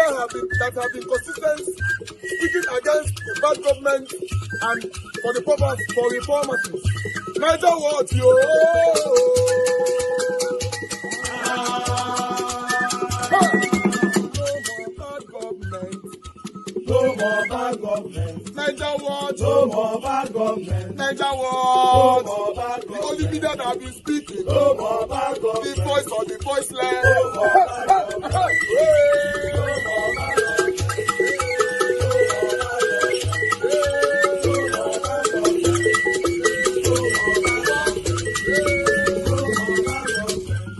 that have been consistent speaking against the bad government and for the purpose for reformers. Niger what yo? No more bad government. Niger what? No more bad government. Niger what? No more bad government. The only media that have been speaking. No more bad government. The voice of the voiceless. No more bad government. No more bad government.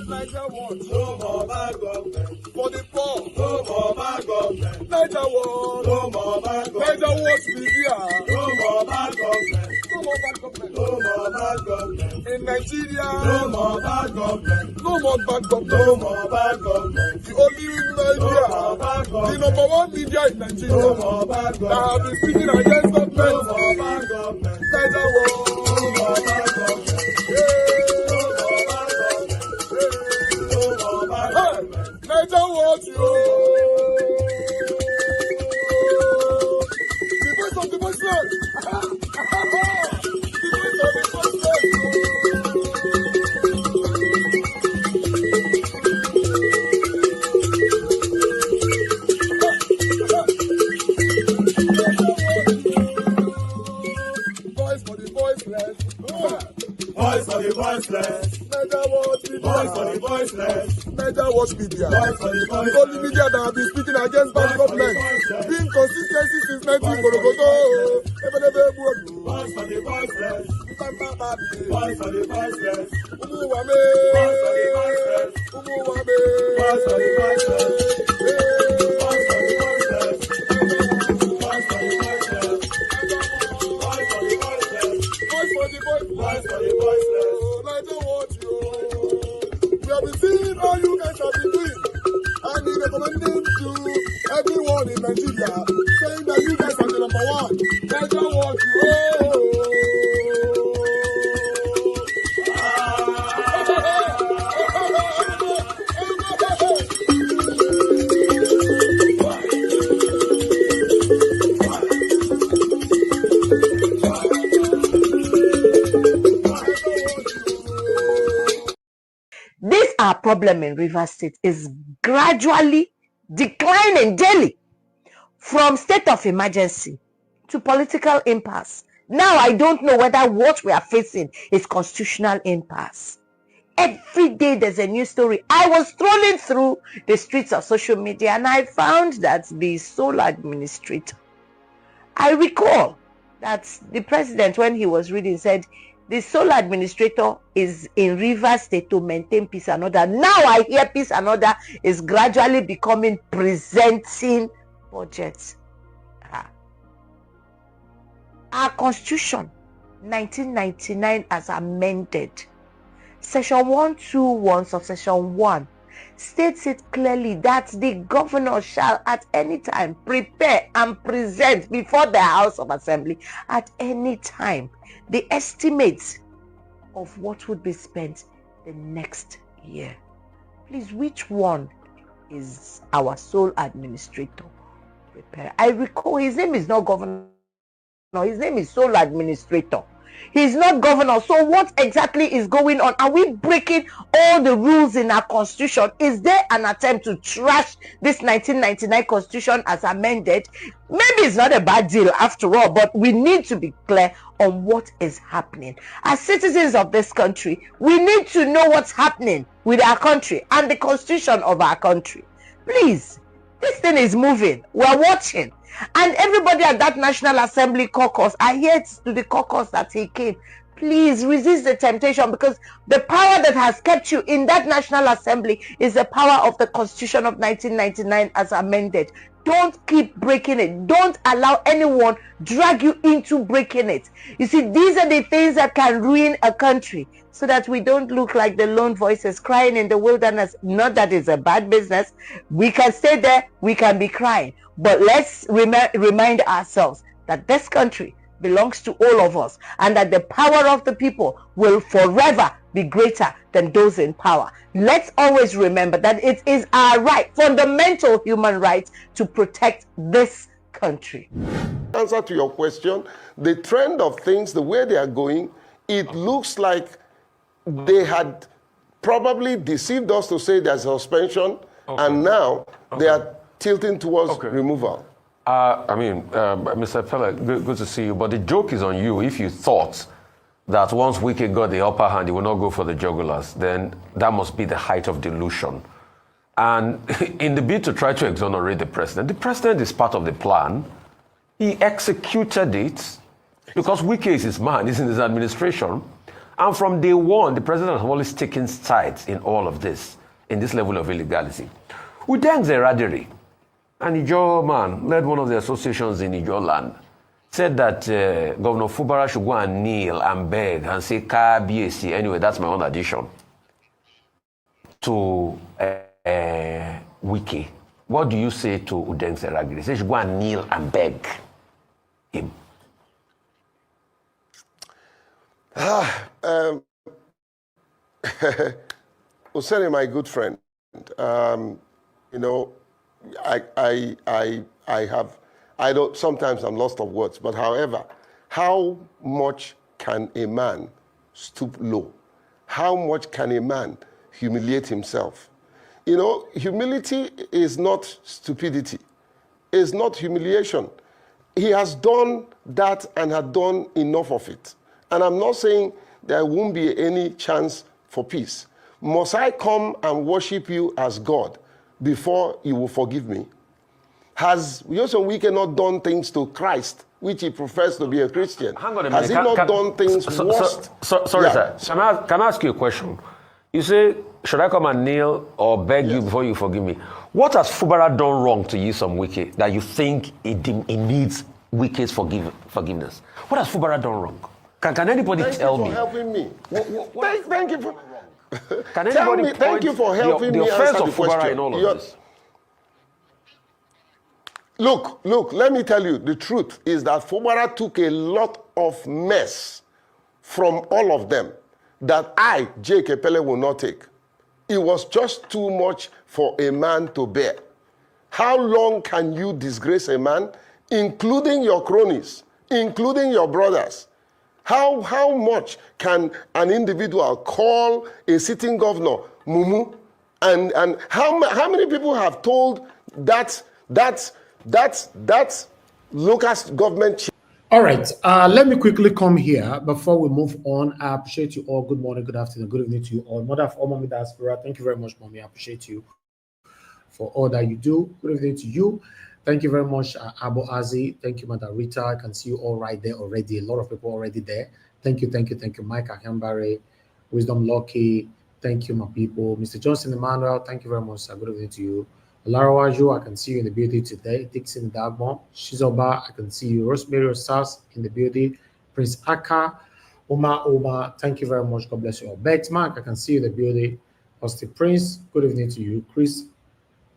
Niger what? No more bad government. For the poor. No more bad government. Niger what? No more bad government. Niger what media? No more bad government. No more bad government. No more bad government. In Nigeria. No more bad government. No more bad government. No more bad government. The only media. No more bad government. The number one media in Nigeria. No more bad government. That have been speaking against government. No more bad government. Niger what? No more bad government. Niger what yo? The voice of the voiceless. The voice of the voiceless. Voice for the voiceless. Voice for the voiceless. Niger what media? Voice for the voiceless. Niger what media? Voice for the voiceless. The only media that have been speaking against bad government. Being consistency since 1944. Voice for the voiceless. Voice for the voiceless. Umuwame. Voice for the voiceless. Umuwame. Voice for the voiceless. Voice for the voiceless. Voice for the voiceless. Voice for the voiceless. Voice for the voiceless. Voice for the voiceless. Niger what yo? We have been seeing all you guys have been doing. And we recommending to everyone in Nigeria, saying that you guys are the number one. Niger what yo? Our problem in Rivers State is gradually declining daily from state of emergency to political impasse. Now I don't know whether what we are facing is constitutional impasse. Every day there's a new story. I was strolling through the streets of social media and I found that the sole administrator, I recall that the president, when he was reading, said the sole administrator is in Rivers State to maintain peace and order. Now I hear peace and order is gradually becoming presenting budgets. Our constitution, 1999 as amended, section 121 subsection 1, states it clearly that the governor shall at any time prepare and present before the House of Assembly at any time the estimates of what would be spent the next year. Please, which one is our sole administrator prepare? I recall his name is not governor, his name is sole administrator. He's not governor. So what exactly is going on? Are we breaking all the rules in our constitution? Is there an attempt to trash this 1999 constitution as amended? Maybe it's not a bad deal after all, but we need to be clear on what is happening. As citizens of this country, we need to know what's happening with our country and the constitution of our country. Please, this thing is moving. We're watching. And everybody at that National Assembly caucus, I hear to the caucus that he came. Please resist the temptation, because the power that has kept you in that National Assembly is the power of the Constitution of 1999 as amended. Don't keep breaking it. Don't allow anyone drag you into breaking it. You see, these are the things that can ruin a country, so that we don't look like the lone voices crying in the wilderness. Not that it's a bad business. We can stay there, we can be crying. But let's remind ourselves that this country belongs to all of us, and that the power of the people will forever be greater than those in power. Let's always remember that it is our right, fundamental human right, to protect this country. Answer to your question, the trend of things, the way they are going, it looks like they had probably deceived us to say there's suspension, and now they are tilting towards removal. Mr. Fella, good to see you. But the joke is on you. If you thought that once Wike got the upper hand, he will not go for the jugglers, then that must be the height of delusion. And in the bid to try to exonerate the president is part of the plan. He executed it because Wike is his man, he's in his administration. And from day one, the president has always taken sides in all of this, in this level of illegality. Udeng Zeradiri, an Ijaw man, led one of the associations in Ijaw land, said that Governor Fubara should go and kneel and beg and say, KBAC. Anyway, that's my own addition to Wike. What do you say to Udeng Zeradiri? He said, he should go and kneel and beg him. Oseni, my good friend, sometimes I'm lost of words, but however, how much can a man stoop low? How much can a man humiliate himself? Humility is not stupidity. It's not humiliation. He has done that and had done enough of it. And I'm not saying there won't be any chance for peace. Must I come and worship you as God before you will forgive me? Has Yoson Wike not done things to Christ, which he professed to be a Christian? Hang on a Has minute. he not done things worse? Sorry, sir. Can I ask you a question? You say, should I come and kneel or beg you before you forgive me? What has Fubara done wrong to Yoson Wike that you think it needs Wike's forgiveness? What has Fubara done wrong? Can anybody tell me? Thank you for helping me. Thank you for... Can anybody thank you for helping me the offense answer of the Fubara question. in all of this? Look, let me tell you, the truth is that Fubara took a lot of mess from all of them that I, J.K. Pele, will not take. It was just too much for a man to bear. How long can you disgrace a man, including your cronies, including your brothers? How much can an individual call a sitting governor Mumu? And how many people have told that local government? All right, let me quickly come here before we move on. I appreciate you all. Good morning, good afternoon, good evening to you all. Mother of all, Mommy Diaspora, thank you very much, Mommy. I appreciate you for all that you do. Good evening to you. Thank you very much, Abo Azi. Thank you, Madam Rita. I can see you all right there already. A lot of people already there. Thank you, Mike Akambare, Wisdom Lucky. Thank you, my people. Mr. Johnson Emmanuel, thank you very much. Good evening to you. Larawajo, I can see you in the building today. Dixon Dagmon, Shizoba, I can see you. Rosemary Osas in the building. Prince Aka, Oma, thank you very much. God bless you all. Bex Mark, I can see you in the building. Austin Prince, good evening to you. Chris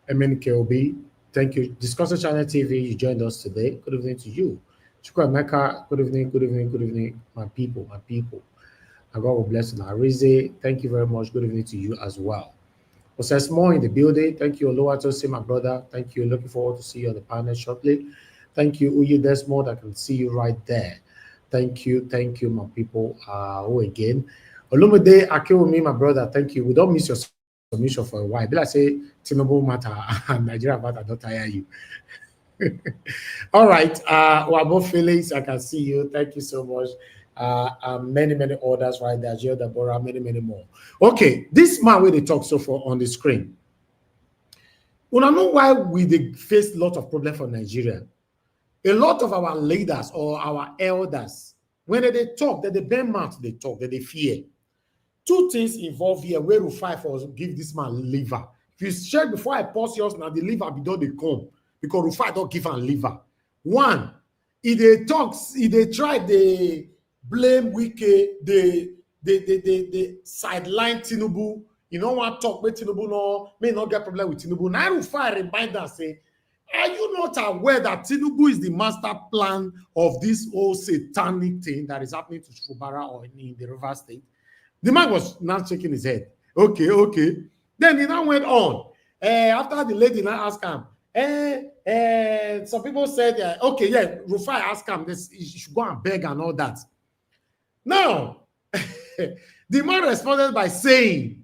MNKOB, thank you. Discussion Channel TV, you joined us today. Good evening to you. Chukwu Emeka, good evening, my people. And God will bless you. Arize, thank you very much. Good evening to you as well. Process more in the building. Thank you, Oluwatosi, my brother. Thank you. Looking forward to see you on the panel shortly. Thank you, Uyi Desmond. I can see you right there. Thank you, my people. Again, Olumide Akewumi, my brother. Thank you. We don't miss your submission for a while. But I say, Tinubu matter and Nigeria matter don't tire you. All right, Wabo Felix, I can see you. Thank you so much. Many others right there. Gio Deborah, many more. Okay, this man where they talk so far on the screen. We don't know why we face a lot of problems for Nigeria. A lot of our leaders or our elders, when they talk, that they bend mouth, they talk, that they fear. Two things involved here where we fight for give this man liver. If you check before I pause yours now, the liver be done they come because Rufai don't give am liver. One, if they talk, if they try, they blame Wike, they sideline Tinubu. You don't want to talk with Tinubu, no, may not get problem with Tinubu. Now Rufai remind us, say, are you not aware that Tinubu is the master plan of this whole satanic thing that is happening to Fubara or in the River State? The man was now shaking his head. Okay, okay. Then he now went on. After the lady now asked him, some people said, okay, yeah, Rufai asked him, this, you should go and beg and all that. Now, the man responded by saying,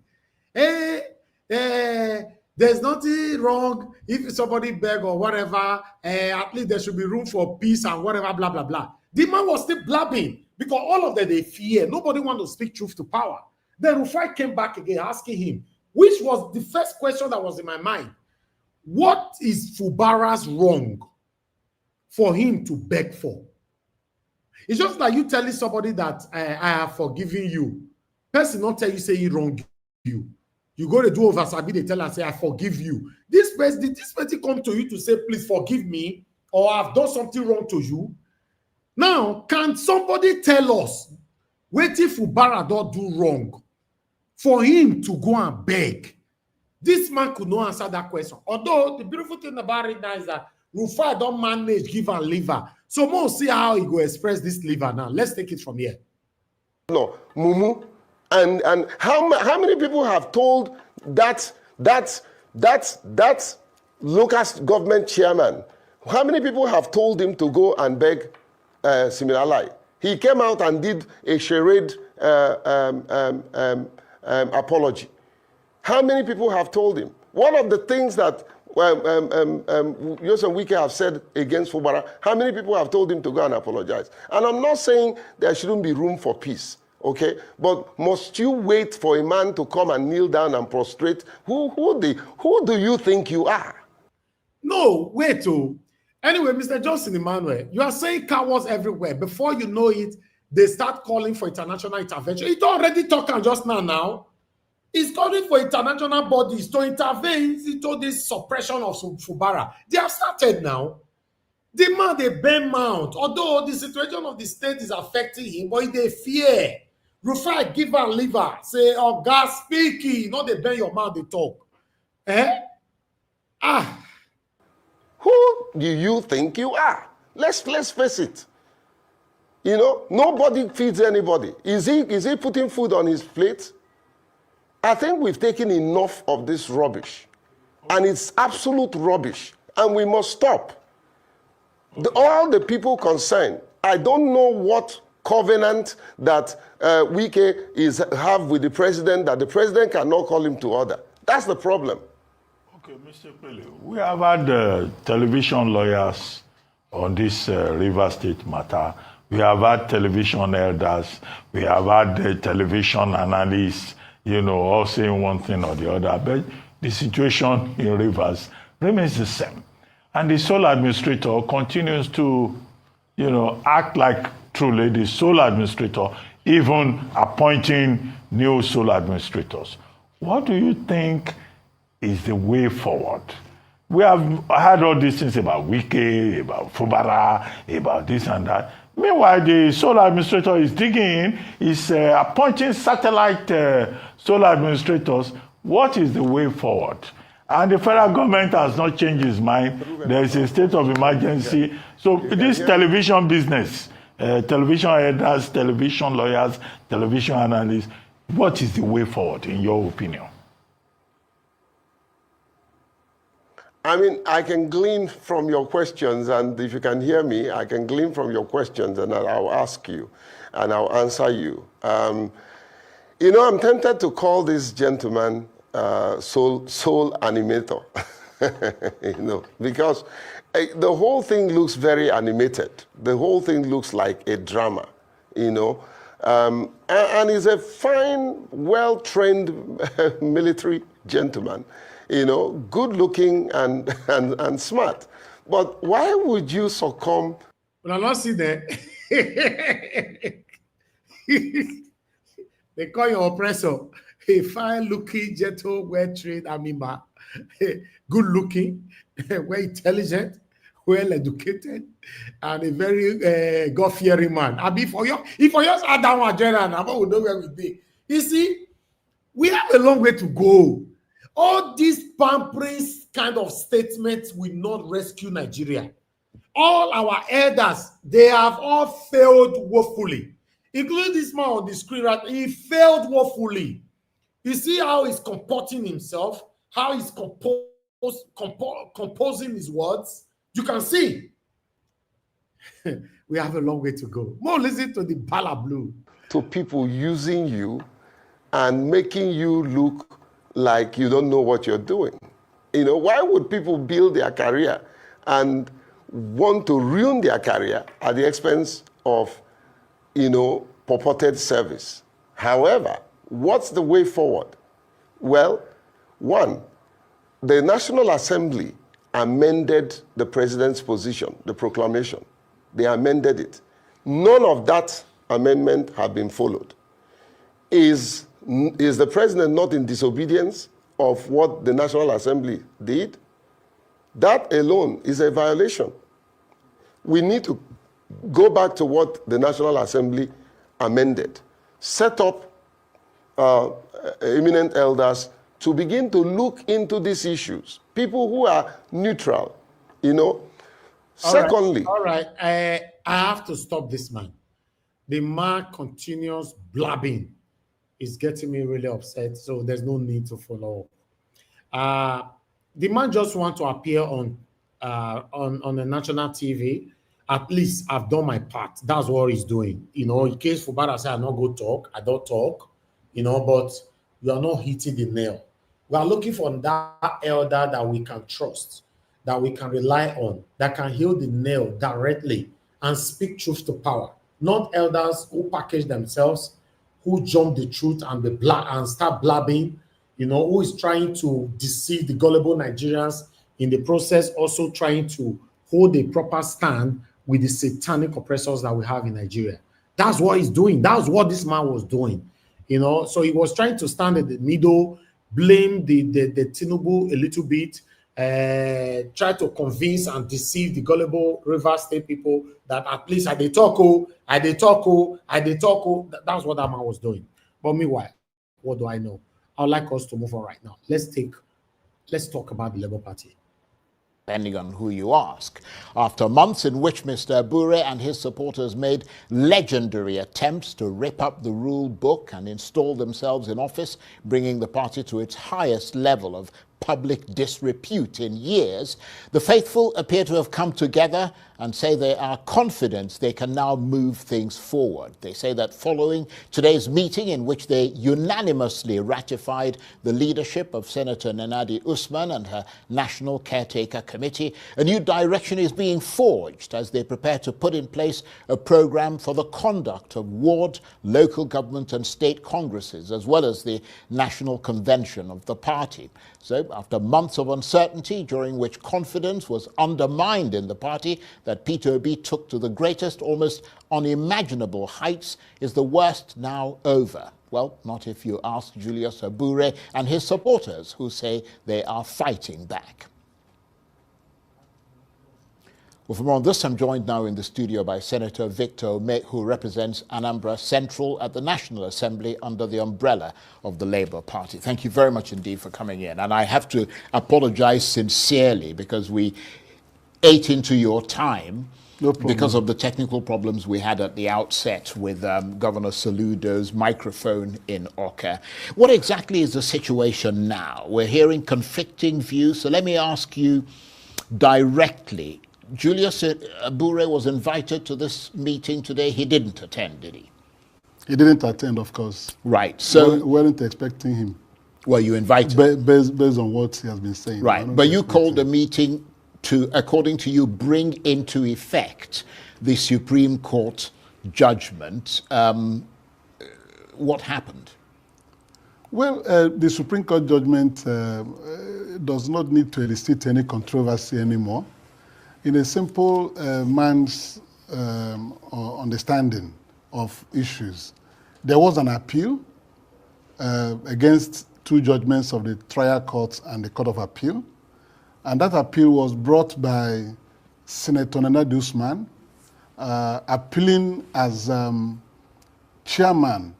there's nothing wrong if somebody beg or whatever, at least there should be room for peace and whatever, blah, blah, blah. The man was still blabbing because all of them, they fear. Nobody want to speak truth to power. Then Rufai came back again asking him, which was the first question that was in my mind. What is Fubara's wrong for him to beg for? It's just like you telling somebody that I have forgiven you. Person not tell you say he wrong you. You go to do over Sabi, they tell and say, I forgive you. This person, did this person come to you to say, please forgive me, or I've done something wrong to you? Now, can somebody tell us what if Fubara don't do wrong for him to go and beg? This man could not answer that question. Although the beautiful thing about it now is that Rufai don't manage give and liver. So we'll see how he go express this liver now. Let's take it from here. No, Mumu, and how many people have told that local government chairman? How many people have told him to go and beg Similalai? He came out and did a charade apology. How many people have told him? One of the things that Yosef Wike have said against Fubara, how many people have told him to go and apologize? And I'm not saying there shouldn't be room for peace, okay? But must you wait for a man to come and kneel down and prostrate? Who do you think you are? No, wait. Oh. Anyway, Mr. Johnson Emmanuel, you are saying cowards everywhere. Before you know it, they start calling for international intervention. It's already talking just now. It's calling for international bodies to intervene into this suppression of Fubara. They have started now. The man, they bend mount. Although the situation of the state is affecting him, but they fear. Rufai, give and liver. Say, oh, God speaking. Not they bend your mouth, they talk. Who do you think you are? Let's face it. You know, nobody feeds anybody. Is he putting food on his plate? I think we've taken enough of this rubbish. And it's absolute rubbish. And we must stop. All the people concerned, I don't know what covenant that Wike have with the president, that the president cannot call him to order. That's the problem. Okay, Mr. Pele, we have had television lawyers on this River State matter. We have had television elders. We have had television analysts, you know, all saying one thing or the other. But the situation in Rivers remains the same. And the sole administrator continues to, you know, act like truly the sole administrator, even appointing new sole administrators. What do you think is the way forward? We have heard all these things about Wike, about Fubara, about this and that. Meanwhile, the sole administrator is digging in, is appointing satellite sole administrators. What is the way forward? And the federal government has not changed its mind. There is a state of emergency. So this television business, television editors, television lawyers, television analysts, what is the way forward in your opinion? I mean, I can glean from your questions, and if you can hear me, I can glean from your questions, and I'll ask you, and I'll answer you. You know, I'm tempted to call this gentleman soul animator, you know, because the whole thing looks very animated. The whole thing looks like a drama, you know. And he's a fine, well-trained military gentleman, you know, good-looking and smart. But why would you succumb? When I not see that, they call your oppressor a fine-looking, gentle, well-trained Amima, good-looking, well intelligent, well-educated, and a very God-fearing man. I mean, if for yours add that one, General, I will know where we be. You see, we have a long way to go. All these pampering kind of statements will not rescue Nigeria. All our elders, they have all failed woefully. including this man on the screen, right? He failed woefully. You see how he's comporting himself, how he's composing his words. You can see. We have a long way to go. More listen to the Bala Blue. To people using you and making you look like you don't know what you're doing. You know, why would people build their career and want to ruin their career at the expense of, you know, purported service? However, what's the way forward? Well, one, the National Assembly amended the president's position, the proclamation. They amended it. None of that amendment have been followed. Is the president not in disobedience of what the National Assembly did? That alone is a violation. We need to go back to what the National Assembly amended. Set up eminent elders to begin to look into these issues. People who are neutral, you know. Secondly, all right. I have to stop this man. The man continues blabbing. It's getting me really upset, so there's no need to follow up. The man just wants to appear on the national TV. At least I've done my part. That's what he's doing. You know, in case Fubara say I not go talk, I don't talk, you know, but you are not hitting the nail. We are looking for that elder that we can trust, that we can rely on, that can heal the nail directly and speak truth to power. Not elders who package themselves, who jump the truth and start blabbing, you know, who is trying to deceive the gullible Nigerians, in the process also trying to hold a proper stand with the satanic oppressors that we have in Nigeria. That's what he's doing. That's what this man was doing, you know. So he was trying to stand in the middle, blame the Tinubu a little bit, try to convince and deceive the gullible River State people that at least I they talk. That's what that man was doing. But meanwhile, what do I know? I'd like us to move on right now. Let's talk about the Labour Party. Depending on who you ask. After months in which Mr. Abure and his supporters made legendary attempts to rip up the rule book and install themselves in office, bringing the party to its highest level of public disrepute in years, the faithful appear to have come together and say they are confident they can now move things forward. They say that following today's meeting, in which they unanimously ratified the leadership of Senator Nenadi Usman and her National Caretaker Committee, a new direction is being forged as they prepare to put in place a program for the conduct of ward, local government and state congresses, as well as the national convention of the party. So, after months of uncertainty, during which confidence was undermined in the party that Peter Obi took to the greatest, almost unimaginable heights, is the worst now over? Well, not if you ask Julius Abure and his supporters, who say they are fighting back. Well, for more on this, I'm joined now in the studio by Senator Victor Ome, who represents Anambra Central at the National Assembly under the umbrella of the Labour Party. Thank you very much indeed for coming in. And I have to apologize sincerely because we ate into your time because of the technical problems we had at the outset with Governor Soludo's microphone in Oka. What exactly is the situation now? We're hearing conflicting views. So let me ask you directly. Julius Abure was invited to this meeting today. He didn't attend, did he? He didn't attend, of course. Right. So we weren't expecting him. Well, you invited. Based on what he has been saying. Right. But you called a meeting to, according to you, bring into effect the Supreme Court judgment. What happened? Well, the Supreme Court judgment does not need to elicit any controversy anymore. In a simple man's understanding of issues, there was an appeal against two judgments of the trial court and the Court of Appeal, and that appeal was brought by Senator Nenadi Usman, appealing as chairman,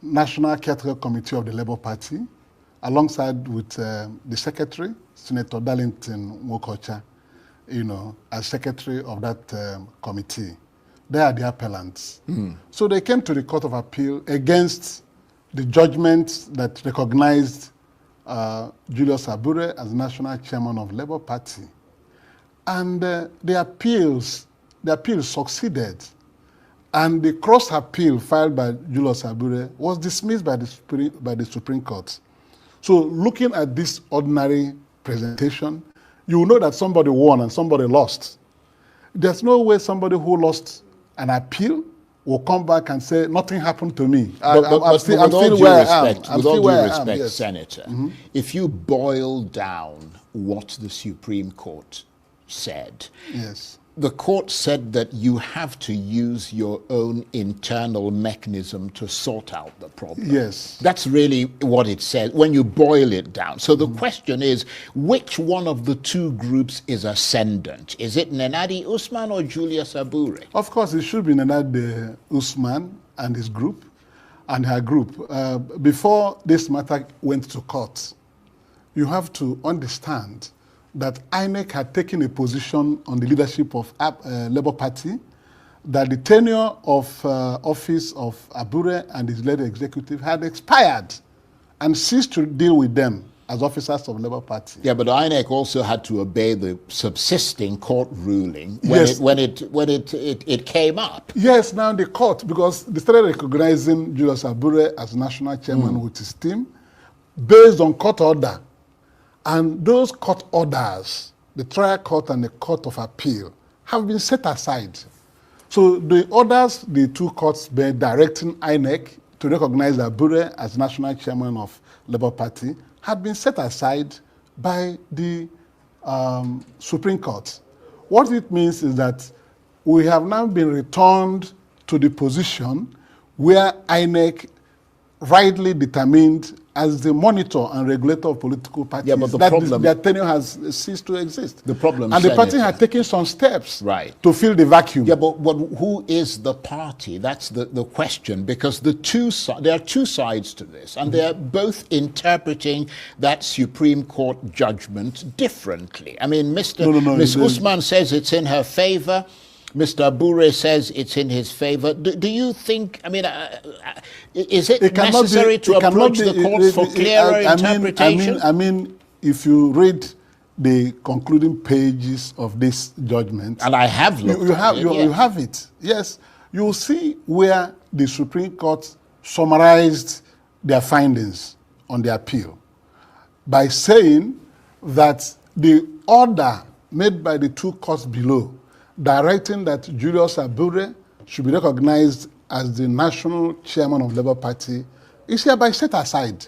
National Caretaker Committee of the Labour Party, alongside with the secretary, Senator Darlington Mokocha, you know, as secretary of that committee. They are the appellants. So they came to the Court of Appeal against the judgment that recognized Julius Abure as national chairman of Labour Party. And the appeal succeeded. And the cross appeal filed by Julius Abure was dismissed by the Supreme Court. So looking at this ordinary presentation, you will know that somebody won and somebody lost. There's no way somebody who lost an appeal will come back and say, nothing happened to me. I'm still where I am. With all due respect, Senator, if you boil down what the Supreme Court said, yes, the court said that you have to use your own internal mechanism to sort out the problem. Yes. That's really what it says when you boil it down. So the question is, which one of the two groups is ascendant? Is it Nenadi Usman or Julius Abure? Of course, it should be Nenadi Usman and his group and her group. Before this matter went to court, you have to understand that INEC had taken a position on the leadership of Labour Party, that the tenure of office of Abure and his led executive had expired and ceased to deal with them as officers of Labour Party. Yeah, but INEC also had to obey the subsisting court ruling when it came up. Yes, now the court, because they started recognizing Julius Abure as national chairman with his team, based on court order. And those court orders, the trial court and the court of appeal, have been set aside. So the orders the two courts made directing INEC to recognize Abure as national chairman of Labour Party had been set aside by the Supreme Court. What it means is that we have now been returned to the position where INEC rightly determined as the monitor and regulator of political parties, but the problem, their tenure has ceased to exist. The problem, and the party had taken some steps to fill the vacuum. Yeah, but who is the party? That's the question, because there are two sides to this, and they're both interpreting that Supreme Court judgment differently. I mean, Ms. Usman says it's in her favor. Mr. Abure says it's in his favor. Do you think, I mean, is it necessary to approach the courts for clearer interpretation? I mean, if you read the concluding pages of this judgment, and I have looked you have it. Yes, you will see where the Supreme Court summarized their findings on the appeal by saying that the order made by the two courts below directing that Julius Abure should be recognized as the national chairman of Labour Party is hereby set aside.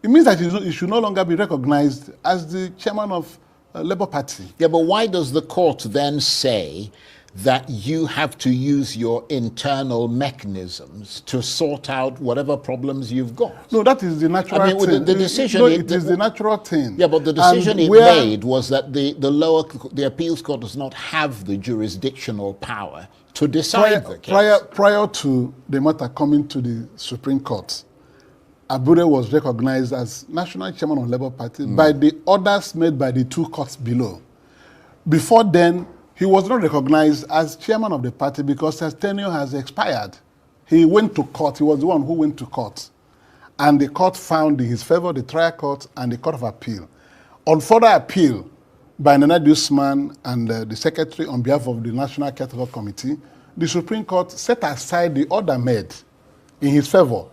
It means that he should no longer be recognized as the chairman of Labour Party. Yeah, but why does the court then say that you have to use your internal mechanisms to sort out whatever problems you've got? No, that is the natural thing. The decision, it is the natural thing. Yeah, but the decision it made was that the appeals court does not have the jurisdictional power to decide the case. Prior to the matter coming to the Supreme Court, Abure was recognized as national chairman of Labour Party by the orders made by the two courts below. Before then, he was not recognized as chairman of the party because his tenure has expired. He went to court. He was the one who went to court. And the court found in his favor, the trial court and the court of appeal. On further appeal by Nenadi Usman and the secretary on behalf of the National Caretaker Committee, the Supreme Court set aside the order made in his favor.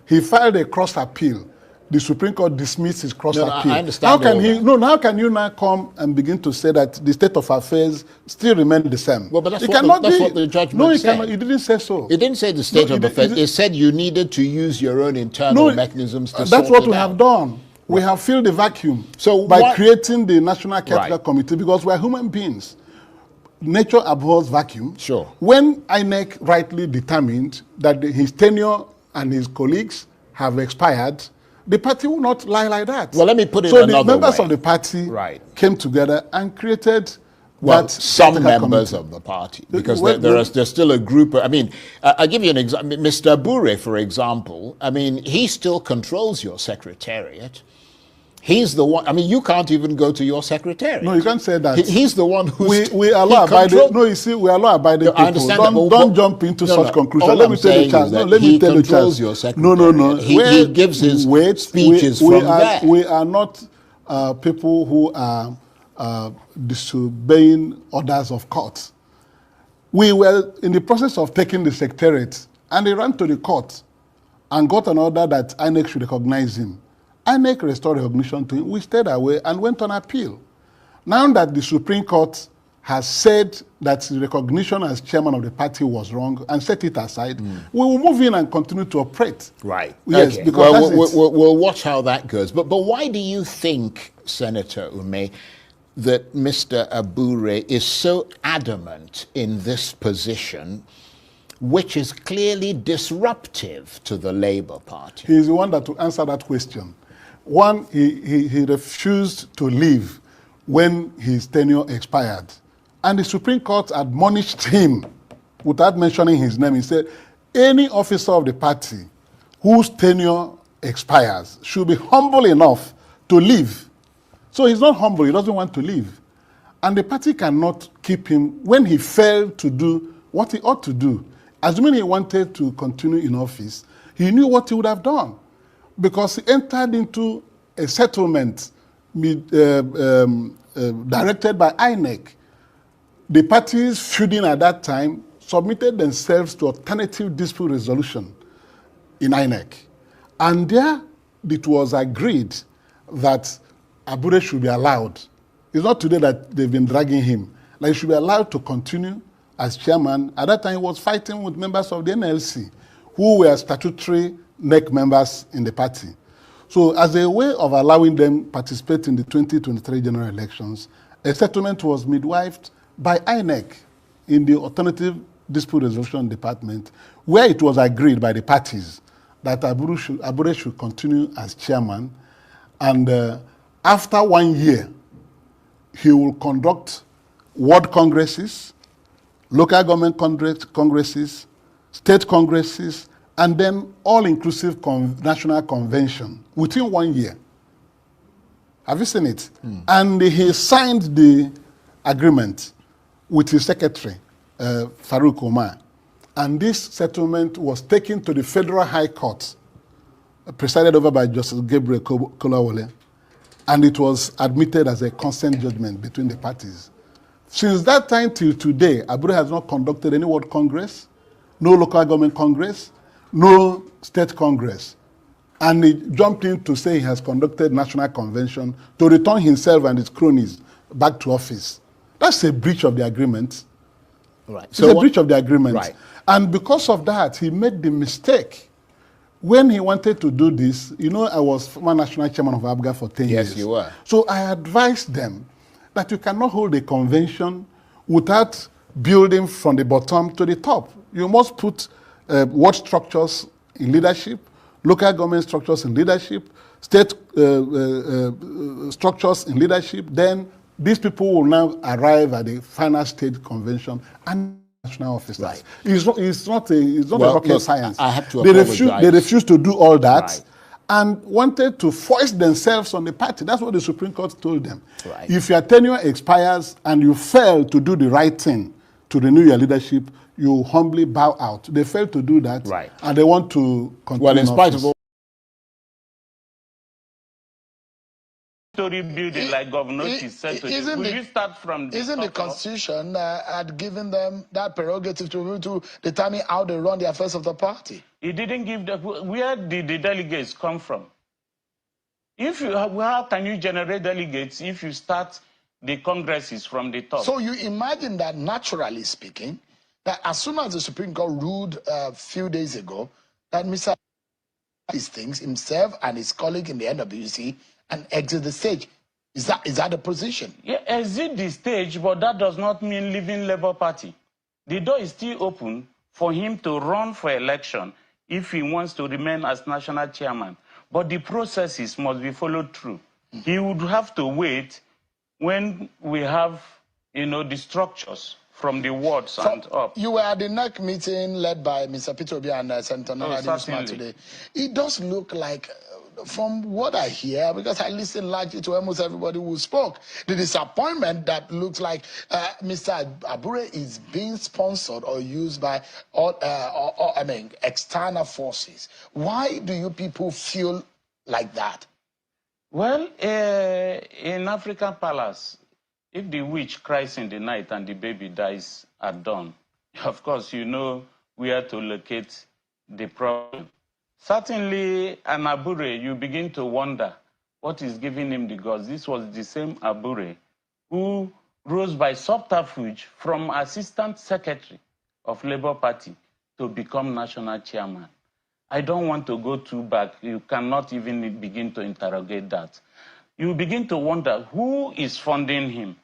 He filed a cross appeal. The Supreme Court dismissed his cross appeal. I understand. How can you now come and begin to say that the state of affairs still remain the same? Well, but that's what the judgment said. No, it didn't say so. It didn't say the state of affairs. It said you needed to use your own internal mechanisms to sort it out. That's what we have done. We have filled the vacuum by creating the National Caretaker Committee because we are human beings. Nature abhors vacuum. Sure. When INEC rightly determined that his tenure and his colleagues have expired, the party will not lie like that. Well, let me put it another way. So the members of the party came together and created some members of the party, because there's still a group. I mean, I'll give you an example. Mr. Abure, for example, I mean, he still controls your secretariat. He's the one. I mean, you can't even go to your secretary. No, you can't say that. He's the one who's. We are law-abiding. No, you see, we are law-abiding people. I understand don't jump into such conclusions. Let me tell you, Charles. No, let me tell you, Charles. Your secretary. No. He gives his speeches from there. We are not people who are disobeying orders of court. We were in the process of taking the secretariat, and they ran to the court and got an order that INEC should recognize him. INEC restored recognition to him. We stayed away and went on appeal. Now that the Supreme Court has said that the recognition as chairman of the party was wrong and set it aside, we will move in and continue to operate. Right. Yes, okay. because we'll watch how that goes. But why do you think, Senator Ume, that Mr. Abure is so adamant in this position, which is clearly disruptive to the Labour Party? He is the one that will answer that question. One, he refused to leave when his tenure expired. And the Supreme Court admonished him without mentioning his name. He said, any officer of the party whose tenure expires should be humble enough to leave. So he's not humble, he doesn't want to leave. And the party cannot keep him when he failed to do what he ought to do. Assuming he wanted to continue in office, he knew what he would have done, because he entered into a settlement directed by INEC. The parties feuding at that time submitted themselves to alternative dispute resolution in INEC. And there it was agreed that Abure should be allowed. It's not today that they've been dragging him. Like, he should be allowed to continue as chairman. At that time, he was fighting with members of the NLC, who were statutory NEC members in the party. So as a way of allowing them participate in the 2023 general elections, a settlement was midwifed by INEC in the Alternative Dispute Resolution Department, where it was agreed by the parties that Abure should continue as chairman, and after 1 year, he will conduct ward congresses, local government congresses, state congresses, and then all-inclusive national convention within 1 year. Have you seen it? And he signed the agreement with his secretary, Farouk Omar. And this settlement was taken to the Federal High Court, presided over by Justice Gabriel Kolawole, and it was admitted as a consent judgment between the parties. Since that time till today, Abure has not conducted any ward congress, no local government congress, no state congress. And he jumped in to say he has conducted national convention to return himself and his cronies back to office. That's a breach of the agreement. Right. It's a breach of the agreement. Right. And because of that, he made the mistake. When he wanted to do this, you know, I was former national chairman of ABGA for 10 years. Yes, you were. So I advised them that you cannot hold a convention without building from the bottom to the top. You must put ward structures in leadership, local government structures in leadership, state structures in leadership. Then these people will now arrive at the final state convention and national officers. Right. It's not a rocket science. I have to apologize. They refused to do all that. Right. And wanted to foist themselves on the party. That's what the Supreme Court told them. Right. If your tenure expires and you fail to do the right thing to renew your leadership, you humbly bow out. They failed to do that, right, and they want to continue. Well, in spite of all story building like Governor said to you, will you start from the Isn't the Constitution had given them that prerogative to be able to determine how they run the affairs of the party? It didn't give the... Where did the delegates come from? How can you generate delegates if you start the congresses from the top? So you imagine that, naturally speaking, that as soon as the Supreme Court ruled a few days ago that Mr. these things, himself and his colleague in the NWC, and exit the stage. Is that the position? Yeah, exit the stage, but that does not mean leaving Labour Party. The door is still open for him to run for election if he wants to remain as national chairman. But the processes must be followed through. He would have to wait when we have, the structures from the wards and up. You were at the NEC meeting led by Mr. Peter Obi and Senator Nana today. It does look like from what I hear, because I listen largely to almost everybody who spoke, the disappointment that looks like Mr. Abure is being sponsored or used by external forces. Why do you people feel like that? Well, in African palace, if the witch cries in the night and the baby dies at dawn, of course you know where to locate the problem. Certainly, an Abure, you begin to wonder what is giving him the guts. This was the same Abure who rose by subterfuge from Assistant Secretary of Labour Party to become national chairman. I don't want to go too back. You cannot even begin to interrogate that. You begin to wonder who is funding him.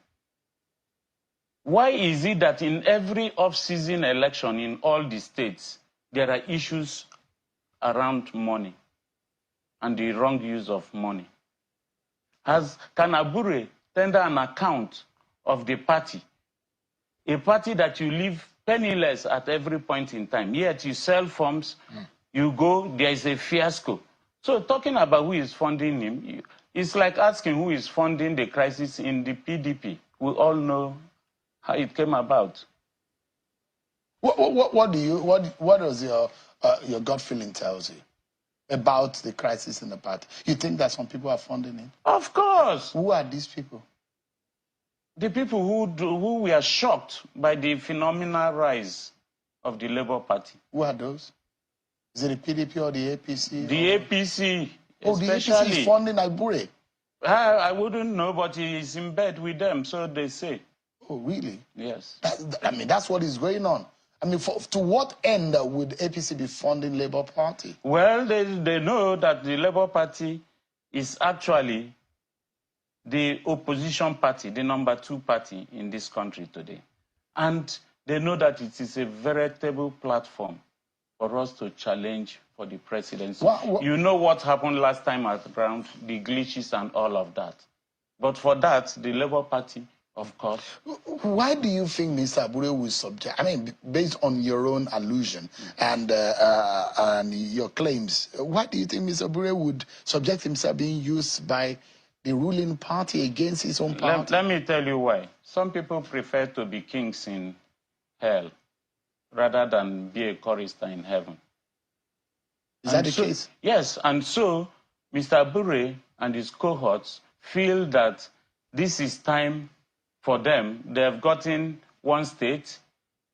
Why is it that in every off-season election in all the states, there are issues around money and the wrong use of money? Can Abure tender an account of the party, a party that you leave penniless at every point in time, yet you sell forms, you go, there is a fiasco. So talking about who is funding him, it's like asking who is funding the crisis in the PDP. We all know how it came about. What does your gut feeling tells you about the crisis in the party? You think that some people are funding it? Of course. Who are these people? The people who were shocked by the phenomenal rise of the Labour Party. Who are those? Is it the PDP or the APC? The APC, oh, especially. The APC is funding Abure. I wouldn't know, but he is in bed with them, so they say. Oh, really? Yes. That's what is going on. To what end would APC be funding Labour Party? Well, they know that the Labour Party is actually the opposition party, the number 2 party in this country today. And they know that it is a veritable platform for us to challenge for the presidency. You know what happened last time around, the glitches and all of that. But for that, the Labour Party, of course. Why do you think Mr. Abure will subject, based on your own allusion and your claims, why do you think Mr. Abure would subject himself being used by the ruling party against his own party? Let me tell you why. Some people prefer to be kings in hell rather than be a chorister in heaven. Is that the case? Yes, and so Mr. Abure and his cohorts feel that this is time for them. They have gotten one state,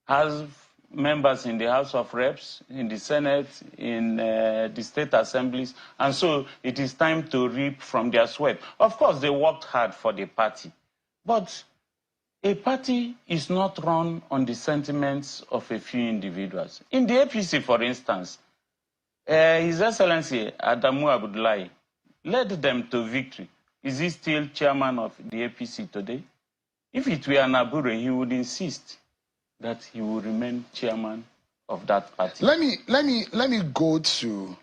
has members in the House of Reps, in the Senate, in the state assemblies, and so it is time to reap from their sweat. Of course, they worked hard for the party, but a party is not run on the sentiments of a few individuals. In the APC, for instance, His Excellency Adamu Abdullahi led them to victory. Is he still chairman of the APC today? If it were an Abure, he would insist that he will remain chairman of that party. Let me go to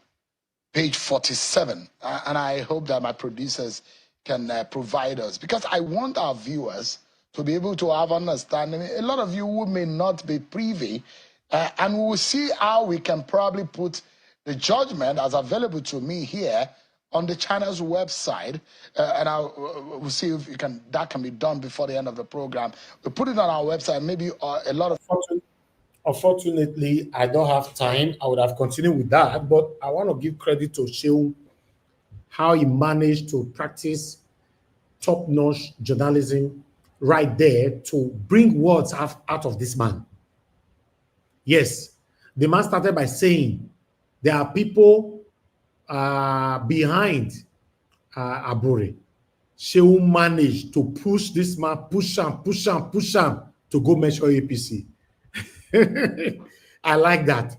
page 47, and I hope that my producers can provide us, because I want our viewers to be able to have understanding. A lot of you who may not be privy, and we will see how we can probably put the judgment as available to me here on the channel's website, and we'll see if that can be done before the end of the program. We'll put it on our website. Maybe a lot of. Unfortunately, I don't have time. I would have continued with that, but I want to give credit to Shehu, how he managed to practice top-notch journalism right there to bring words out of this man. Yes, the man started by saying there are people behind Abure. Shehu managed to push this man, push him to go measure APC. I like that.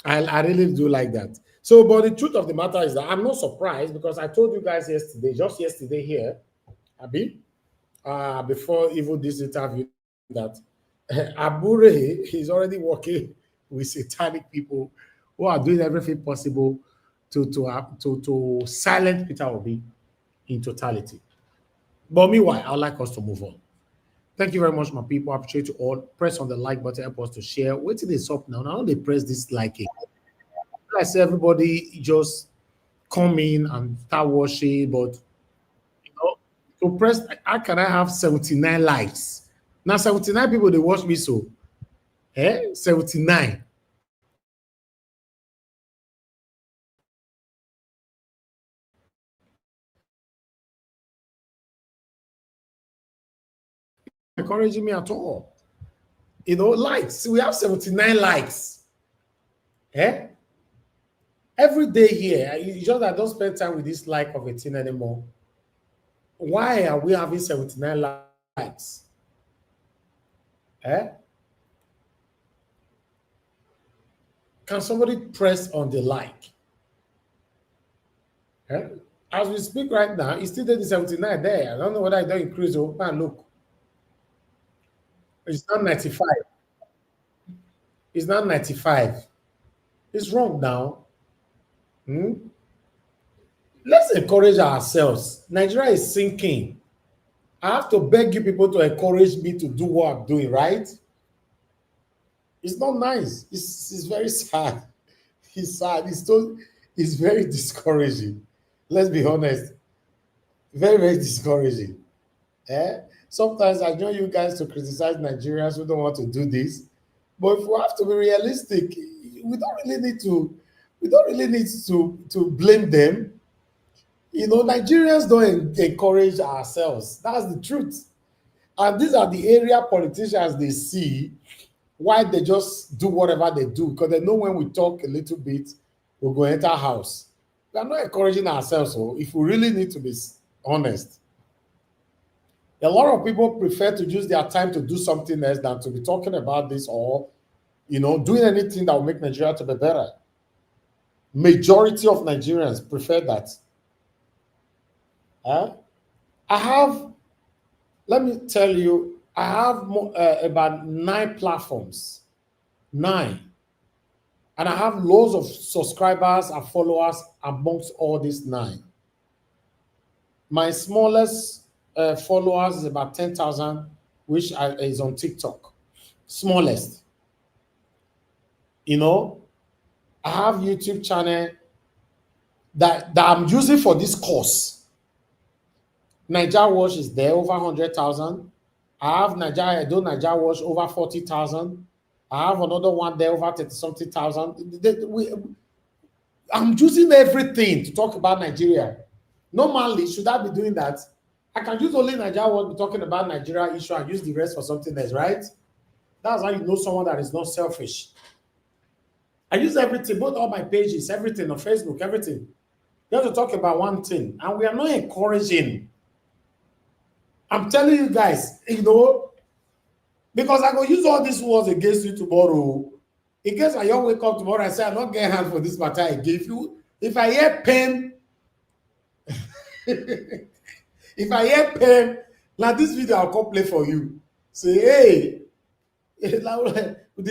I really do like that. So, but the truth of the matter is that I'm not surprised, because I told you guys just yesterday here, Abi, before even this interview, that Abure is already working with satanic people who are doing everything possible to silence Peter Obi in totality. But meanwhile, I'd like us to move on. Thank you very much, my people. I appreciate you all. Press on the like button, help us to share. Wait till it's up now. Now they press this liking. I say everybody just come in and start watching, but you know, to press, how can I have 79 likes? Now 79 people they watch me so. 79. Encouraging me at all. Likes. We have 79 likes. Every day here, it's just that I don't spend time with this like of a thing anymore. Why are we having 79 likes? Can somebody press on the like? As we speak right now, it's still the 79 there. I don't know whether I don't increase or look. It's not 95. It's not 95. It's wrong now. Let's encourage ourselves. Nigeria is sinking. I have to beg you people to encourage me to do what I'm doing, right? It's not nice. It's very sad. It's sad. It's very discouraging. Let's be honest. Very, very discouraging. Sometimes I join you guys to criticize Nigerians who don't want to do this. But if we have to be realistic, we don't really need to blame them. Nigerians don't encourage ourselves. That's the truth. And these are the area politicians they see why they just do whatever they do, because they know when we talk a little bit, we'll go enter house. We are not encouraging ourselves. So if we really need to be honest, a lot of people prefer to use their time to do something else than to be talking about this or, doing anything that will make Nigeria to be better. Majority of Nigerians prefer that. Let me tell you, I have about 9 platforms. 9. And I have loads of subscribers and followers amongst all these 9. My smallest followers is about 10,000, which is on TikTok. Smallest. I have YouTube channel that I'm using for this course. Niger Watch is there, over 100,000. I have Niger Watch over 40,000. I have another one there, over 30-something thousand. I'm using everything to talk about Nigeria. Normally, should I be doing that? I can use only Niger Watch, be talking about Nigeria issue and use the rest for something else, right? That's how you know someone that is not selfish. I use everything, both all my pages, everything on Facebook, everything. You have to talk about one thing, and we are not encouraging. I'm telling you guys, because I go use all these words against you tomorrow. In case I don't wake up tomorrow and say I'm not getting hand for this matter again. If I hear pain, if I hear pain, like this video I'll come play for you. Say, hey, the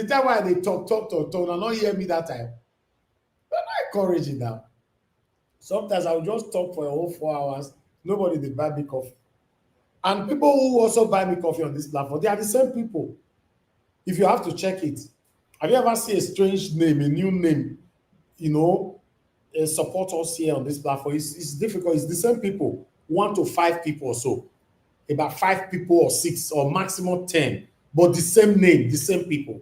time why they talk, and not hear me that time. But I'm not encouraging now. Sometimes I'll just talk for a whole 4 hours. Nobody will buy me coffee. And people who also buy me coffee on this platform, they are the same people. If you have to check it. Have you ever seen a strange name, a new name, support us here on this platform? It's difficult. It's the same people, 1 to 5 people or so. About 5 people or 6 or maximum 10. But the same name, the same people.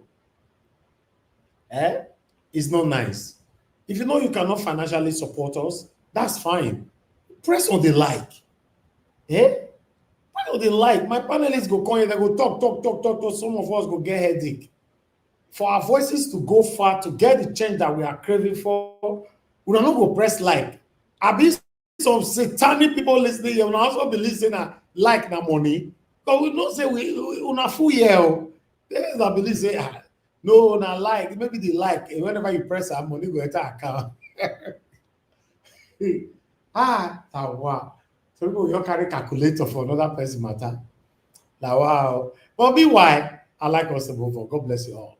It's not nice. If you know you cannot financially support us, that's fine. Press on the like. Press on the like. My panelists go come here, they go talk. Some of us go get headache. For our voices to go far, to get the change that we are craving for, we don't go press like. I be some satanic people listening here, we also be listening at like na money. But we don't say we una full year. There's that believe say no, na like, maybe they like, and whenever you press our money, go enter account. Wow. So people will carry calculator for another person matter. Like, wow. But meanwhile, I like us to move on. God bless you all.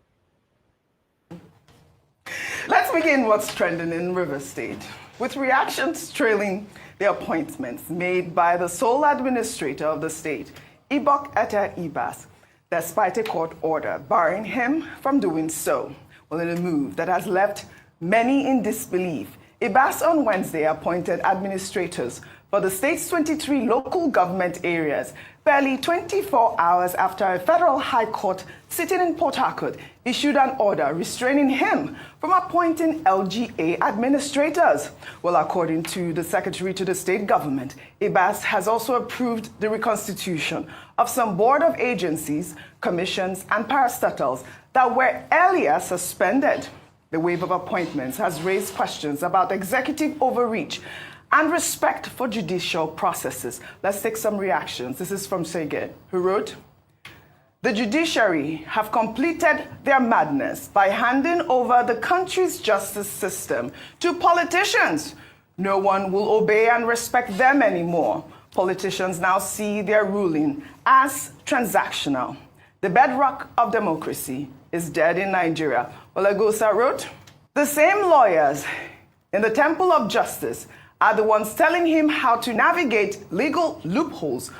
Let's begin what's trending in Rivers State, with reactions trailing the appointments made by the sole administrator of the state, Ibok Etta Ibas, despite a court order barring him from doing so. Well, in a move that has left many in disbelief, Ibas on Wednesday appointed administrators for the state's 23 local government areas, barely 24 hours after a federal high court sitting in Port Harcourt issued an order restraining him from appointing LGA administrators. Well, according to the secretary to the state government, Ibas has also approved the reconstitution of some board of agencies, commissions, and parastatals that were earlier suspended. The wave of appointments has raised questions about executive overreach and respect for judicial processes. Let's take some reactions. This is from Sege, who wrote, "The judiciary have completed their madness by handing over the country's justice system to politicians. No one will obey and respect them anymore. Politicians now see their ruling as transactional. The bedrock of democracy is dead in Nigeria." Olagosa wrote, "The same lawyers in the Temple of Justice are the ones telling him how to navigate legal loopholes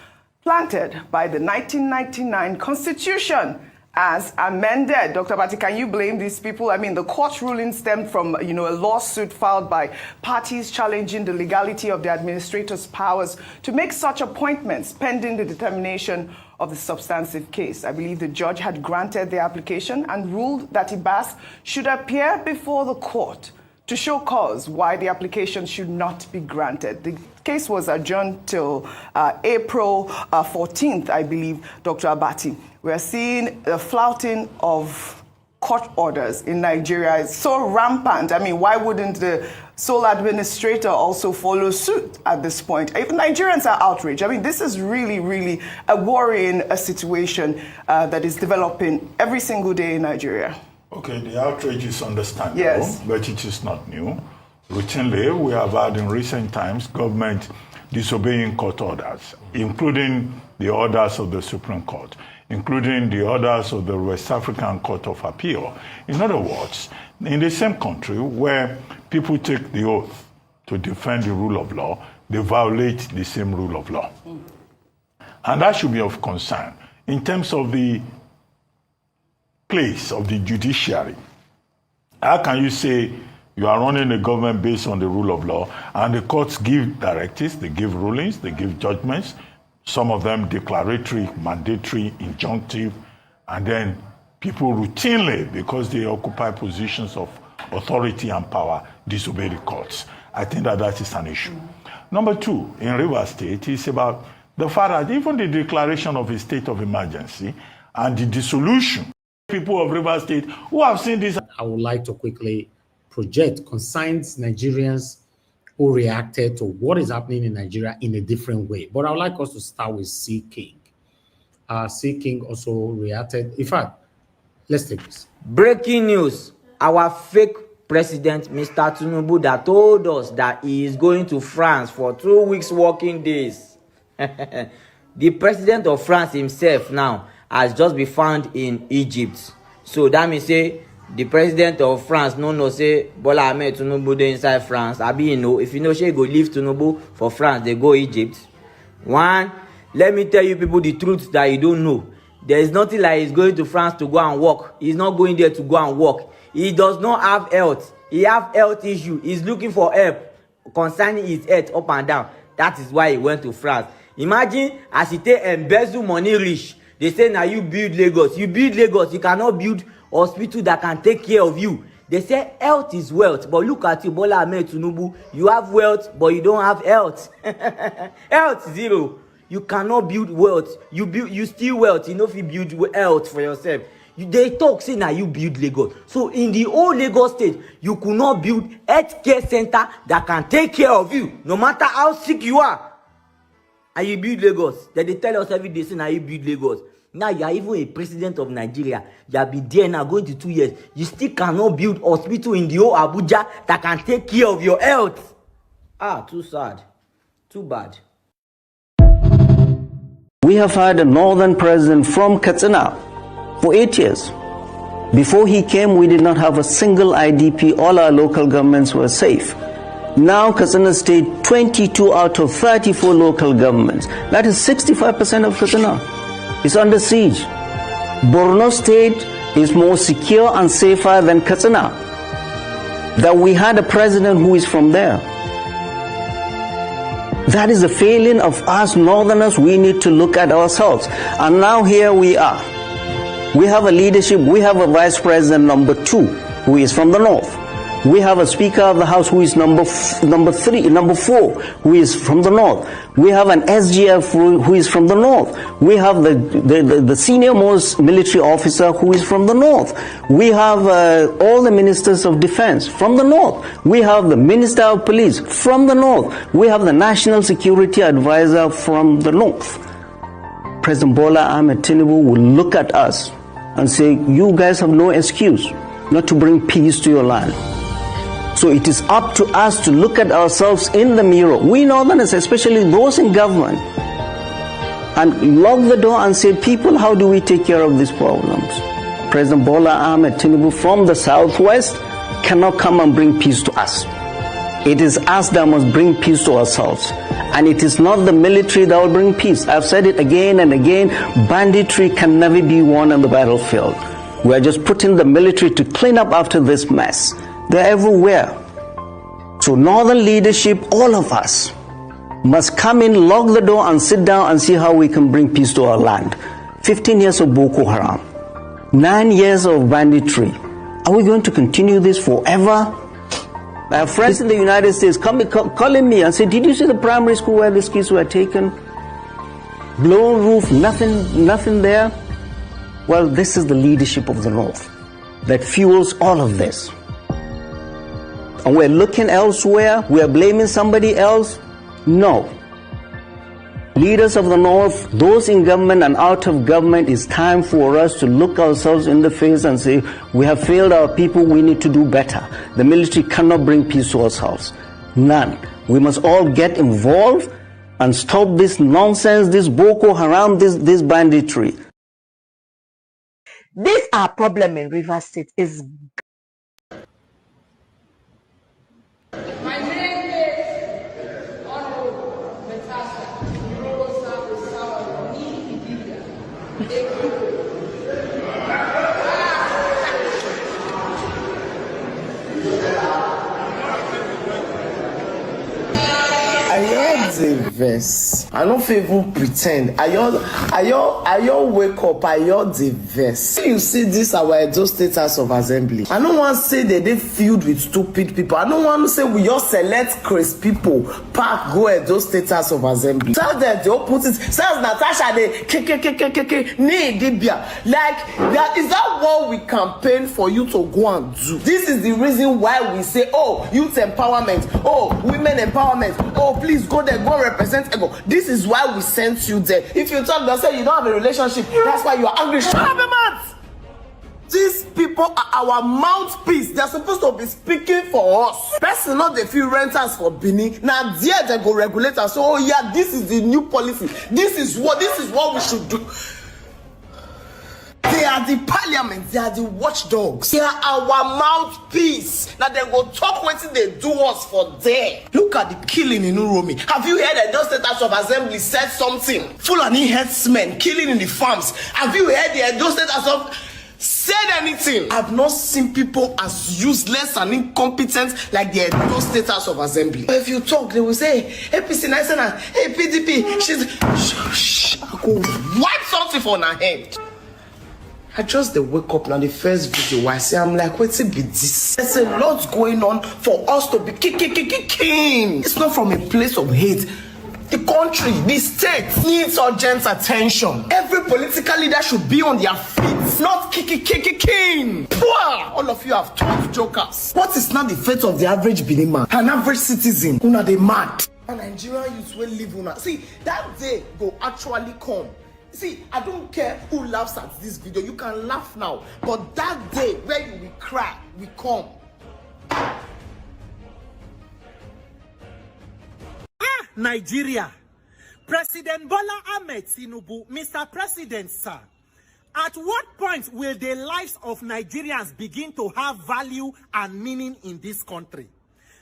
planted by the 1999 Constitution as amended." Dr. Bati, can you blame these people? I mean, the court ruling stemmed from, a lawsuit filed by parties challenging the legality of the administrator's powers to make such appointments pending the determination of the substantive case. I believe the judge had granted the application and ruled that Ibas should appear before the court to show cause why the application should not be granted. The case was adjourned till April 14th, I believe, Dr. Abati. We are seeing the flouting of court orders in Nigeria. It's so rampant. I mean, why wouldn't the sole administrator also follow suit at this point? Even Nigerians are outraged. I mean, this is really, really a worrying situation that is developing every single day in Nigeria. Okay, the outrage is understandable, yes, but it is not new. Routinely, we have had in recent times government disobeying court orders, including the orders of the Supreme Court, including the orders of the West African Court of Appeal. In other words, in the same country where people take the oath to defend the rule of law, they violate the same rule of law. And that should be of concern in terms of the place of the judiciary. How can you say you are running a government based on the rule of law and the courts give directives, they give rulings, they give judgments, some of them declaratory, mandatory, injunctive, and then people routinely, because they occupy positions of authority and power, disobey the courts? I think that is an issue. Number two, in Rivers State, it's about the fact that even the declaration of a state of emergency and the dissolution, people of Rivers State who have seen this. I would like to quickly project concerns Nigerians who reacted to what is happening in Nigeria in a different way. But I would like us to start with C. King. C. King also reacted. In fact, let's take this. Breaking news. Our fake president, Mr. Tinubu, that told us that he is going to France for 2 weeks working days. The president of France himself now has just been found in Egypt. So that means say the president of France no say Bola Ahmed Tinubu dey inside France. Abi if you know she go leave Tinubu for France, they go Egypt. One, let me tell you people the truth that you don't know. There is nothing like he's going to France to go and work. He's not going there to go and work. He does not have health. He have health issue. He's looking for help concerning his health up and down. That is why he went to France. Imagine as he take embezzle money rich. They say now you build Lagos. You build Lagos. You cannot build hospital that can take care of you. They say health is wealth. But look at you, Bola Ahmed Tinubu. You have wealth, but you don't have health. Health zero. You cannot build wealth. You steal wealth. You know if you build health for yourself. They talk say now you build Lagos. So in the whole Lagos state, you could not build healthcare center that can take care of you, no matter how sick you are. And you build Lagos. Then they tell us every day, say now you build Lagos. Now you are even a president of Nigeria. You have been there now going to 2 years. You still cannot build hospital in the whole Abuja that can take care of your health. Too sad. Too bad. We have had a northern president from Katsina for 8 years. Before he came, we did not have a single IDP. All our local governments were safe. Now Katsina State, 22 out of 34 local governments. That is 65% of Katsina. Is under siege. Borno State is more secure and safer than Katsina. that we had a president who is from there. That is a failing of us Northerners. We need to look at ourselves. And now here we are. We have a leadership. We have a vice president number 2 who is from the North. We have a Speaker of the House who is number 4, who is from the North. We have an SGF who is from the North. We have the senior most military officer who is from the North. We have all the ministers of defense from the North. We have the Minister of Police from the North. We have the National Security Advisor from the North. President Bola Ahmed Tinubu will look at us and say, you guys have no excuse not to bring peace to your land. So it is up to us to look at ourselves in the mirror, we Northerners, especially those in government, and lock the door and say, people, how do we take care of these problems? President Bola Ahmed Tinubu from the Southwest cannot come and bring peace to us. It is us that must bring peace to ourselves. And it is not the military that will bring peace. I've said it again and again, banditry can never be won on the battlefield. We are just putting the military to clean up after this mess. They're everywhere. So Northern leadership, all of us, must come in, lock the door and sit down and see how we can bring peace to our land. 15 years of Boko Haram, 9 years of banditry. Are we going to continue this forever? I have friends in the United States calling me and say, did you see the primary school where these kids were taken? Blown roof, nothing there. Well, this is the leadership of the North that fuels all of this. And we're looking elsewhere, we're blaming somebody else. No. Leaders of the North, those in government and out of government, it's time for us to look ourselves in the face and say, we have failed our people, we need to do better. The military cannot bring peace to ourselves. None. We must all get involved and stop this nonsense, this Boko Haram, this banditry. This our problem in River State is the verse. I don't even pretend. I wake up, I hear the verse. You see this our Edo State House of Assembly. I don't want to say that they filled with stupid people. I don't want to say we just select crazy people. Park go Edo State House of Assembly. Tell them they all put it. Says Natasha they need Dibia. Like that is that what we campaign for you to go and do? This is the reason why we say, oh, youth empowerment, oh, women empowerment, oh, please go there. Go represent ego. This is why we sent you there. If you talk, they say you don't have a relationship. That's why you are angry. Shut up, man. These people are our mouthpiece. They're supposed to be speaking for us. Person not the few renters for Bini. Now there they go regulate us. So oh yeah, this is the new policy. This is what we should do. They are the parliament, they are the watchdogs. They are our mouthpiece. Now they go talk what they do us for there. Look at the killing in Uromi. Have you heard that those State House of Assembly said something? Fulani herdsmen killing in the farms. Have you heard that those State House of said anything? I've not seen people as useless and incompetent like the Edo State House of Assembly. If you talk, they will say, APC, hey PDP, she's I go wipe something for her head. I just wake up now, the first video I say, I'm like, what's it be this? There's a lot going on for us to be king. It's not from a place of hate. The country, the state needs urgent attention. Every political leader should be on their feet, not king. All of you have 12 jokers. What is now the fate of the average Benin man? An average citizen? Una they mad. And Nigerian youth will live una. See, that day will actually come. See, I don't care who laughs at this video. You can laugh now. But that day where you will cry, will come. Nigeria. President Bola Ahmed Tinubu, Mr. President, sir. At what point will the lives of Nigerians begin to have value and meaning in this country?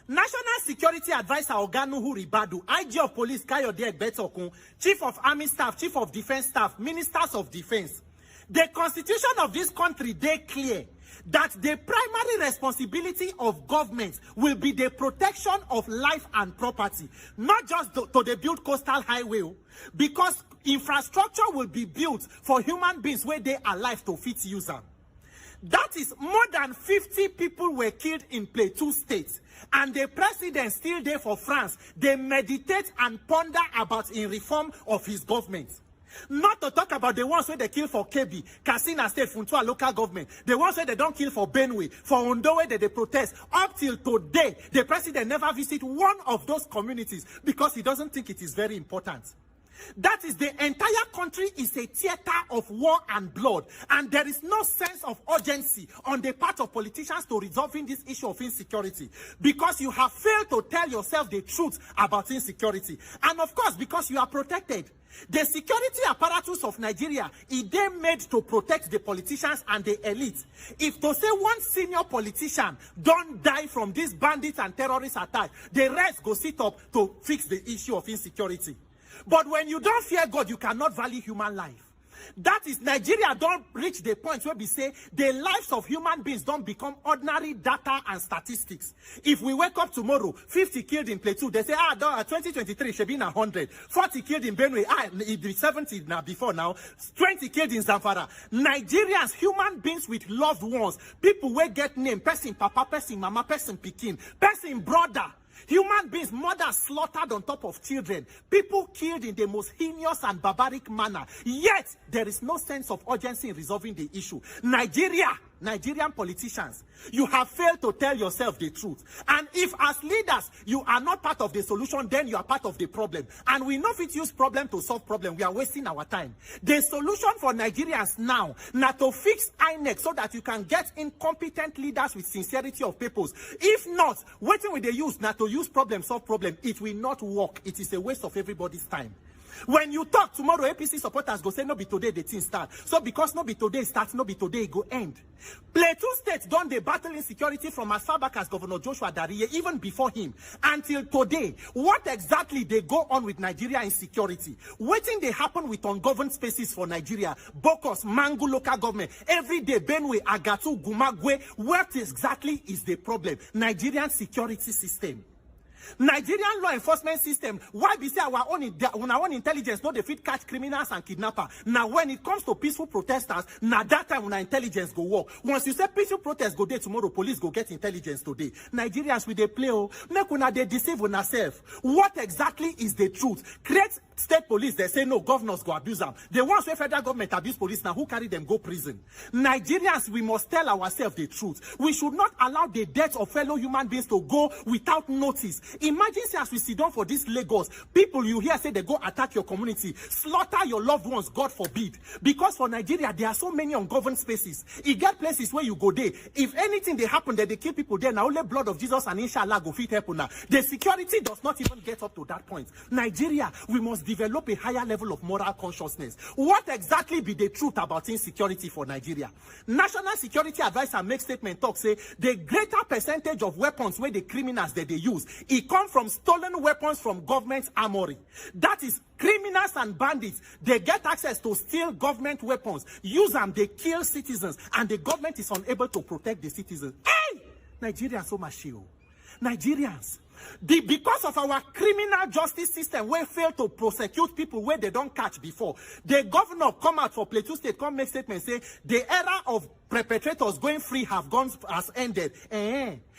National Security Advisor Oganuhu Ribadu, IG of Police Kayode Egbetokun, Chief of Army Staff, Chief of Defense Staff, Ministers of Defense. The constitution of this country, they clear. that the primary responsibility of government will be the protection of life and property, not just to the build coastal highway, because infrastructure will be built for human beings where they are alive to fit use them. That is more than 50 people were killed in Plateau State, and the president still there for France. They meditate and ponder about in reform of his government. Not to talk about the ones where they kill for Kebbi, Katsina State, Funtua local government. The ones where they don't kill for Benue, for Ondo where they protest. Up till today, the president never visit one of those communities because he doesn't think it is very important. That is, the entire country is a theater of war and blood, and there is no sense of urgency on the part of politicians to resolving this issue of insecurity, because you have failed to tell yourself the truth about insecurity. And of course, because you are protected. The security apparatus of Nigeria is then made to protect the politicians and the elite. If to say one senior politician don't die from these bandits and terrorist attacks, the rest go sit up to fix the issue of insecurity. But when you don't fear God, you cannot value human life. That is, Nigeria don't reach the point where we say the lives of human beings don't become ordinary data and statistics. If we wake up tomorrow, 50 killed in Plateau, they say, 2023 should be 100. 40 killed in Benue, it be 70 now before now. 20 killed in Zamfara. Nigerians, human beings with loved ones, people will get name, person papa, person mama, person pikin, person brother. Human beings, mothers slaughtered on top of children, people killed in the most heinous and barbaric manner. Yet, there is no sense of urgency in resolving the issue. Nigerian politicians, you have failed to tell yourself the truth. And if as leaders, you are not part of the solution, then you are part of the problem. And we know if it use problem to solve problem, we are wasting our time. The solution for Nigerians now, not to fix INEC so that you can get incompetent leaders with sincerity of purpose. If not, waiting with the use, not to use problem, solve problem, it will not work. It is a waste of everybody's time. When you talk tomorrow, APC supporters go say, no be today the thing start. So because no be today starts, no be today it go end. Plateau State done the battle insecurity from as far back as Governor Joshua Dariye, even before him, until today. What exactly they go on with Nigeria insecurity? Waiting they happen with ungoverned spaces for Nigeria. Bokos, Mangu local government, every day Benue, Agatu, Gumagwe. What exactly is the problem? Nigerian security system. Nigerian law enforcement system, why be say our own intelligence no dey fit catch criminals and kidnappers? Now when it comes to peaceful protesters, now that time when our intelligence go work. Once you say peaceful protest go day tomorrow, police go get intelligence today. Nigerians with they play, make una they deceive una self. What exactly is the truth? Create state police, they say no, governors go abuse them. The ones where federal government abuse police, now who carry them go prison? Nigerians, we must tell ourselves the truth. We should not allow the deaths of fellow human beings to go without notice. Imagine say as we sit down for this Lagos, people you hear say they go attack your community, slaughter your loved ones, God forbid. Because for Nigeria, there are so many ungoverned spaces. You get places where you go there. If anything they happen that they kill people there, now only blood of Jesus and inshallah go fit happen now. The security does not even get up to that point. Nigeria, we must develop a higher level of moral consciousness. What exactly be the truth about insecurity for Nigeria? National Security Advisor makes statement talk say the greater percentage of weapons where the criminals that they use, it come from stolen weapons from government armory. That is, criminals and bandits, they get access to steal government weapons, use them, they kill citizens, and the government is unable to protect the citizens. Hey! Nigerians so much you. Nigerians. Because of our criminal justice system, we fail to prosecute people where they don't catch before. The governor come out for Plateau State, come make statement say the era of perpetrators going free has ended.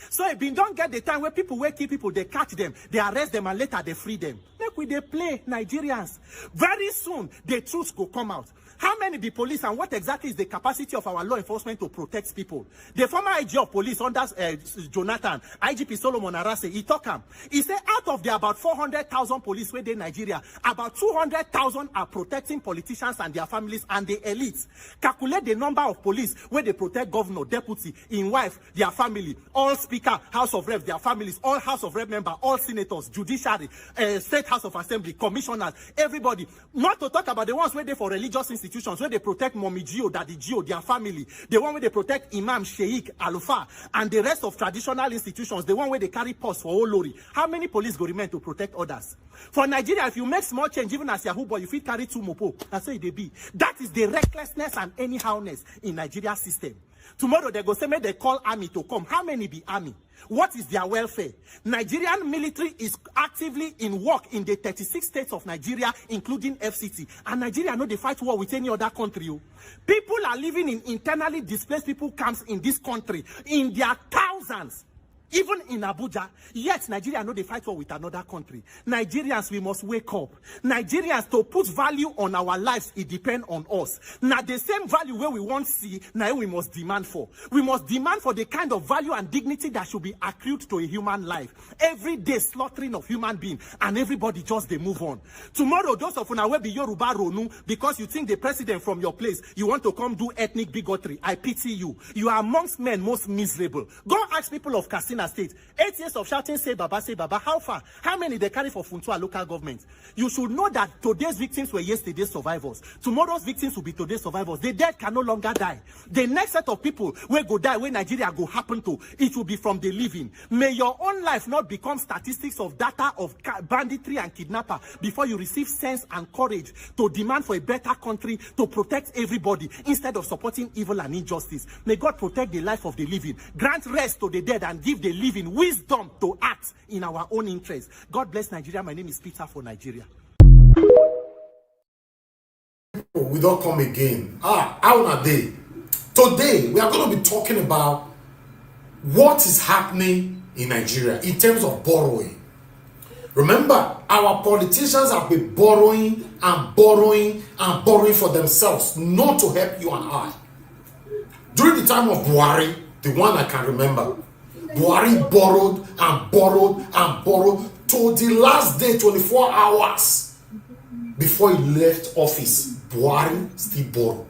So if we don't get the time where people will kill people, they catch them, they arrest them, and later they free them. Make we they play, Nigerians. Very soon the truth will come out. How many be police, and what exactly is the capacity of our law enforcement to protect people? The former IG of police under Jonathan, IGP Solomon Arase, he talk him. He said out of the about 400,000 police where they Nigeria, about 200,000 are protecting politicians and their families and the elites. Calculate the number of police where they protect governor, deputy, in wife, their family, all speaker, House of Reps, their families, all House of Rep member, all senators, judiciary, State House of Assembly, commissioners, everybody. Not to talk about the ones where they for religious institutions, where they protect Mommy Gio, Daddy Gio, their family, the one where they protect Imam, Sheikh, Alufa, and the rest of traditional institutions, the one where they carry posts for Olori. How many police go remain to protect others? For Nigeria, if you make small change, even as Yahoo boy, you fit carry 2 mopo. That's how they be. That is the recklessness and anyhowness in Nigeria's system. Tomorrow they go say, may they call army to come. How many be army? What is their welfare? Nigerian military is actively in work in the 36 states of Nigeria, including FCT. And Nigeria know they fight war with any other country. People are living in internally displaced people camps in this country in their thousands. Even in Abuja, yet Nigeria know they fight war with another country. Nigerians, we must wake up. Nigerians, to put value on our lives, it depends on us. Now, the same value where we want to see, now we must demand for. We must demand for the kind of value and dignity that should be accrued to a human life. Every day, slaughtering of human beings, and everybody just they move on. Tomorrow, those of you will be Yoruba Ronu, because you think the president from your place, you want to come do ethnic bigotry. I pity you. You are amongst men most miserable. Go ask people of Katsina State. 8 years of shouting, say Baba, how far? How many they carry for Funtua local government? You should know that today's victims were yesterday's survivors. Tomorrow's victims will be today's survivors. The dead can no longer die. The next set of people will go die when Nigeria go happen to, it will be from the living. May your own life not become statistics of data of banditry and kidnapper before you receive sense and courage to demand for a better country to protect everybody instead of supporting evil and injustice. May God protect the life of the living, grant rest to the dead, and give the living wisdom to act in our own interest. God bless Nigeria. My name is Peter for Nigeria. We don't come again. How are they? Today, we are going to be talking about what is happening in Nigeria in terms of borrowing. Remember, our politicians have been borrowing and borrowing and borrowing for themselves, not to help you and I. During the time of Buhari, the one I can remember, Buhari borrowed and borrowed and borrowed to the last day, 24 hours before he left office. Buhari still borrowed.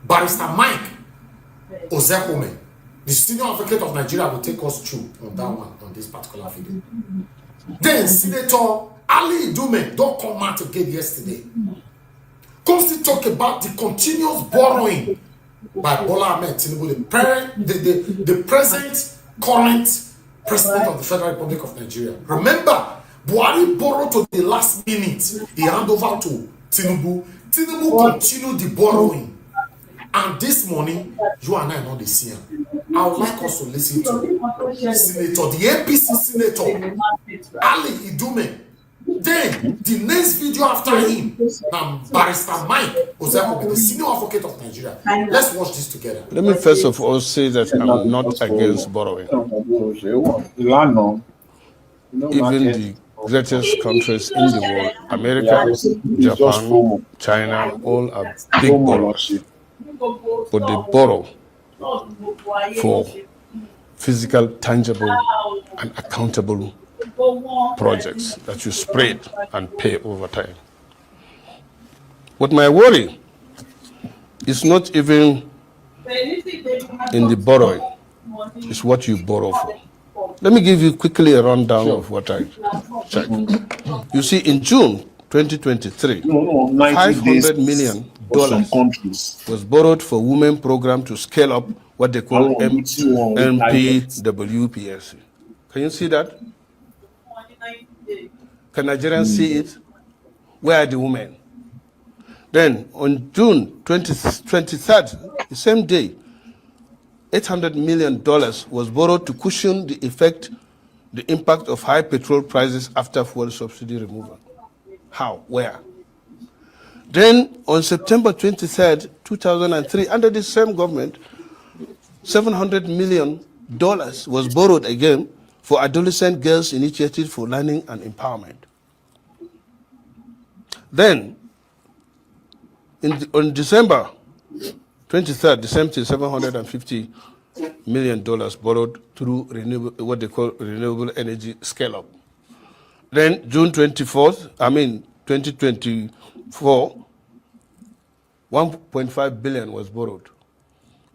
Barrister Mike Ozekome, the senior advocate of Nigeria, will take us through on that one, on this particular video. Then Senator Ali Idume don't come out again yesterday. Come still talk about the continuous borrowing by Bola Ahmed Tinubu, the present current president of the Federal Republic of Nigeria. Remember, Buhari borrowed to the last minute. He handed over to Tinubu. Tinubu continued the borrowing. And this morning, you and I know the scene. I would like us to listen to Senator, the APC Senator, Ali Idume. Then, the next video after him, Barrister Mike Ozekome, the senior advocate of Nigeria. Let's watch this together. Let me first of all say that I'm not against borrowing. Even the greatest countries in the world, America, Japan, China, all are big borrowers. But they borrow for physical, tangible, and accountable projects that you spread and pay over time. But my worry is not even in the borrowing, it's what you borrow for. Let me give you quickly a rundown of what I checked. You see, in June 2023, $500 million was borrowed for women program to scale up what they call MPWPSC. Can you see that? Can Nigerians see it? Where are the women? Then on June 23rd, the same day, $800 million was borrowed to cushion the impact of high petrol prices after fuel subsidy removal. How? Where? Then on September 23rd, 2003, under the same government, $700 million was borrowed again for adolescent girls' initiative for learning and empowerment. Then, on December 23rd, the same thing, $750 million borrowed through what they call renewable energy scale-up. Then, June 2024, $1.5 billion was borrowed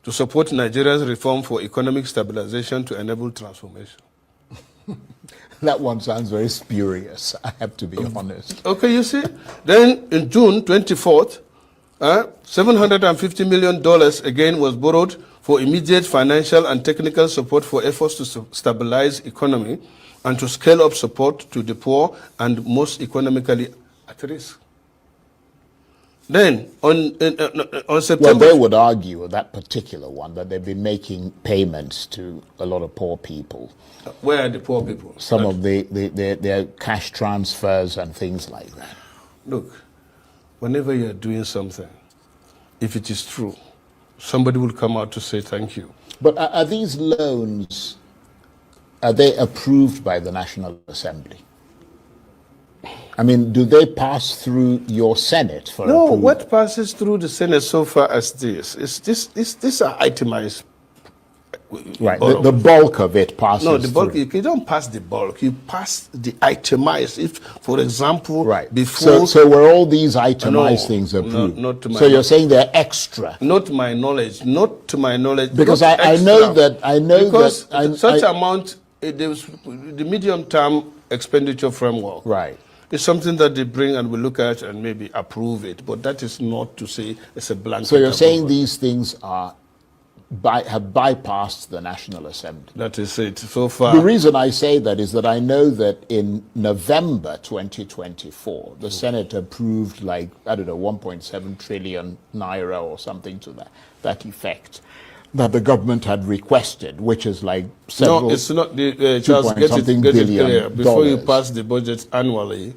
to support Nigeria's reform for economic stabilization to enable transformation. That one sounds very spurious, I have to be honest. Okay, you see? Then in June 24th, $750 million again was borrowed for immediate financial and technical support for efforts to stabilize economy and to scale up support to the poor and most economically at risk. Then on September... Well, they would argue, that particular one, that they've been making payments to a lot of poor people. Where are the poor people? Some of their cash transfers and things like that. Look, whenever you're doing something, if it is true, somebody will come out to say thank you. But are these loans, are they approved by the National Assembly? I mean, do they pass through your Senate for No, approval? what passes through the Senate so far as this is these are itemized. Right, the bulk of it passes. No, the bulk. through. You don't pass the bulk. You pass the itemized. If, for example, Right. before. So were all these itemized No, things approved? not to my so you're knowledge. saying they're extra? Not to my knowledge. Not to my knowledge. Because not I know extra. Because that such amount, the medium-term expenditure framework. Right. It's something that they bring and we look at and maybe approve it, but that is not to say it's a blanket. So you're saying approval. these things have bypassed the National Assembly? That is it. So far. The reason I say that is that I know that in November 2024, the Senate approved 1.7 trillion naira or something to that effect that the government had requested, which is several. No, it's not. Charles, get it clear. Before you pass the budget annually,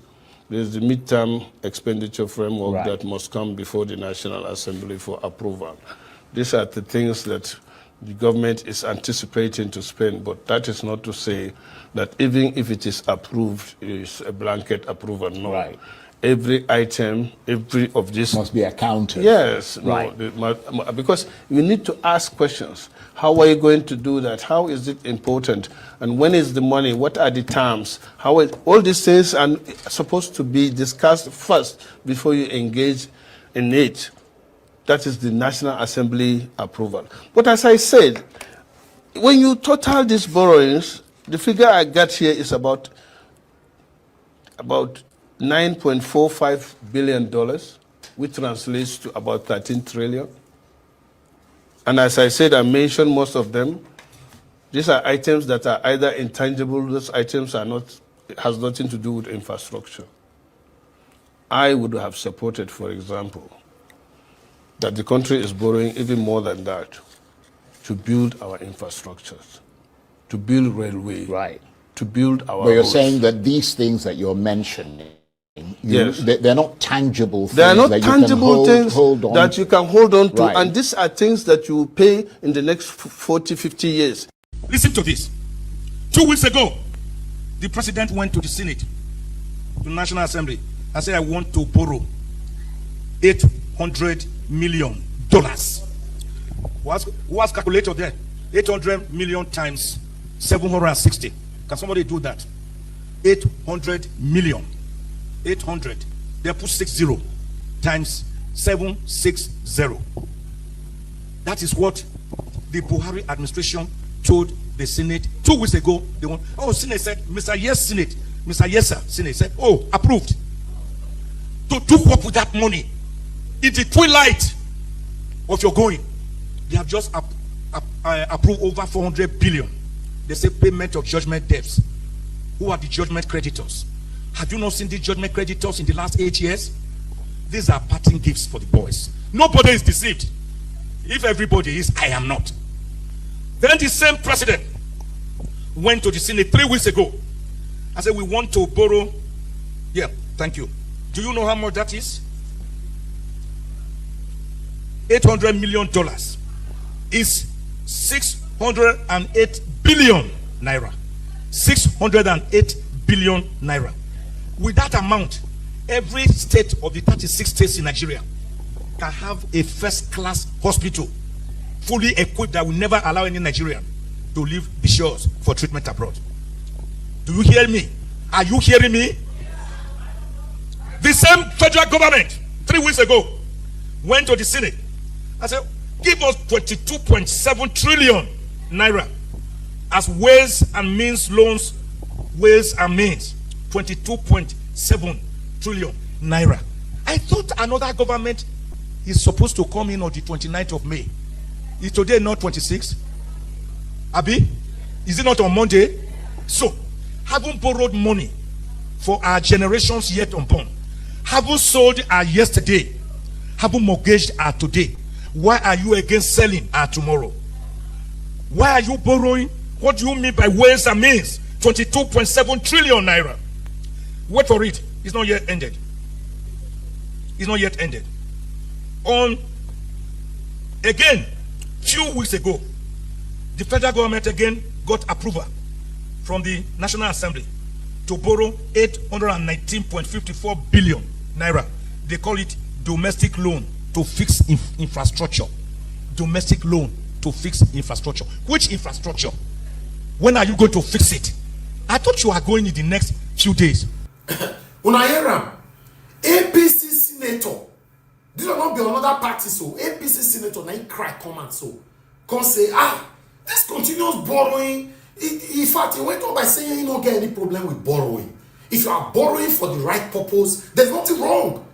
there's the midterm expenditure framework that must come before the National Assembly for approval. These are the things that the government is anticipating to spend, but that is not to say that even if it is approved, it is a blanket approval. No. Right. Every item, every of this must be accounted. Yes, right. No, because you need to ask questions. How are you going to do that? How is it important? And when is the money? What are the terms? All these things are supposed to be discussed first before you engage in it. That is the National Assembly approval. But as I said, when you total these borrowings, the figure I got here is about $9.45 billion, which translates to about 13 trillion. And as I said, I mentioned most of them. These are items that are either intangible, those items are not, it has nothing to do with infrastructure. I would have supported, for example, that the country is borrowing even more than that to build our infrastructures, to build railway, to build our But you're roads. saying that these things that you're mentioning, Yes. they're not tangible things. They are not that tangible you can things hold on that you can hold on to, Right. and these are things that you will pay in the next 40, 50 years. Listen to this. 2 weeks ago, the president went to the Senate, to the National Assembly, and said, I want to borrow $800 million. Who has calculated there? 800 million times 760. Can somebody do that? 800 million. 800. They put 60 times 760. That is what the Buhari administration told the Senate 2 weeks ago. They want. Oh, Senate said, Mr. Yes, Senate. Mr. Yes, sir. Senate said, oh, approved. To do what with that money? In the twilight of your going, they have just approved over 400 billion. They say payment of judgment debts. Who are the judgment creditors? Have you not seen the judgment creditors in the last 8 years? These are parting gifts for the boys. Nobody is deceived. If everybody is, I am not. Then the same president went to the Senate 3 weeks ago and said, we want to borrow. Yeah, thank you. Do you know how much that is? $800 million is 608 billion naira. 608 billion naira. With that amount, every state of the 36 states in Nigeria can have a first-class hospital fully equipped that will never allow any Nigerian to leave the shores for treatment abroad. Do you hear me? Are you hearing me? The same federal government 3 weeks ago went to the Senate and said, give us 22.7 trillion naira as ways and means loans, ways and means. 22.7 trillion naira. I thought another government is supposed to come in on the 29th of May. Is today not 26? Abi? Is it not on Monday? So, haven't borrowed money for our generations yet unborn. Haven't sold our yesterday. haven't mortgaged her today, why are you against selling her tomorrow? Why are you borrowing? What do you mean by ways and means? 22.7 trillion naira. Wait for it. It's not yet ended. It's not yet ended. Again, few weeks ago, the federal government again got approval from the National Assembly to borrow 819.54 billion naira. They call it domestic loan to fix infrastructure. Domestic loan to fix infrastructure. Which infrastructure? When are you going to fix it? I thought you are going in the next few days. Unayeram, APC senator. This will not be another party, so APC senator now cry come and so come say, this continuous borrowing. In fact, he went on by saying you don't get any problem with borrowing. If you are borrowing for the right purpose, there's nothing wrong.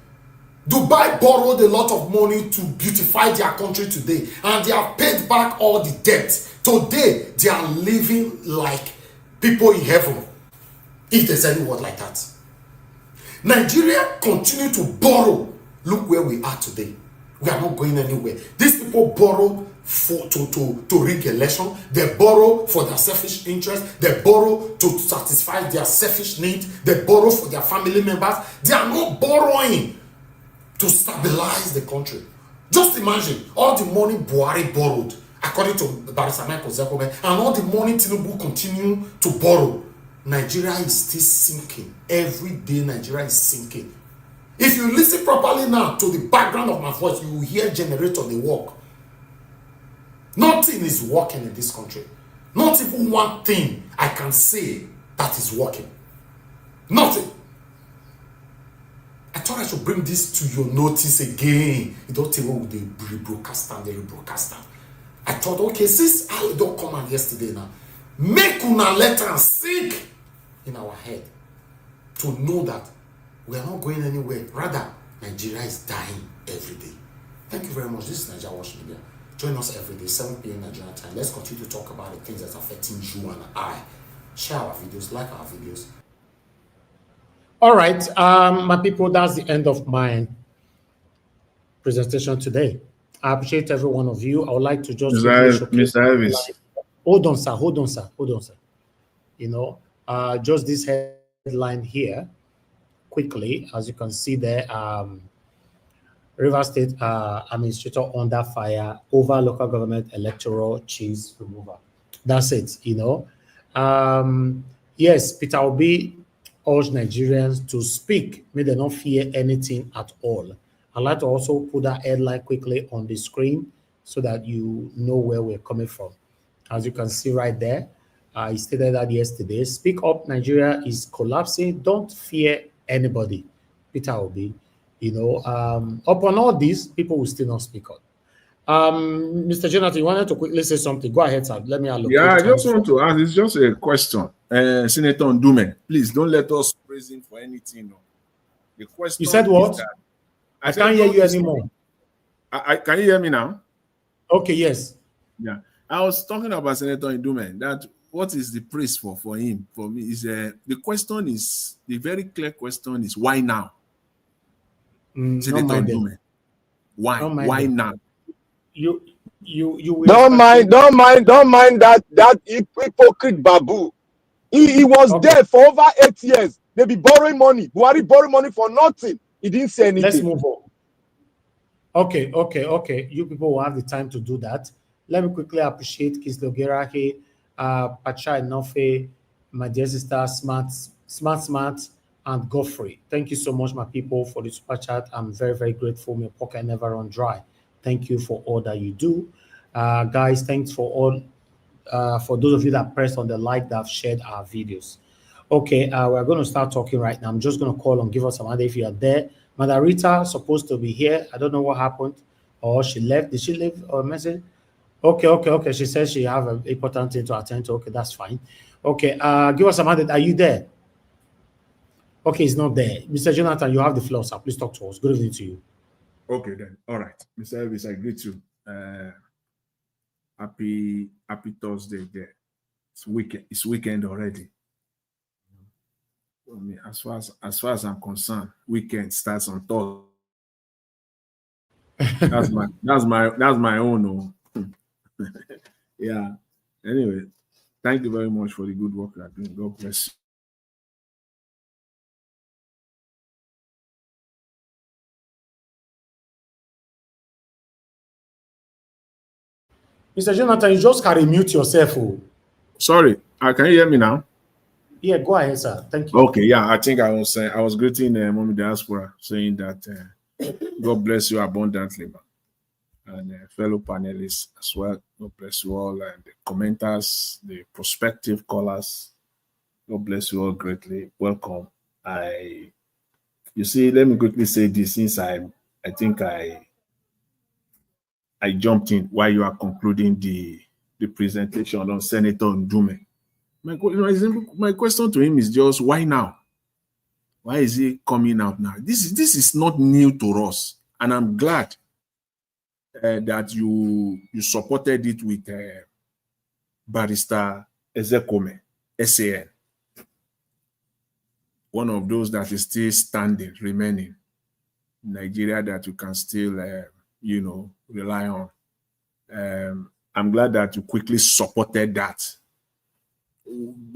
Dubai borrowed a lot of money to beautify their country today, and they have paid back all the debt. Today, they are living like people in heaven, if there's any word like that. Nigeria continue to borrow. Look where we are today. We are not going anywhere. These people borrow to rig election. They borrow for their selfish interest. They borrow to satisfy their selfish needs. They borrow for their family members. They are not borrowing to stabilize the country. Just imagine all the money Buhari borrowed, according to Barrister Michael Zekome, and all the money Tinubu continue to borrow. Nigeria is still sinking. Every day Nigeria is sinking. If you listen properly now to the background of my voice, you will hear generator they work. Nothing is working in this country. Not even one thing I can say that is working. Nothing. I thought I should bring this to your notice again. You don't tell what they rebroadcast. I thought, okay, since I don't come on yesterday now, make una let us sink in our head to know that we are not going anywhere. Rather, Nigeria is dying every day. Thank you very much. This is Nigeria Watch Media. Join us every day, 7 p.m. Nigerian time. Let's continue to talk about the things that are affecting you and I. Share our videos, like our videos. All right, my people, that's the end of my presentation today. I appreciate every one of you. I would like to just Mr. Elvis. Hold on, sir. You know, just this headline here, quickly, as you can see there, River State administrator under fire over local government electoral cheese removal. That's it, you know. Yes, Peter Obi urged Nigerians to speak. May they not fear anything at all. I'd like to also put that headline quickly on the screen so that you know where we're coming from. As you can see right there, I stated that yesterday. Speak up, Nigeria is collapsing. Don't fear anybody. Peter Obi. You know, upon all this, people will still not speak up. Mr. Jonathan, you wanted to quickly say something. Go ahead, sir. Let me allocate. Yeah, I just want to ask. It's just a question. Senator Ndume, please don't let us praise him for anything. No. The question. You said what? I can't hear you anymore. Can you hear me now? Okay, yes. Yeah. I was talking about Senator Ndume, that what is the praise for him? For me, is the question is, the very clear question is, why now? Senator Ndume. Why? Why now? You don't mind that hypocrite babu. He was there for over 8 years. They be borrowing money. Buhari borrowed money for nothing. He didn't say anything. Let's move on. Okay. You people will have the time to do that. Let me quickly appreciate Kislo Gerahe, Pacha Enofe, my dear sister, Smart, and Godfrey. Thank you so much, my people, for the super chat. I'm very, very grateful. My pocket never run dry. Thank you for all that you do. Guys, thanks for all, for those of you that pressed on the like, that have shared our videos. Okay, we're going to start talking right now. I'm just going to call on Give Us a Mother if you are there. Mother Rita supposed to be here. I don't know what happened. Or she left. Did she leave a message? Okay. She says she have an important thing to attend to. Okay, that's fine. Okay, Give Us a Mother. Are you there? Okay, it's not there. Mr. Jonathan, you have the floor, sir. Please talk to us. Good evening to you. Okay, then. All right. Mr. Elvis, I greet you. Happy Thursday there. It's weekend already. I mean, as far as I'm concerned, weekend starts on Thursday. That's my own. Oh. Yeah. Anyway, thank you very much for the good work you're doing. God bless you. Mr. Jonathan, you just can mute yourself. Oh. Sorry, can you hear me now? Yeah, go ahead, sir. Thank you. Okay, yeah, I think I was saying I was greeting Mommy Diaspora, saying that God bless you abundantly, man. And fellow panelists as well. God bless you all, and the commenters, the prospective callers. God bless you all greatly. Welcome. You see, let me quickly say this, since I think I jumped in while you are concluding the presentation on Senator Ndume. My question to him is just, why now? Why is he coming out now? This is not new to us, and I'm glad that you supported it with Barrister Ezekome, SAN, one of those that is still standing, remaining in Nigeria that you can still, rely on. I'm glad that you quickly supported that.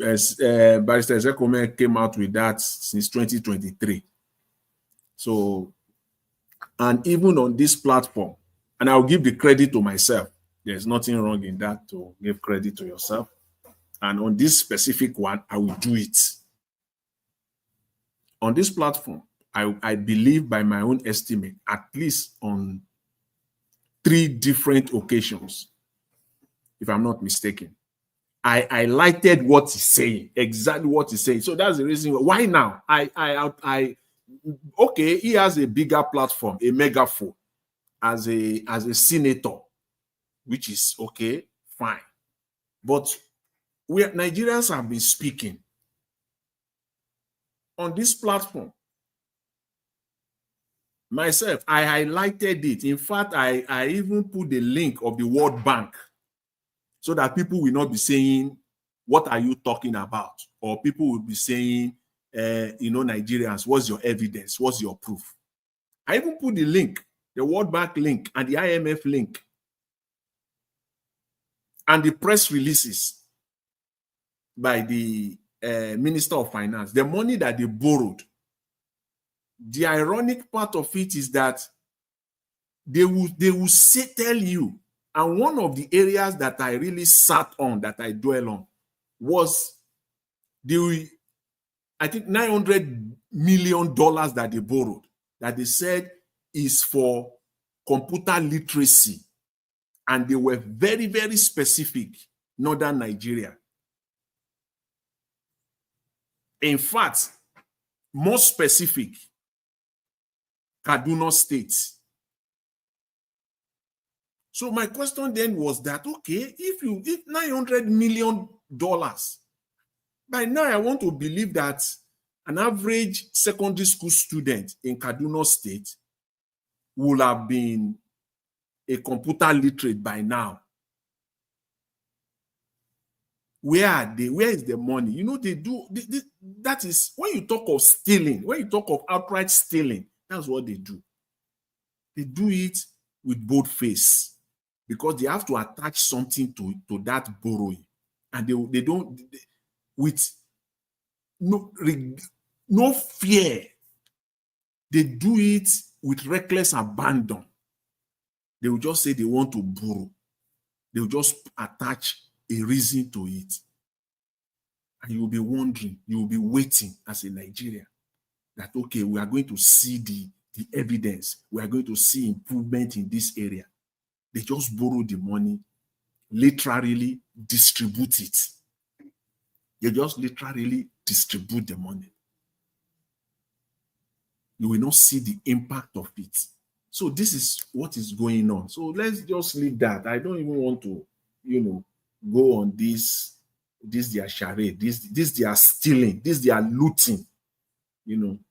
As Barrister Ezekome came out with that since 2023. So, and even on this platform, and I'll give the credit to myself. There's nothing wrong in that, to give credit to yourself. And on this specific one, I will do it. On this platform, I believe, by my own estimate, at least on 3 different occasions, if I'm not mistaken, I highlighted what he's saying, exactly what he's saying. So that's the reason why now okay, he has a bigger platform, a megaphone, as a senator, which is okay, fine. But Nigerians have been speaking on this platform. Myself, I highlighted it. In fact, I even put the link of the World Bank so that people will not be saying, what are you talking about? Or people will be saying, Nigerians, what's your evidence? What's your proof? I even put the link, the World Bank link and the IMF link, and the press releases by the Minister of Finance, the money that they borrowed. The ironic part of it is that they will tell you, and one of the areas that I really sat on, that I dwell on, was I think $900 million that they borrowed, that they said is for computer literacy. And they were very, very specific, northern Nigeria. In fact, more specific, Kaduna State. So my question then was that, okay, if $900 million, by now I want to believe that an average secondary school student in Kaduna State will have been a computer literate by now. Where are they? Where is the money? That is, when you talk of stealing, when you talk of outright stealing, that's what they do. They do it with bold face, because they have to attach something to that borrowing. And they don't, with no fear, they do it with reckless abandon. They will just say they want to borrow. They will just attach a reason to it. And you will be wondering, you will be waiting as a Nigerian that, okay, we are going to see the evidence. We are going to see improvement in this area. They just borrow the money, literally distribute it. They just literally distribute the money. You will not see the impact of it. So this is what is going on. So let's just leave that. I don't even want to, go on this their charade, this their stealing, this their looting,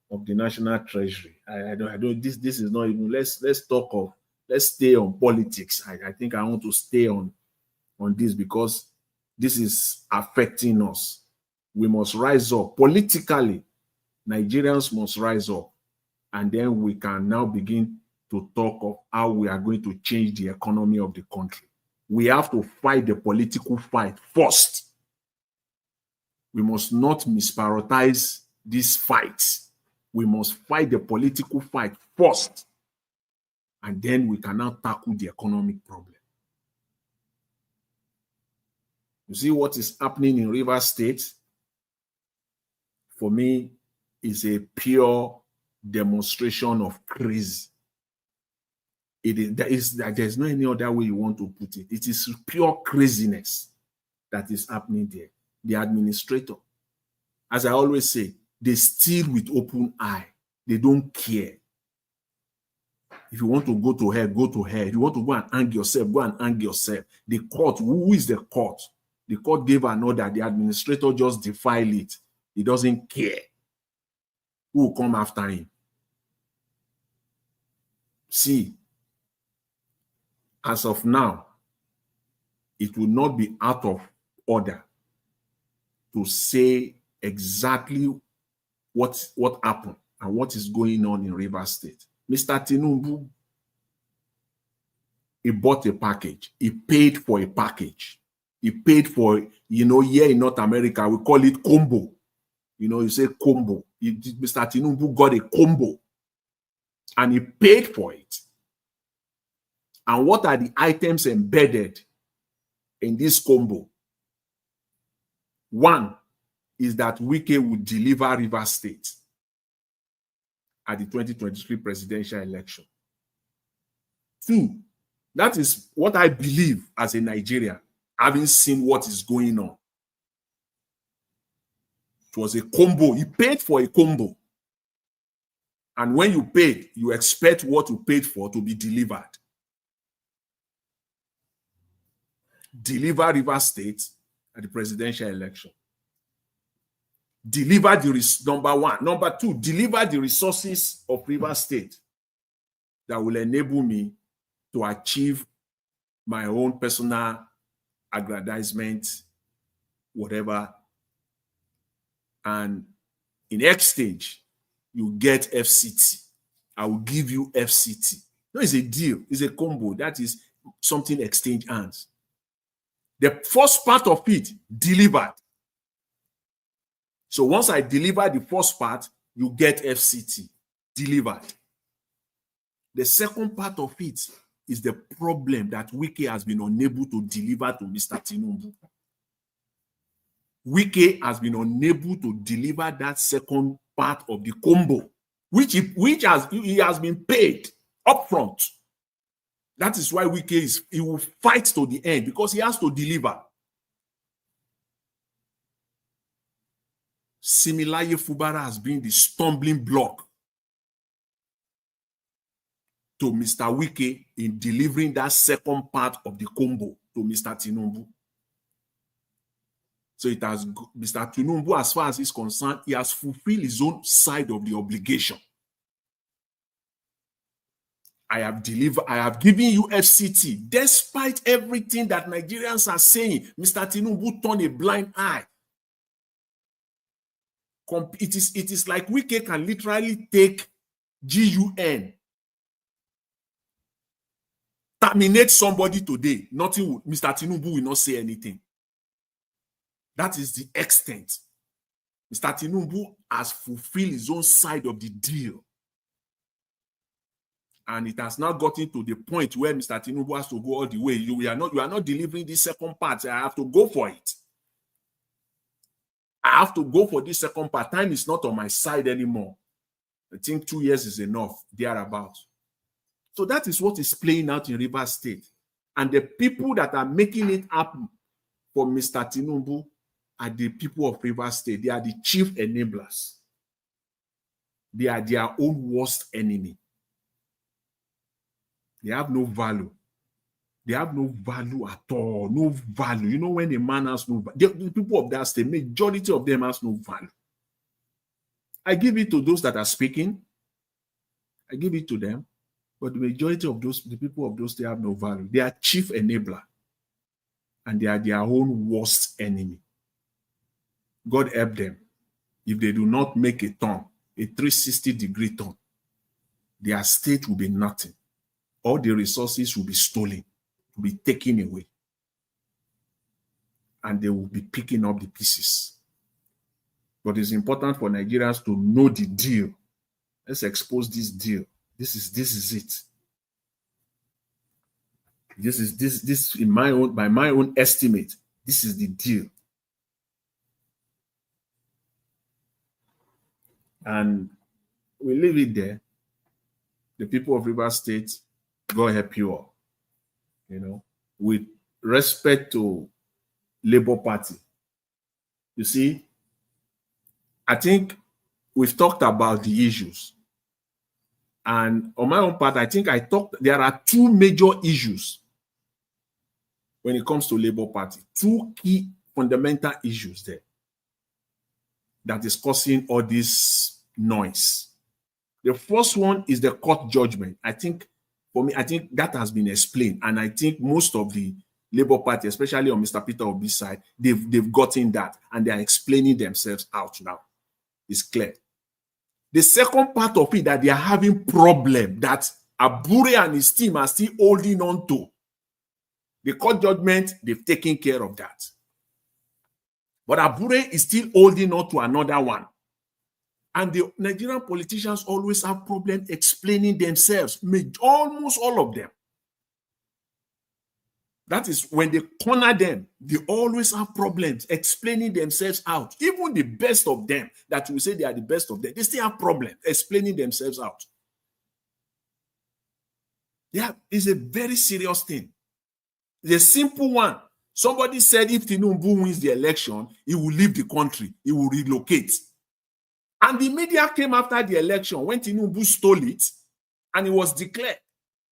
of the national treasury. I don't. This is not even. Let's stay on politics. I think I want to stay on this, because this is affecting us. We must rise up politically. Nigerians must rise up, and then we can now begin to talk of how we are going to change the economy of the country. We have to fight the political fight first. We must not misprioritize these fights. We must fight the political fight first. And then we can now tackle the economic problem. You see what is happening in Rivers State? For me, is a pure demonstration of crazy. There's no any other way you want to put it. It is pure craziness that is happening there. The administrator, as I always say, they steal with open eye. They don't care. If you want to go to hell, go to hell. If you want to go and hang yourself, go and hang yourself. The court, who is the court? The court gave an order. The administrator just defiled it. He doesn't care who will come after him. See, as of now, it will not be out of order to say exactly what happened and what is going on in Rivers State. Mr. Tinubu, he bought a package. He paid for a package. He paid for, here in North America, we call it combo. You say combo. Mr. Tinubu got a combo and he paid for it. And what are the items embedded in this combo? One is that Wike would deliver Rivers State at the 2023 presidential election. Two, that is what I believe as a Nigerian, having seen what is going on. It was a combo. He paid for a combo. And when you paid, you expect what you paid for to be delivered. Deliver Rivers State at the presidential election. Deliver the number one. Number two, deliver the resources of Rivers State that will enable me to achieve my own personal aggrandizement, whatever. And in exchange, you get FCT. I will give you FCT. No, it's a deal. It's a combo. That is something exchange hands. The first part of it delivered. So once I deliver the first part, you get FCT delivered. The second part of it is the problem that Wike has been unable to deliver to Mr. Tinubu. Wike has been unable to deliver that second part of the combo, which he has been paid upfront. That is why he will fight to the end because he has to deliver. Similarly, Fubara has been the stumbling block to Mr. Wike in delivering that second part of the combo to Mr. Tinubu. So it has Mr. Tinubu, as far as he's concerned, he has fulfilled his own side of the obligation. I have given you FCT, despite everything that Nigerians are saying. Mr. Tinubu turned a blind eye. It is like Wike can literally take GUN, terminate somebody today. Nothing. Mr. Tinubu will not say anything. That is the extent. Mr. Tinubu has fulfilled his own side of the deal. And it has now gotten to the point where Mr. Tinubu has to go all the way. You are not delivering this second part. I have to go for it. I have to go for this second part. Time is not on my side anymore. I think 2 years is enough, thereabout. So that is what is playing out in Rivers State. And the people that are making it happen for Mr. Tinubu are the people of Rivers State. They are the chief enablers. They are their own worst enemy. They have no value. They have no value at all. No value. You know, when a man has no value, the people of that state, majority of them has no value. I give it to those that are speaking. I give it to them. But the majority of the people of those, they have no value. They are chief enabler. And they are their own worst enemy. God help them if they do not make a turn, a 360-degree turn, their state will be nothing. All the resources will be stolen, will be taken away. And they will be picking up the pieces. But it's important for Nigerians to know the deal. Let's expose this deal. This is it. This in my own, by my own estimate, this is the deal. And we leave it there. The people of Rivers State, God help you all. You know, with respect to Labour Party. You see, I think we've talked about the issues. And on my own part, I think there are two major issues when it comes to Labour Party. Two key fundamental issues there that is causing all this noise. The first one is the court judgment. I think, for me, I think that has been explained. And I think most of the Labour Party, especially on Mr. Peter Obi's side, they've gotten that and they are explaining themselves out now. It's clear. The second part of it that they are having problem that Abure and his team are still holding on to. The court judgment, they've taken care of that. But Abure is still holding on to another one. And the Nigerian politicians always have problems explaining themselves, almost all of them. That is when they corner them, they always have problems explaining themselves out. Even the best of them, that we say they are the best of them, they still have problems explaining themselves out. Yeah, it's a very serious thing. The simple one. Somebody said if Tinubu wins the election, he will leave the country, he will relocate. And the media came after the election when Tinubu stole it and he was declared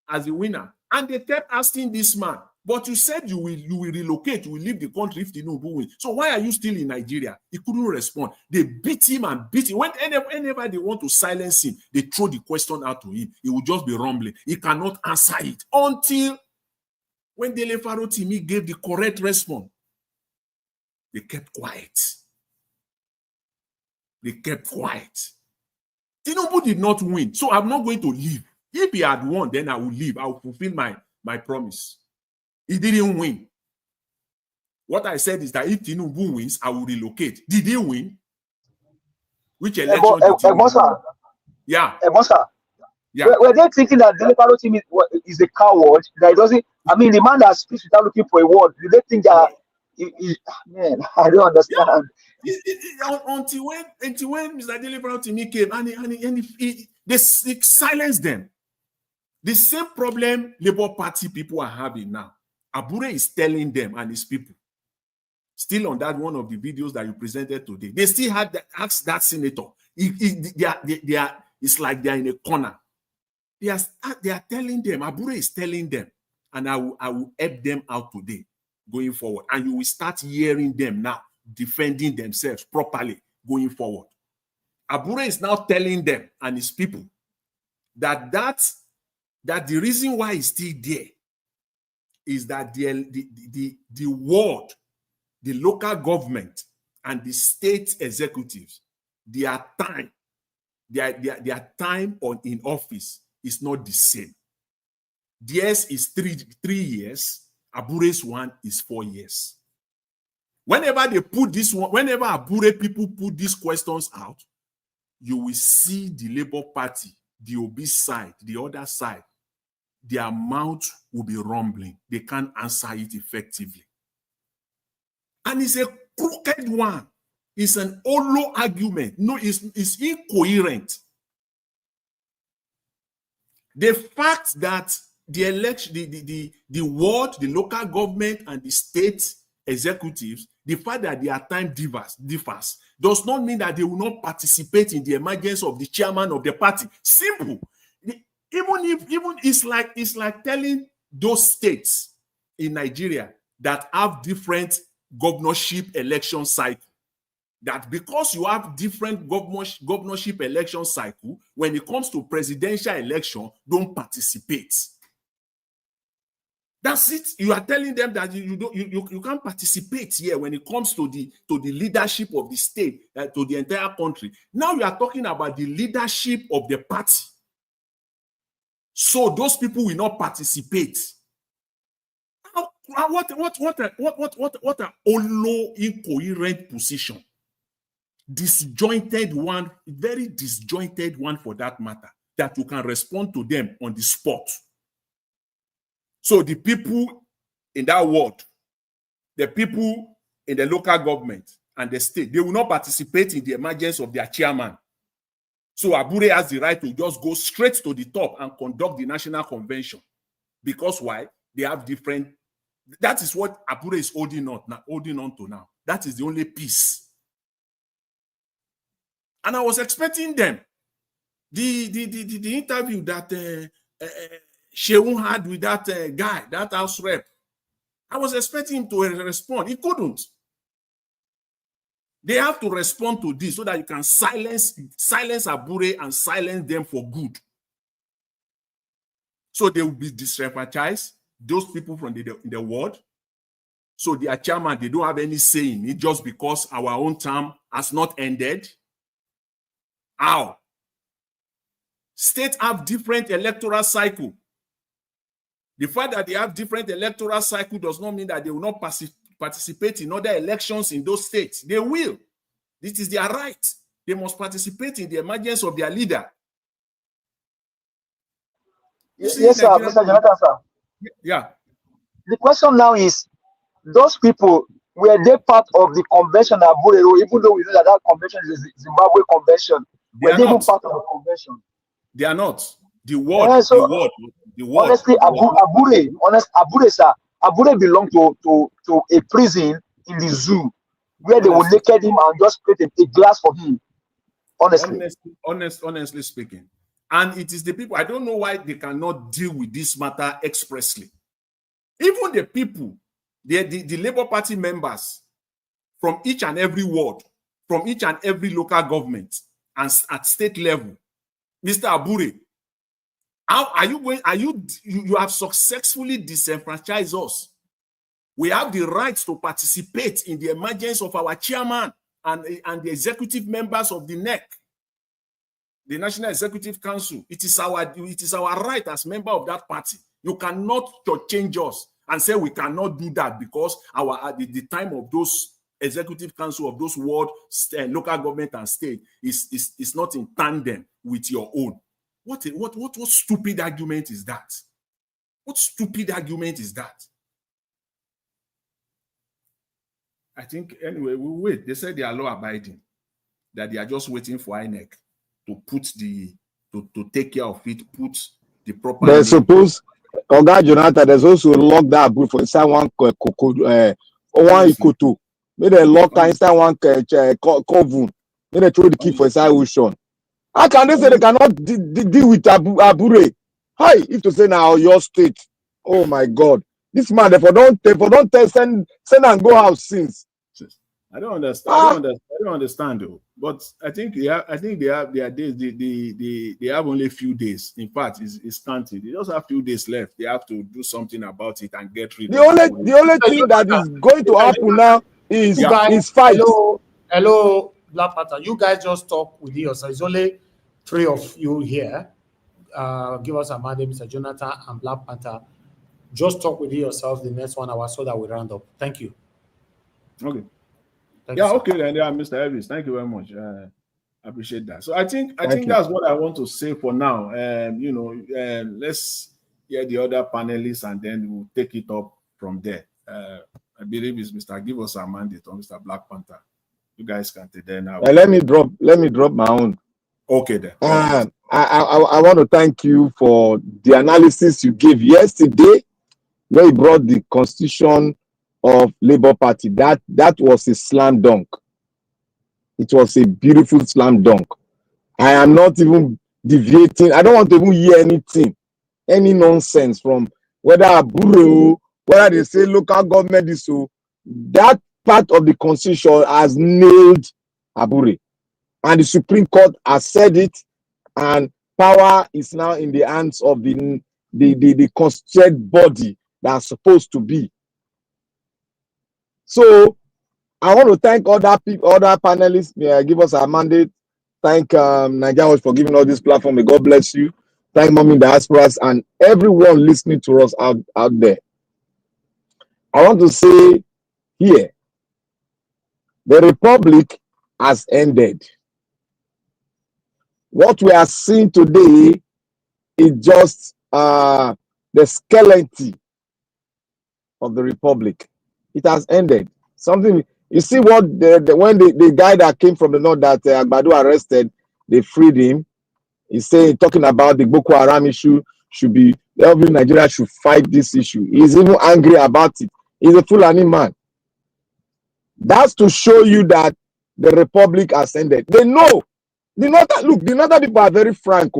as the winner. And they kept asking this man, but you said you will relocate, you will leave the country if Tinubu wins. So why are you still in Nigeria? He couldn't respond. They beat him and beat him. Whenever they want to silence him, they throw the question out to him. He will just be rumbling. He cannot answer it until when Dele Farotimi gave the correct response. They kept quiet. They kept quiet. Tinubu did not win, so I'm not going to leave. If he had won, then I will leave. I will fulfill my promise. He didn't win. What I said is that if Tinubu wins, I will relocate. Did he win? Which election did he win? Yeah. Yeah. Were they thinking that Dele Farotimi is a coward? That he doesn't. I mean, the man that speaks without looking for a word. Do they think that? Man, I don't understand. Yeah. Until when Mr. Dele Farotimi came and they silenced them. The same problem Labour Party people are having now. Abure is telling them and his people. Still on that one of the videos that you presented today, they still had to ask that senator. It's like they are in a corner. They are telling them, Abure is telling them, and I will help them out today going forward. And you will start hearing them now defending themselves properly going forward. Abure is now telling them and his people that the reason why he's still there is that the world, the local government, and the state executives, their time in office is not the same. Theirs is 3 years. Abure's one is 4 years. Whenever they put this one, whenever Abure people put these questions out, you will see the Labour Party, the Obi side, the other side, their mouth will be rumbling. They can't answer it effectively. And it's a crooked one. It's an hollow argument. No, it's incoherent. The fact that the election, the ward, the local government, and the state executives, the fact that their time differs does not mean that they will not participate in the emergence of the chairman of the party. Simple. Even it's like telling those states in Nigeria that have different governorship election cycle, that because you have different governorship election cycle, when it comes to presidential election, don't participate. That's it. You are telling them that you can't participate here when it comes to the leadership of the state, to the entire country. Now you are talking about the leadership of the party. So those people will not participate. What an hollow, incoherent position. Disjointed one, very disjointed one for that matter, that you can respond to them on the spot. So the people in that ward, the people in the local government and the state, they will not participate in the emergence of their chairman. So Abure has the right to just go straight to the top and conduct the national convention. Because why? They have different. That is what Abure is holding on to now. That is the only piece. And I was expecting them. The interview that Sheun had with that guy, that house rep, I was expecting him to respond. He couldn't. They have to respond to this so that you can silence Abure and silence them for good. So they will be disenfranchised, those people from the world. So their chairman, they don't have any say in it just because our own term has not ended. How? States have different electoral cycle. The fact that they have different electoral cycle does not mean that they will not participate in other elections in those states. They will. This is their right. They must participate in the emergence of their leader. Yes, sir, Mr. Jonathan, sir. Yeah. The question now is, those people, were they part of the convention at Burero, even though we know that that convention is a Zimbabwe convention? Were they even part of the convention? They are not. The word, the word. Honestly, Abure, sir, Abure belonged to a prison in the zoo where they would naked him and just create a glass for him. Honestly speaking. And it is the people, I don't know why they cannot deal with this matter expressly. Even the people, the Labour Party members from each and every ward, from each and every local government and at state level, Mr. Abure, how are you going? You have successfully disenfranchised us. We have the right to participate in the emergence of our chairman and the executive members of the NEC, the National Executive Council. It is our right as member of that party. You cannot change us and say we cannot do that because the time of those executive council of those ward, local government and state is not in tandem with your own. What stupid argument is that? What stupid argument is that? I think, anyway, we'll wait. They said they are law abiding, that they are just waiting for INEC to put to take care of it, put the proper. They're supposed, Oga Jonathan, there's also lock that book for inside one one ikoto. Maybe they lock inside one coven. Maybe they throw the key for inside ocean. How can they say they cannot deal with Abure? Hi, if to say now your state. Oh my God, this man therefore don't tell send and go house since. I don't understand. I don't understand though. But I think they have their days. They have only a few days. In fact, it's scanty. They just have a few days left. They have to do something about it and get rid of it. The only thing that is going to happen now is fight. Hello, Black Panther. You guys just talk with yourself. It's only 3 of you here. Give us a mandate, Mr. Jonathan and Black Panther. Just talk with yourself the next 1 hour so that we round up. Thank you. Okay. Thank you, okay then. Yeah, Mr. Elvis. Thank you very much. I appreciate that. So I think that's what I want to say for now. Let's hear the other panelists and then we'll take it up from there. I believe it's Mr. Give us a mandate or Mr. Black Panther. You guys can take there now. Let me drop my own. Okay then. I want to thank you for the analysis you gave yesterday, where you brought the constitution of Labour Party. That was a slam dunk. It was a beautiful slam dunk. I am not even deviating. I don't want to even hear anything, any nonsense from whether Abure, whether they say local government is so. That part of the constitution has nailed Abure. And the Supreme Court has said it, and power is now in the hands of the constituted body that's supposed to be. So I want to thank other people, other panelists. Give us a mandate. Thank Nigerians for giving us this platform. May God bless you. thank Mommy Diasporas and everyone listening to us out there. I want to say here, the Republic has ended. What we are seeing today is just the skeleton of the Republic. It has ended. Something, you see what when the guy that came from the north that Agbado arrested, they freed him. He's saying, talking about the Boko Haram issue, every Nigeria should fight this issue. He's even angry about it. He's a Fulani man. That's to show you that the Republic has ended. They know. The northern people are very frank.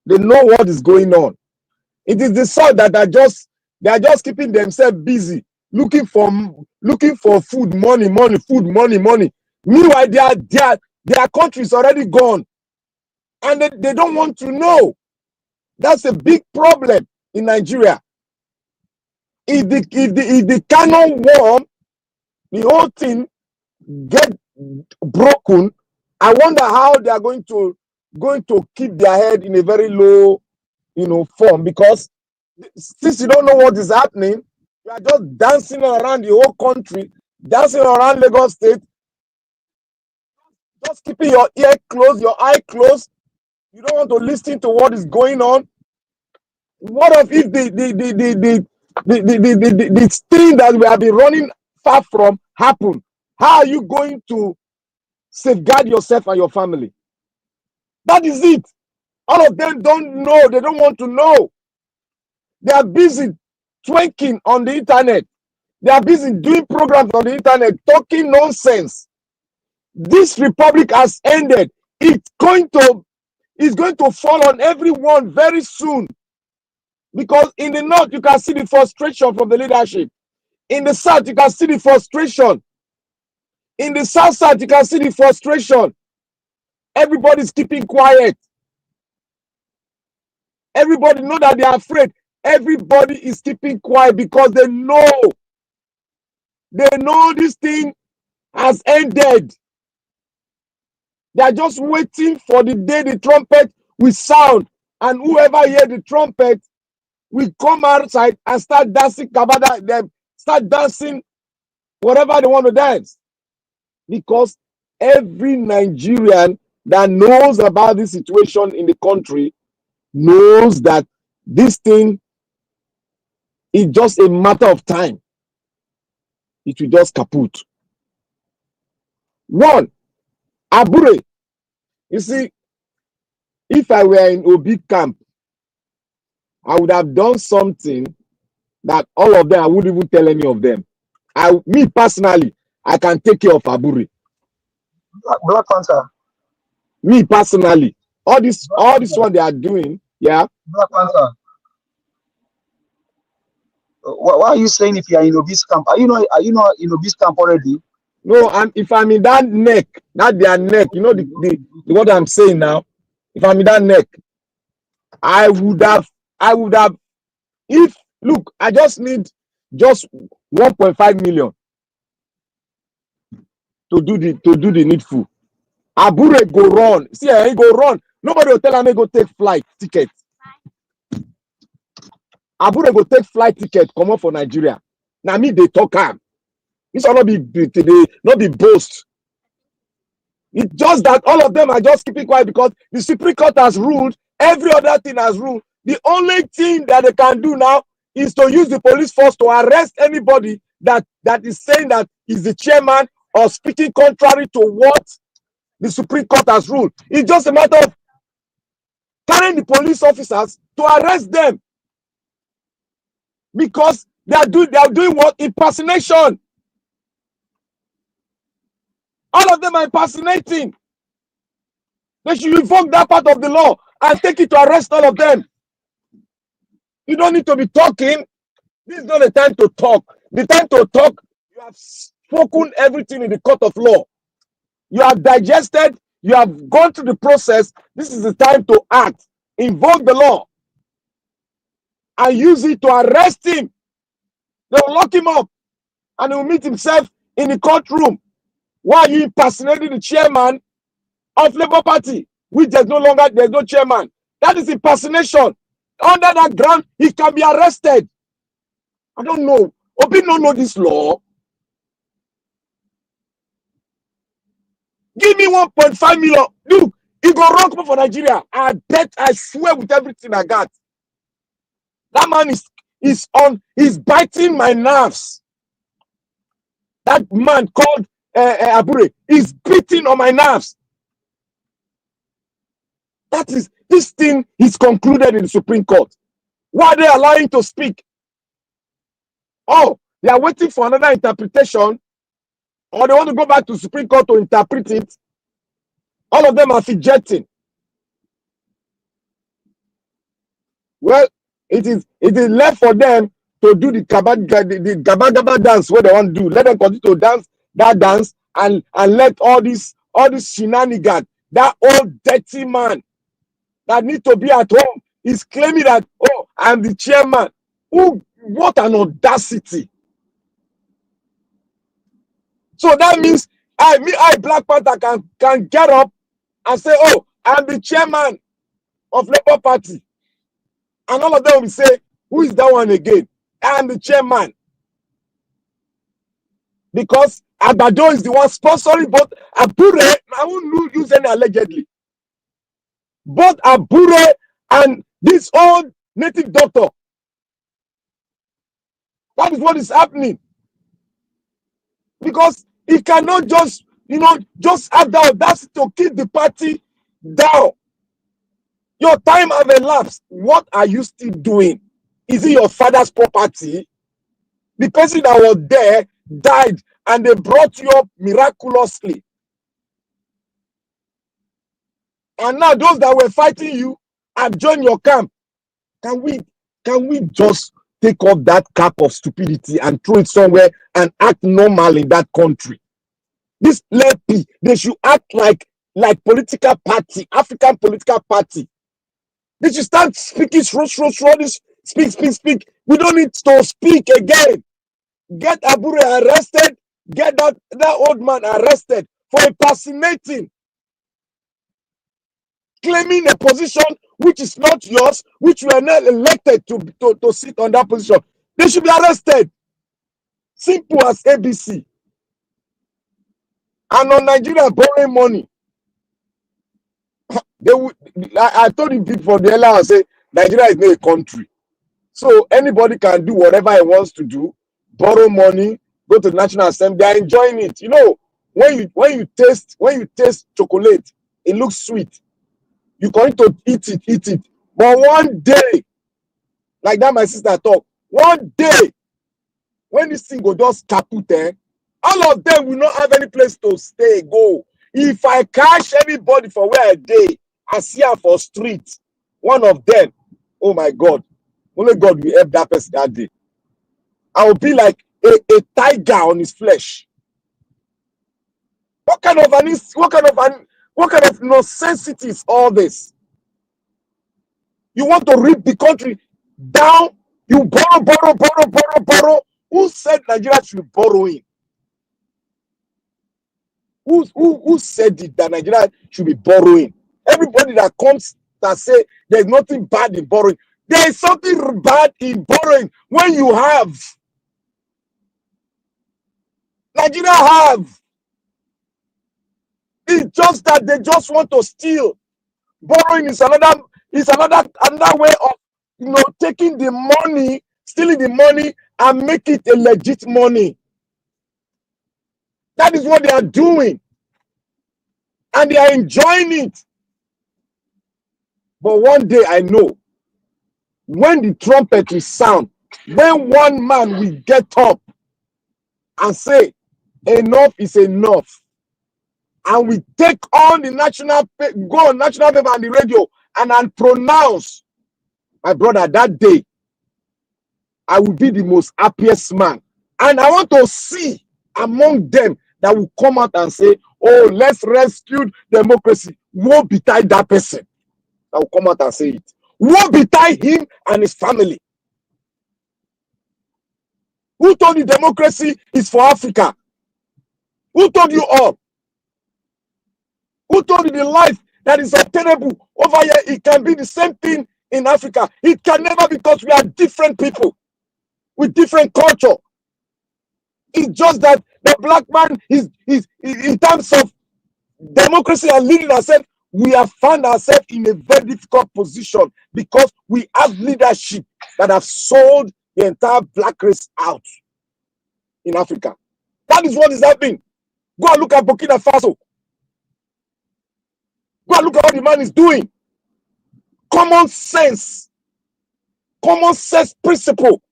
They know what is going on. It is the South that are just keeping themselves busy, looking for food, money. Meanwhile, their country is already gone. And they don't want to know. That's a big problem in Nigeria. If the cannon worm, the whole thing get broken, I wonder how they are going to keep their head in a very low, form, because since you don't know what is happening, you are just dancing around the whole country, dancing around Lagos State, just keeping your ear closed, your eye closed. You don't want to listen to what is going on. What if the thing that we have been running far from happen? How are you going to safeguard yourself and your family? That is it. All of them don't know. They don't want to know. They are busy twerking on the internet. They are busy doing programs on the internet, talking nonsense. This Republic has ended. It's going to fall on everyone very soon. Because in the north, you can see the frustration from the leadership. In the south, you can see the frustration. In the south side, you can see the frustration. Everybody's keeping quiet. Everybody know that they are afraid. Everybody is keeping quiet because they know this thing has ended. They are just waiting for the day the trumpet will sound, and whoever hears the trumpet will come outside and start dancing kabada, them start dancing whatever they want to dance. Because every Nigerian that knows about this situation in the country knows that this thing is just a matter of time. It will just kaput. One, Abure. You see, if I were in Obi camp, I would have done something that all of them, I wouldn't even tell any of them. Me personally, I can take care of Abure. Black Panther. Me personally, all this one they are doing, yeah. Black Panther. Why are you saying if you are in Obi's camp? Are you not in Obi's camp already? No, and if I'm in that neck, not their neck, you know the what I'm saying now. If I'm in that neck, I would have. Look, I just need just 1.5 million to do the needful. Abure go run. See, he go run. Nobody will tell him go take flight ticket. Abure go take flight ticket, come up for Nigeria. Now me they talk am. This will not be boast. It's just that all of them are just keeping quiet because the Supreme Court has ruled. Every other thing has ruled. The only thing that they can do now is to use the police force to arrest anybody that is saying that he's the chairman or speaking contrary to what the Supreme Court has ruled. It's just a matter of carrying the police officers to arrest them because they are doing what? Impersonation. All of them are impersonating. They should invoke that part of the law and take it to arrest all of them. You don't need to be talking. This is not the time to talk. The time to talk, you have spoken everything in the court of law. You have digested, you have gone through the process. This is the time to act. Invoke the law and use it to arrest him. They will lock him up and he will meet himself in the courtroom. Why are you impersonating the chairman of Labour Party, which there's no chairman? That is impersonation. Under that ground, he can be arrested. I don't know. Obi don't know this law. Give me 1.5 million. Look, he go wrong for Nigeria. I bet, I swear with everything I got. That man is biting my nerves. That man called Abure is beating on my nerves. That is, this thing is concluded in the Supreme Court. Why are they allowing to speak? Oh, they are waiting for another interpretation, or they want to go back to Supreme Court to interpret it. All of them are fidgeting. Well, it is left for them to do the gaba dance where they want to do. Let them continue to dance that dance and let all this shenanigans, that old dirty man that need to be at home is claiming that, oh, I'm the chairman. Ooh, what an audacity. So that means I Black Panther can get up and say, oh, I'm the chairman of Labour Party. And all of them will say, who is that one again? I'm the chairman. Because Agbado is the one sponsoring both Abure, I won't use any allegedly. Both Abure and this old native doctor. That is what is happening. Because he cannot just, just have the audacity to keep the party down. Your time have elapsed. What are you still doing? Is it your father's property? The person that was there died and they brought you up miraculously. And now those that were fighting you have joined your camp. Can we just take off that cap of stupidity and throw it somewhere and act normal in that country? This LP, they should act like political party, African political party. They should start speaking speak. We don't need to speak again. Get Abure arrested, get that old man arrested for impersonating, claiming a position which is not yours, which you are not elected to sit on that position. They should be arrested. Simple as ABC. And on Nigeria borrowing money, I told you before the earlier, I say Nigeria is not a country. So anybody can do whatever he wants to do, borrow money, go to the National Assembly, they are enjoying it. When you taste chocolate, it looks sweet. You're going to eat it. But one day, like that my sister talked, one day, when this thing go just kaput, all of them will not have any place to stay, go. If I catch anybody for where I dey, I see her for street, one of them, oh my God, only God will help that person that day. I will be like a tiger on his flesh. What kind of nonsense is all this? You want to rip the country down? You borrow. Who said Nigeria should be borrowing? Who said it that Nigeria should be borrowing? Everybody that comes that say there's nothing bad in borrowing. There is something bad in borrowing when you have. Nigeria have. It's just that they just want to steal. Borrowing is another way of taking the money, stealing the money, and make it a legit money. That is what they are doing. And they are enjoying it. But one day I know, when the trumpet will sound, when one man will get up and say, enough is enough, and we take on the national paper and the radio and pronounce, my brother, that day, I will be the most happiest man. And I want to see among them that will come out and say, oh, let's rescue democracy. Woe betide that person that will come out and say it. Woe betide him and his family. Who told you democracy is for Africa? Who told you all? Who told you the life that is obtainable over here. It can be the same thing in Africa. It can never, because we are different people with different culture. It's just that the black man is in terms of democracy and leading ourselves, we have found ourselves in a very difficult position because we have leadership that have sold the entire black race out in Africa. That is what is happening. Go and look at Burkina Faso. Go and look at what the man is doing. Common sense principle.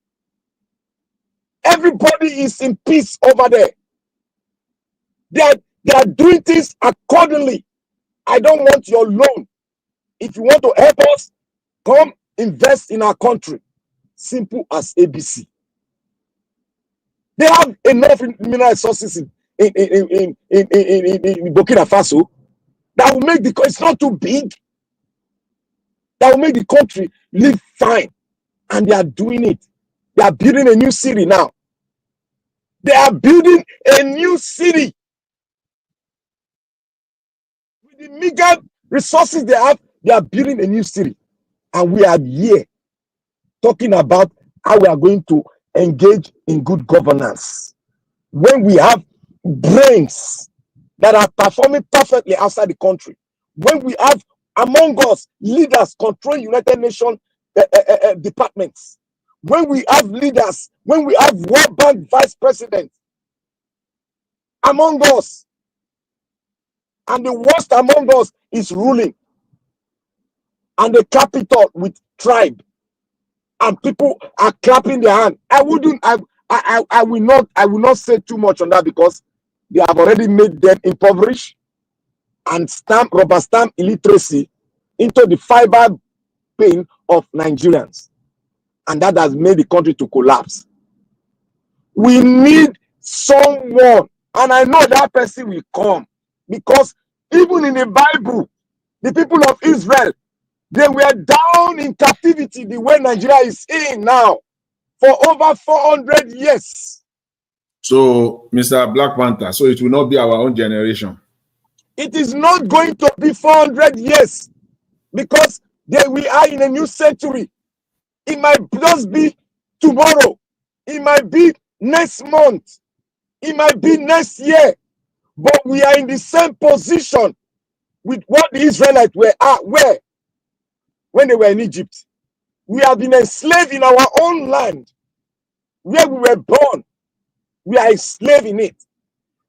Everybody is in peace over there. They are doing things accordingly. I don't want your loan. If you want to help us, come invest in our country. Simple as ABC. They have enough mineral resources in Burkina Faso that will make it's not too big. That will make the country live fine. And they are doing it. They are building a new city now. They are building a new city. With the meager resources they have, they are building a new city. And we are here talking about how we are going to engage in good governance. When we have brains that are performing perfectly outside the country. When we have among us leaders controlling United Nations departments. When we have leaders, when we have World Bank vice presidents among us, and the worst among us is ruling, and the capital with tribe, and people are clapping their hand. I will not say too much on that because they have already made them impoverished and rubber stamp illiteracy into the fiber pain of Nigerians. And that has made the country to collapse. We need someone, and I know that person will come, because even in the Bible, the people of Israel, they were down in captivity the way Nigeria is in now for over 400 years. So, Mr. Black Panther, so it will not be our own generation. It is not going to be 400 years because we are in a new century. It might just be tomorrow. It might be next month. It might be next year. But we are in the same position with what the Israelites were when they were in Egypt. We have been enslaved in our own land where we were born. We are enslaved in it.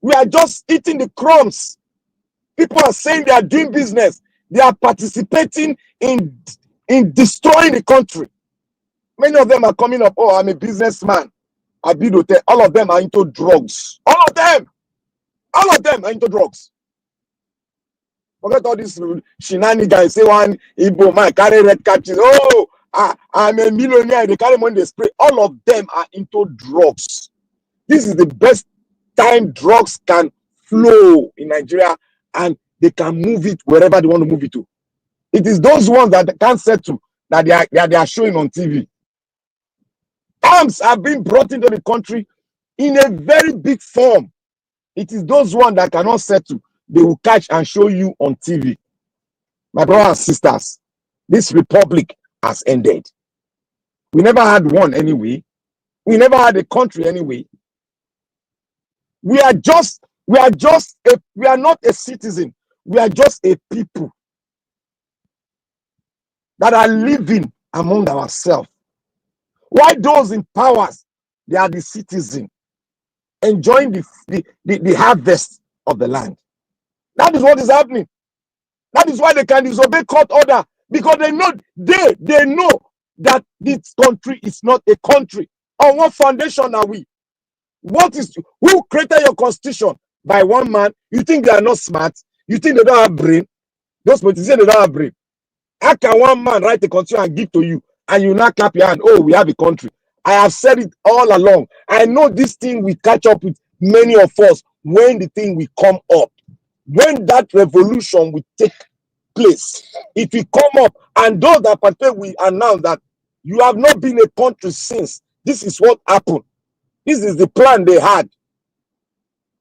We are just eating the crumbs. People are saying they are doing business. They are participating in destroying the country. Many of them are coming up, oh, I'm a businessman. I build hotel. All of them are into drugs. All of them are into drugs. Forget all this shenanigans. Say one Igbo man carry red catches. Oh, I'm a millionaire. They carry money, they spray. All of them are into drugs. This is the best time drugs can flow in Nigeria, and they can move it wherever they want to move it to. It is those ones that they can't settle that they are showing on TV. Arms are being brought into the country in a very big form. It is those ones that cannot settle. They will catch and show you on TV. My brothers and sisters, this republic has ended. We never had one anyway. We never had a country anyway. We are not a citizen. We are just a people that are living among ourselves. Why those in powers, they are the citizen enjoying the harvest of the land. That is what is happening. That is why they can disobey court order, because they know that this country is not a country. On what foundation are we? Who created your constitution? By one man? You think they are not smart? You think they don't have brain? Those politicians, they don't have brain. How can one man write a constitution and give to you, and you now clap your hand? Oh, we have a country. I have said it all along. I know this thing will catch up with many of us when the thing will come up. When that revolution will take place, it will come up, and those that participate will announce that you have not been a country since. This is what happened. This is the plan they had.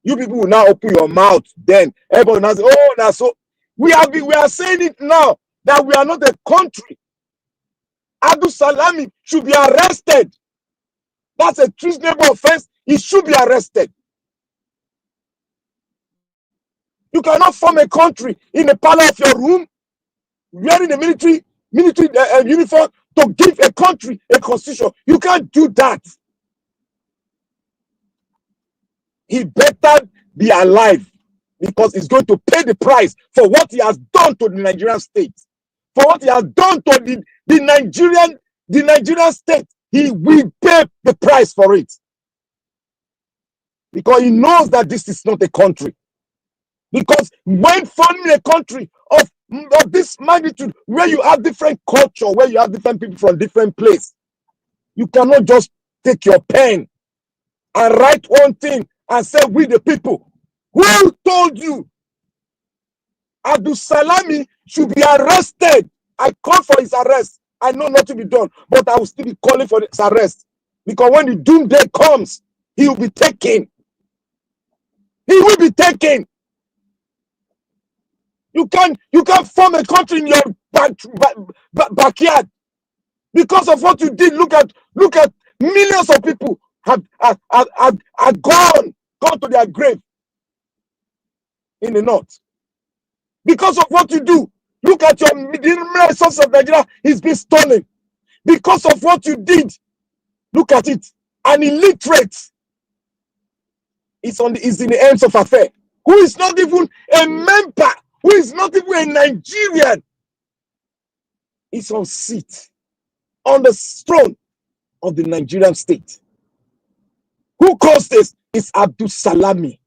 You people will now open your mouth. Then everyone will say, oh, now so We are saying it now that we are not a country. Abdul Salami should be arrested. That's a treasonable offense. He should be arrested. You cannot form a country in the parlor of your room, wearing a military uniform to give a country a constitution. You can't do that. He better be alive, because he's going to pay the price for what he has done to the Nigerian state. For what he has done to the Nigerian state. He will pay the price for it. Because he knows that this is not a country. Because when forming a country of this magnitude, where you have different culture, where you have different people from different places, you cannot just take your pen and write one thing and say, we the people. Who told you? Abdul Salami should be arrested. I call for his arrest. I know not to be done, but I will still be calling for his arrest. Because when the doomsday comes, he will be taken. He will be taken. You can't form a country in your backyard because of what you did. Look at millions of people have gone to their grave in the north because of what you do. Look at the mineral resources of Nigeria is being stolen because of what you did. Look at it. An illiterate is in the ends of affair, who is not even a member, who is not even a Nigerian, is on seat on the throne of the Nigerian state. Who caused this? Is Abdul Salami.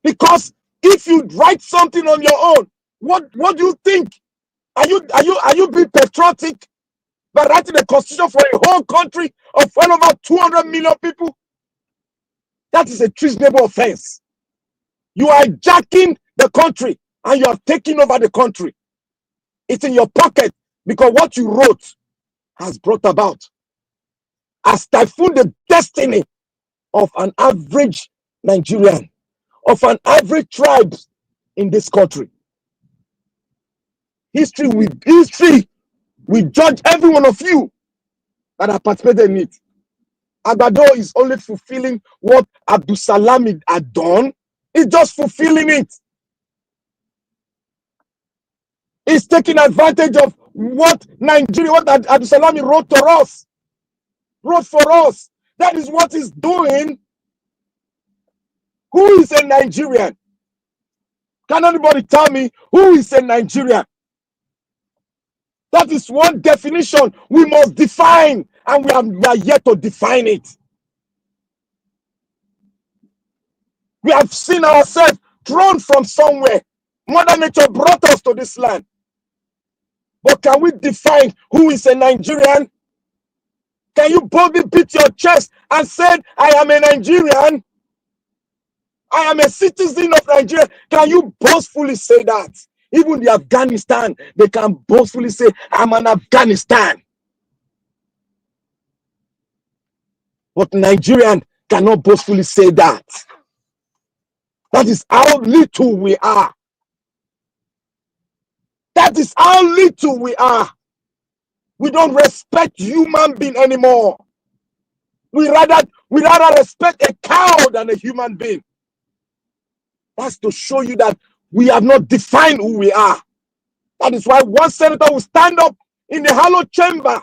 Because if you write something on your own, what do you think? Are you being patriotic by writing a constitution for a whole country of well over 200 million people? That is a treasonable offense. You are hijacking the country and you are taking over the country. It's in your pocket because what you wrote has brought about, has typhooned the destiny of an average Nigerian, of an average tribe in this country. History will judge every one of you that have participated in it. Agbado is only fulfilling what Abdul Salami had done. He's just fulfilling it. He's taking advantage of what Abdul Salami wrote for us. That is what he's doing. Who is a Nigerian? Can anybody tell me who is a Nigerian? That is one definition we must define, and we are yet to define it. We have seen ourselves thrown from somewhere. Mother Nature brought us to this land. But can we define who is a Nigerian? Can you boldly beat your chest and say, I am a Nigerian? I am a citizen of Nigeria. Can you boastfully say that? Even the Afghanistan, they can boastfully say, I'm an Afghanistan. But Nigerian cannot boastfully say that. That is how little we are. That is how little we are. We don't respect human being anymore. We rather respect a cow than a human being. That's to show you that we have not defined who we are. That is why one senator will stand up in the hallowed chamber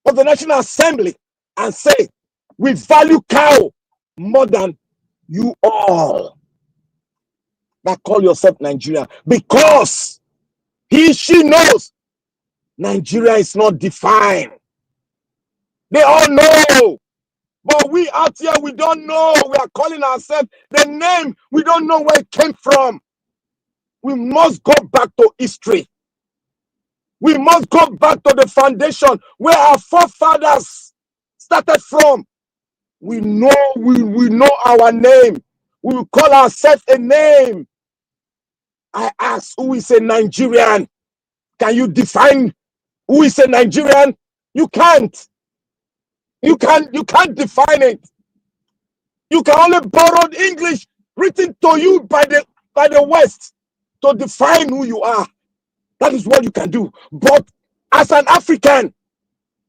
of the National Assembly and say, we value cow more than you all that call yourself Nigerian, because she knows Nigeria is not defined. They all know. But we out here, we don't know. We are calling ourselves the name. We don't know where it came from. We must go back to history. We must go back to the foundation where our forefathers started from. We know our name. We will call ourselves a name. I ask, who is a Nigerian? Can you define who is a Nigerian? You can't. You can't define it. You can only borrow English written to you by the West to define who you are. That is what you can do. But as an African,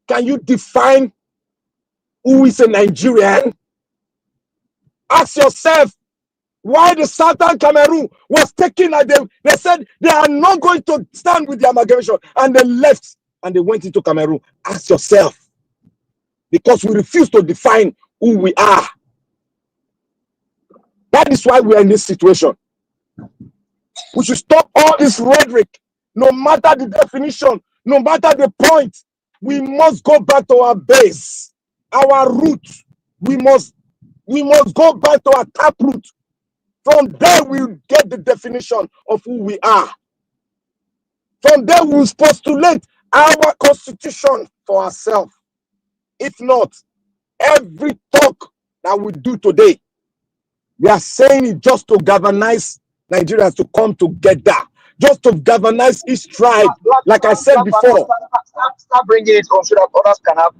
can you define who is a Nigerian? Ask yourself why the Southern Cameroon was taken at them. They said they are not going to stand with the amalgamation, and they left and they went into Cameroon. Ask yourself, because we refuse to define who we are. That is why we are in this situation. We should stop all this rhetoric. No matter the definition, no matter the point, we must go back to our base, our roots. We must go back to our taproot. From there, we'll get the definition of who we are. From there, we'll postulate our constitution for ourselves. If not, every talk that we do today, we are saying it just to galvanize Nigerians to come together, just to galvanize each tribe. Like I said before, stop bringing it on so that others can have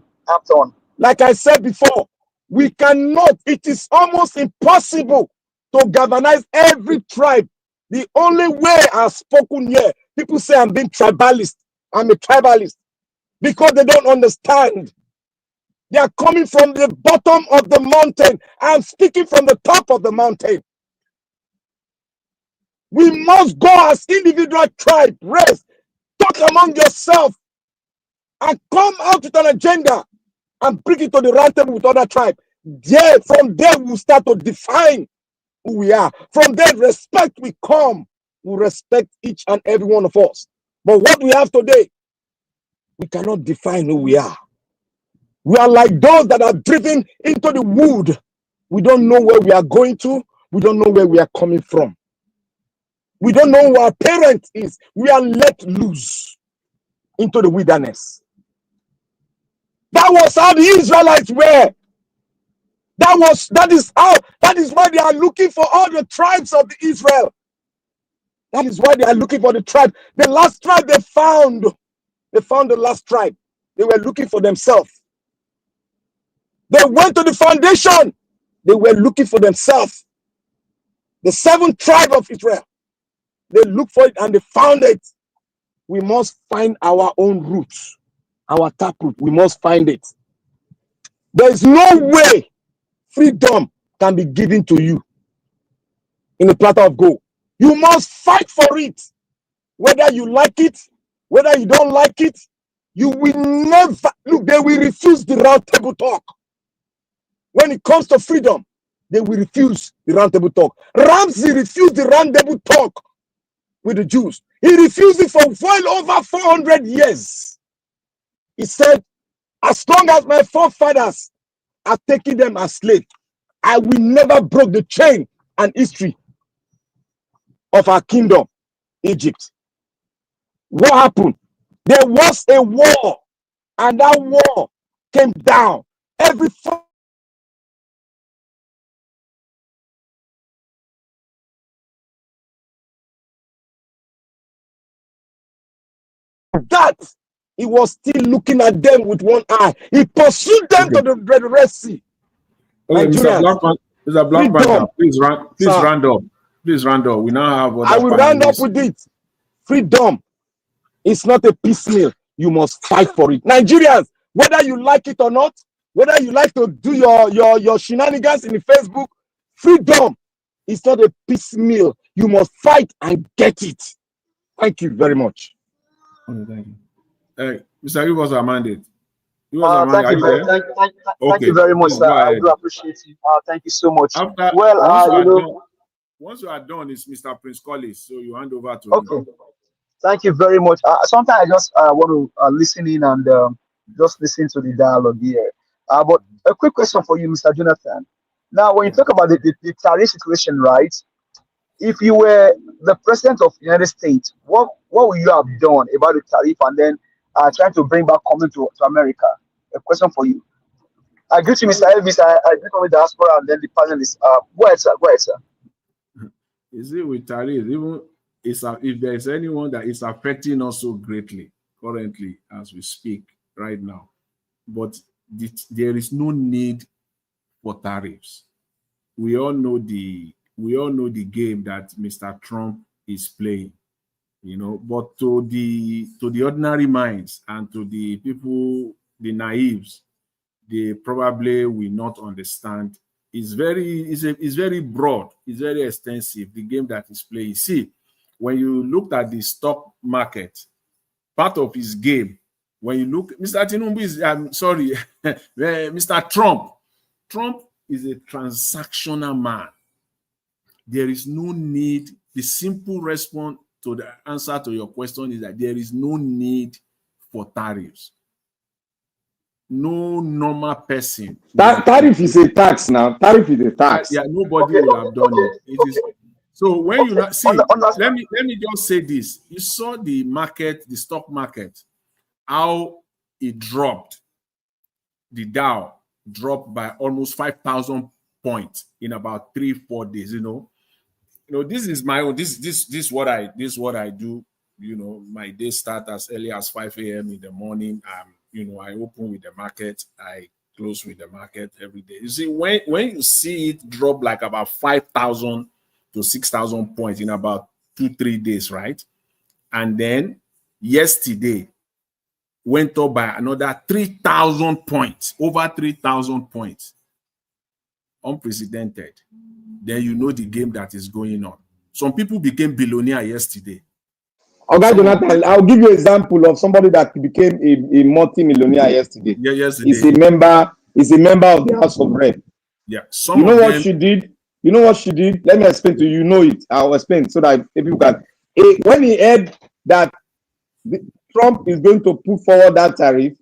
turn. Like I said before, we cannot. It is almost impossible to galvanize every tribe. The only way I've spoken here, people say I'm being tribalist. I'm a tribalist because they don't understand. They are coming from the bottom of the mountain. I'm speaking from the top of the mountain. We must go as individual tribe, race, talk among yourself, and come out with an agenda and bring it to the round table with other tribes. From there, we'll start to define who we are. From there, respect will come. We respect each and every one of us. But what we have today, we cannot define who we are. We are like those that are driven into the wood. We don't know where we are going to. We don't know where we are coming from. We don't know who our parent is. We are let loose into the wilderness. That was how the Israelites were. That is why they are looking for all the tribes of Israel. That is why they are looking for the tribe. The last tribe they found the last tribe. They were looking for themselves. They went to the foundation. They were looking for themselves. The 7th tribe of Israel. They looked for it and they found it. We must find our own roots, our taproot. We must find it. There is no way freedom can be given to you in a platter of gold. You must fight for it. Whether you like it, whether you don't like it, you will never, look, they will refuse the round table talk. When it comes to freedom, they will refuse the round table talk. Ramsey refused the round table talk with the Jews. He refused it for well over 400 years. He said, as long as my forefathers are taking them as slaves, I will never break the chain and history of our kingdom, Egypt. What happened? There was a war, and that war came down. Every that he was still looking at them with one eye. He pursued them to the Red Sea. Okay, Mr. Black Panther, please round up. Please round up. We now have I will round up with it. Freedom is not a piecemeal. You must fight for it. Nigerians, whether you like it or not, whether you like to do your shenanigans in the Facebook, freedom is not a piecemeal. You must fight and get it. Thank you very much. Thank you. Hey, Mr. You was mandate. Thank you very much, sir. I do appreciate you. Thank you so much. Once you are done, it's Mr. Prince Collis, so you hand over to him. Thank you very much. Sometimes I just want to listen in and just listen to the dialogue here. But a quick question for you, Mr. Jonathan. Now, when you talk about the tariff situation, right? If you were the president of the United States, what would you have done about the tariff and then trying to bring back coming to America? A question for you. I greet you, Mr. Elvis. I greet you with diaspora and then the panelists. Go ahead, sir. Go ahead, sir. You see, with tariff, even if there is anyone that is affecting us so greatly currently as we speak right now, but there is no need for tariffs. we all know the game that Mr. Trump is playing, you know. But to the ordinary minds and to the people, the naives, they probably will not understand. It's very broad, it's very extensive, the game that is playing. See, when you look at the stock market, part of his game, when you look, Mr. Tinubu is, I'm sorry, Mr. Trump is a transactional man. There is no need. The simple response to the answer to your question is that there is no need for tariffs. No normal person. Tariff is a tax now. Tariff is a tax. Yeah, nobody will have done it. It is. So when you see, let me just say this. You saw the market, the stock market, how it dropped. The Dow dropped by almost 5,000 points in about 3-4 days. You know, this is my own. This is what I do. You know, my day start as early as 5 a.m. in the morning. You know, I open with the market, I close with the market every day. You see, when you see it drop like about 5,000 to 6,000 points in about 2-3 days, right? And then yesterday went up by another 3,000 points, over 3,000 points. Unprecedented. Then you know the game that is going on. Some people became billionaire yesterday. Okay, Jonathan, I'll give you an example of somebody that became a multi-millionaire yesterday. Yeah, yesterday. He's a member of the House of Rep. Yeah. You know what she did? You know what she did? Let me explain to you. You know it. I'll explain so that people can. When he heard that Trump is going to put forward that tariff,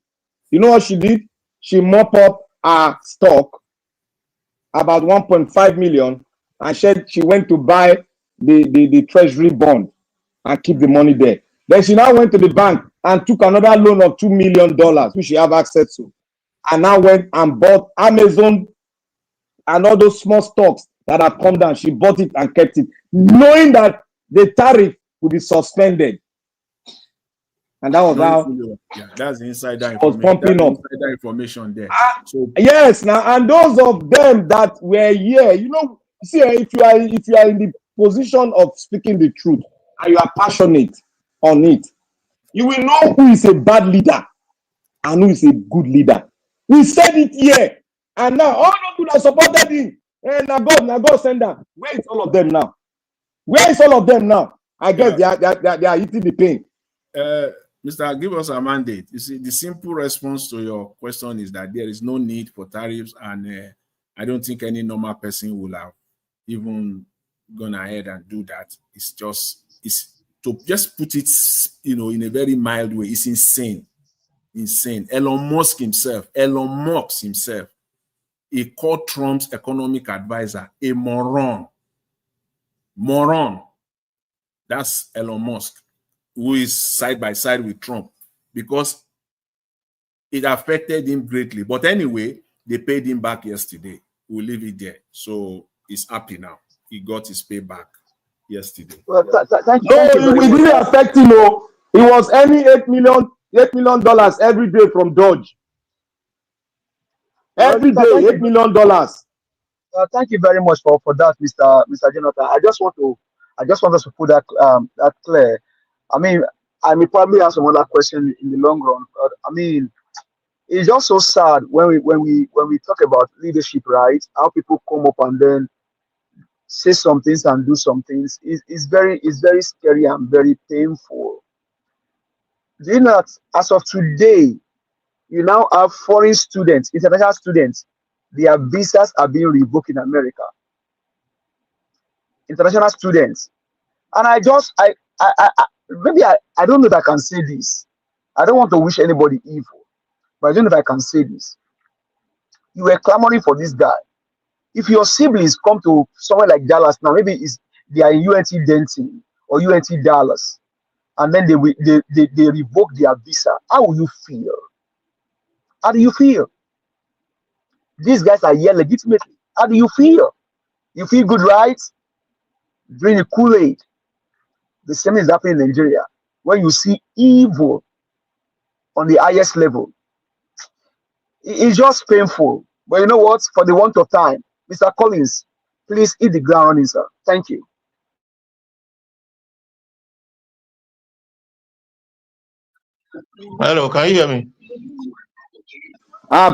you know what she did? She mop up her stock, about 1.5 million, and she went to buy the treasury bond and keep the money there. Then she now went to the bank and took another loan of $2 million, which she have access to, and now went and bought Amazon and all those small stocks that have come down. She bought it and kept it, knowing that the tariff would be suspended. And that was how. Yeah, that's the insider information. Was pumping up. Insider information there. So yes, now, and those of them that were here, you know, see, if you are in the position of speaking the truth and you are passionate on it, you will know who is a bad leader and who is a good leader. We said it here, and now all those people that supported him, and now God send them. Where is all of them now? Where is all of them now? I guess they are eating the pain. Mr. Give us a mandate. You see, the simple response to your question is that there is no need for tariffs, and I don't think any normal person will have even gone ahead and do that. It's to just put it, you know, in a very mild way. It's insane. Elon Musk himself, he called Trump's economic advisor a moron. That's Elon Musk, who is side by side with Trump, because it affected him greatly. But anyway, they paid him back yesterday. We'll leave it there. So he's happy now. He got his payback yesterday. Well, thank you. It didn't affect him. No. He was earning $8 million every day from Dodge. Every day, $8 million. Thank you very much for that, Mr. Jonathan. I just want us to put that clear. I mean, I may probably ask some other question in the long run, but I mean, it's just so sad when we talk about leadership, right? How people come up and then say some things and do some things. It's very scary and very painful. Do you know that as of today, you now have foreign students, international students, their visas are being revoked in America. International students. And I don't know if I can say this. I don't want to wish anybody evil, but I don't know if I can say this. You were clamoring for this guy. If your siblings come to somewhere like Dallas now, maybe they are in UNT Denton or UNT Dallas, and then they revoke their visa, how will you feel? How do you feel? These guys are here legitimately. How do you feel? You feel good, right? Drink the Kool-Aid. The same is happening in Nigeria. When you see evil on the highest level, it's just painful. But you know what? For the want of time, Mr. Collins, Please hit the ground running, sir. Thank you. Hello, can you hear me?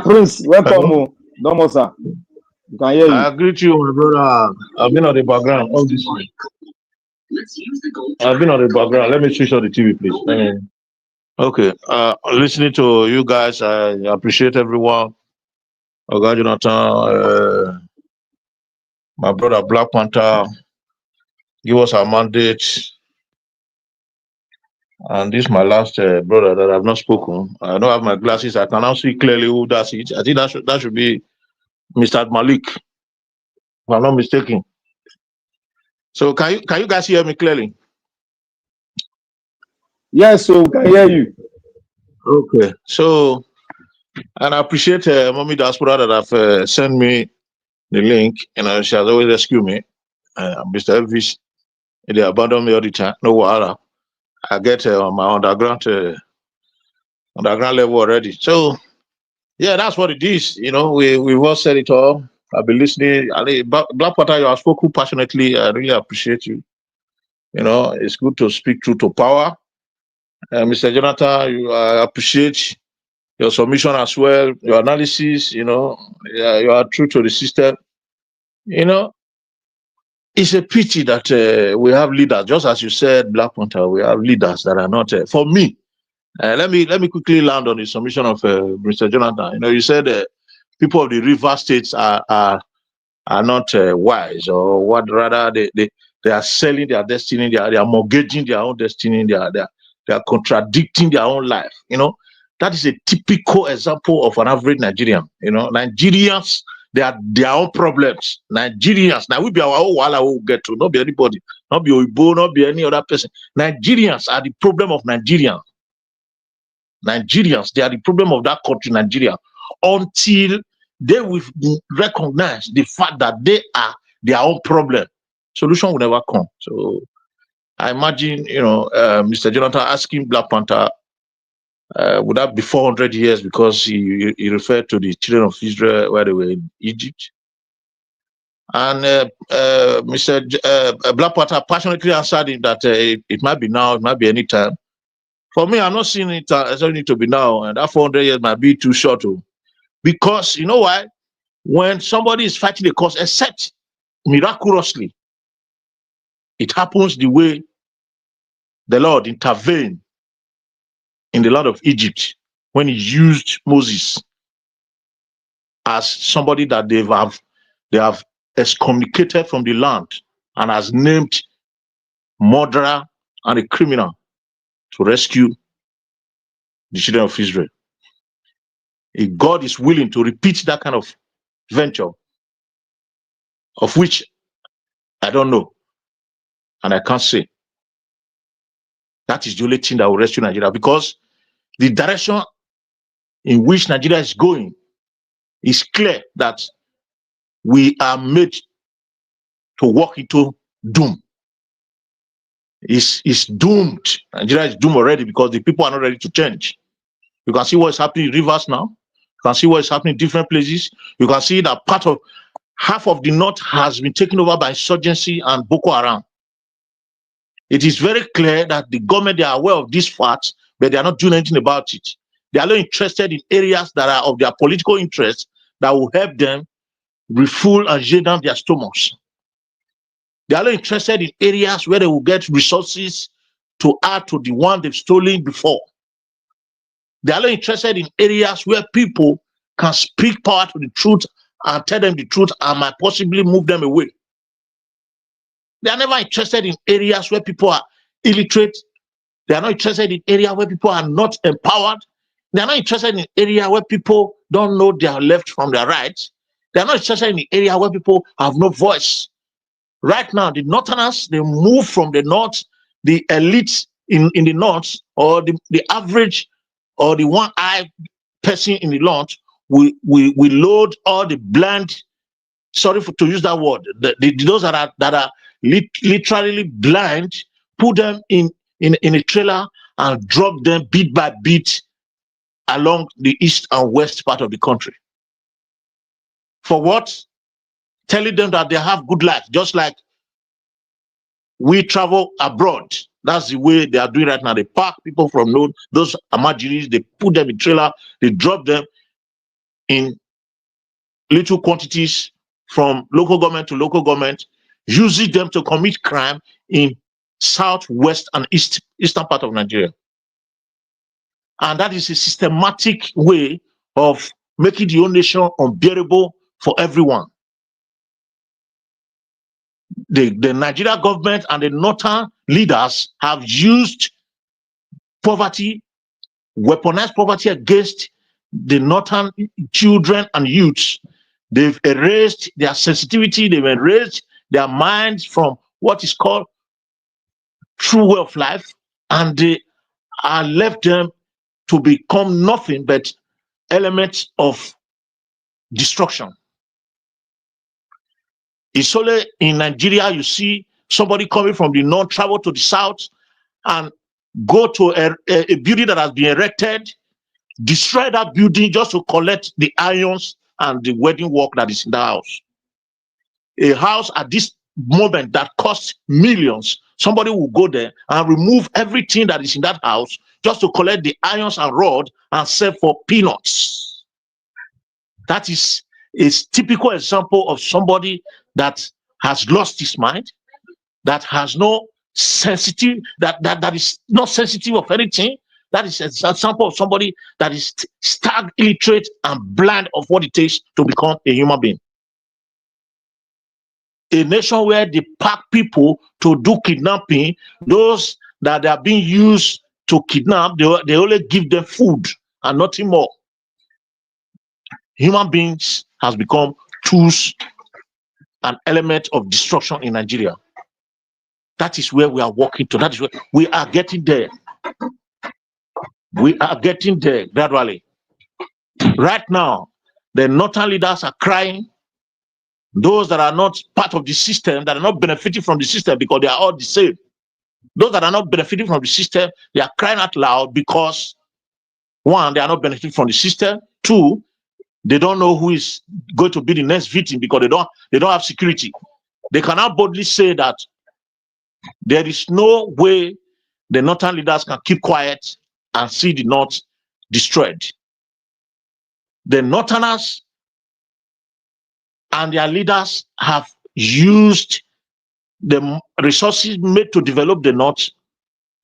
Prince, welcome. Hello? No, sir. You can hear you. I greet you, my brother. I've been on the background all this week. I've been on the background. Let me switch on the TV, please. Okay. Listening to you guys, I appreciate everyone. Oga Jonathan, my brother Black Panther, give us our mandate. And this is my last brother that I've not spoken. I don't have my glasses. I can now see clearly who does it. I think that should be Mr. Malik, if I'm not mistaken. So can you guys hear me clearly? Yes, so can hear you. Okay. So, and I appreciate Mommy Diaspora that have sent me the link. You know, she has always rescued me. Mr. Elvis, they abandon me all the time. No wahala. I get my underground level already. So yeah, that's what it is. You know, we've all said it all. I've been listening. Black Panther, you have spoken passionately. I really appreciate you. You know, it's good to speak truth to power. Mr. Jonathan, I appreciate your submission as well, your analysis. You know, you are true to the system. You know, it's a pity that we have leaders, just as you said, Black Panther. We have leaders that are not. For me, let me quickly land on the submission of Mr. Jonathan. You know, you said people of the river states are not wise, or what rather they are selling their destiny, they are mortgaging their own destiny, they are contradicting their own life. You know, that is a typical example of an average Nigerian. You know, Nigerians, they are their own problems. Nigerians, now we be our own wahala we will get to, not be anybody, not be Oibo, not be any other person. Nigerians are the problem of Nigerians. Nigerians, they are the problem of that country, Nigeria, until they will recognize the fact that they are their own problem. Solution will never come. So I imagine, you know, Mr. Jonathan asking Black Panther, would that be 400 years, because he referred to the children of Israel where they were in Egypt. And Mr. Black Panther passionately answered him that it might be now, it might be any time. For me, I'm not seeing it as only to be now, and that 400 years might be too short. Because you know why? When somebody is fighting a cause, except miraculously, it happens the way the Lord intervened in the land of Egypt when he used Moses as somebody that they have excommunicated from the land and has named murderer and a criminal to rescue the children of Israel. If God is willing to repeat that kind of venture, of which I don't know, and I can't say, that is the only thing that will rescue Nigeria, because the direction in which Nigeria is going is clear that we are made to walk into doom. It's doomed. Nigeria is doomed already because the people are not ready to change. You can see what is happening in rivers now. You can see what is happening in different places. You can see that half of the north has been taken over by insurgency and Boko Haram. It is very clear that the government, they are aware of these facts, but they are not doing anything about it. They are not interested in areas that are of their political interest that will help them refuel and lay down their stomachs. They are not interested in areas where they will get resources to add to the one they've stolen before. They are not interested in areas where people can speak power to the truth and tell them the truth and might possibly move them away. They are never interested in areas where people are illiterate. They are not interested in areas where people are not empowered. They are not interested in areas where people don't know their left from their right. They are not interested in the area where people have no voice. Right now, the Northerners, they move from the north, the elites in the north, or the average or the one-eyed person in the north, we load all the blind, sorry to use that word, those that are literally blind, put them in a trailer and drop them bit by bit along the east and west part of the country. For what? telling them that they have good life, just like we travel abroad. That's the way they are doing right now. They park people from those Amajiris, they put them in trailer, they drop them in little quantities from local government to local government, using them to commit crime in southwest and eastern part of Nigeria. And that is a systematic way of making the whole nation unbearable for everyone. The Nigeria government and the northern leaders have used poverty, weaponized poverty against the northern children and youths. They've erased their sensitivity, they've erased their minds from what is called true way of life, and they are left them to become nothing but elements of destruction. It's only in Nigeria you see somebody coming from the north, travel to the south, and go to a building that has been erected, destroy that building just to collect the irons and the wedding work that is in the house. A house at this moment that costs millions, somebody will go there and remove everything that is in that house just to collect the irons and rod and sell for peanuts. That is a typical example of somebody that has lost his mind, that has no sensitive, that is not sensitive of anything. That is an example of somebody that is stark, illiterate, and blind of what it takes to become a human being. A nation where they pack people to do kidnapping, those that are being used to kidnap, they only give them food and nothing more. Human beings has become tools, an element of destruction in Nigeria. That is where we are walking to. That is where we are getting there. We are getting there gradually. Right now, the northern leaders are crying. Those that are not part of the system, that are not benefiting from the system because they are all the same. Those that are not benefiting from the system, they are crying out loud because, one, they are not benefiting from the system. Two, they don't know who is going to be the next victim because they don't have security. They cannot boldly say that there is no way the northern leaders can keep quiet and see the north destroyed. The northerners and their leaders have used the resources made to develop the north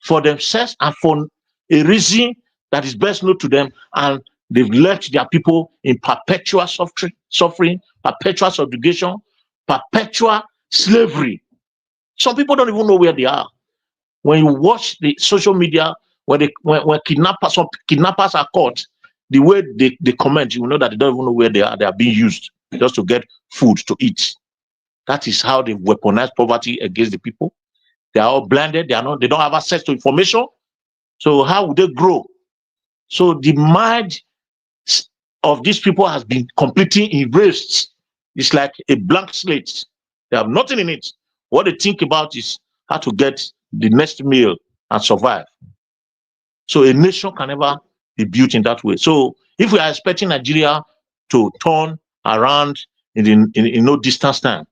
for themselves and for a reason that is best known to them, and they've left their people in perpetual suffering, perpetual subjugation, perpetual slavery. Some people don't even know where they are. When you watch the social media, when some kidnappers are caught, the way they comment, you will know that they don't even know where they are. They are being used just to get food to eat. That is how they weaponize poverty against the people. They are all blinded. They don't have access to information. So how would they grow? So the mind of these people has been completely erased. It's like a blank slate. They have nothing in it. What they think about is how to get the next meal and survive. So a nation can never be built in that way. So if we are expecting Nigeria to turn around in no distance time,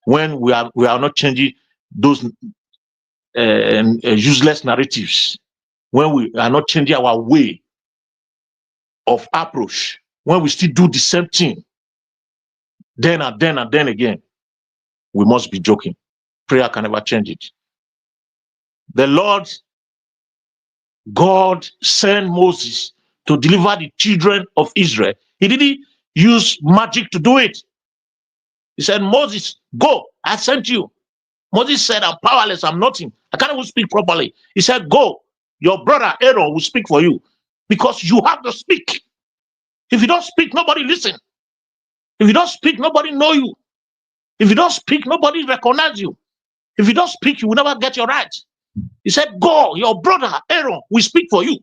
when we are not changing those useless narratives, when we are not changing our way of approach, when we still do the same thing, then again, we must be joking. Prayer can never change it. The Lord God sent Moses to deliver the children of Israel. He didn't use magic to do it. He said, Moses, go, I sent you. Moses said, I'm powerless, I'm nothing. I can't even speak properly. He said, go, your brother Aaron will speak for you because you have to speak. If you don't speak, nobody listen. If you don't speak, nobody know you. If you don't speak, nobody recognize you. If you don't speak, you will never get your rights. He said, go, your brother Aaron will speak for you.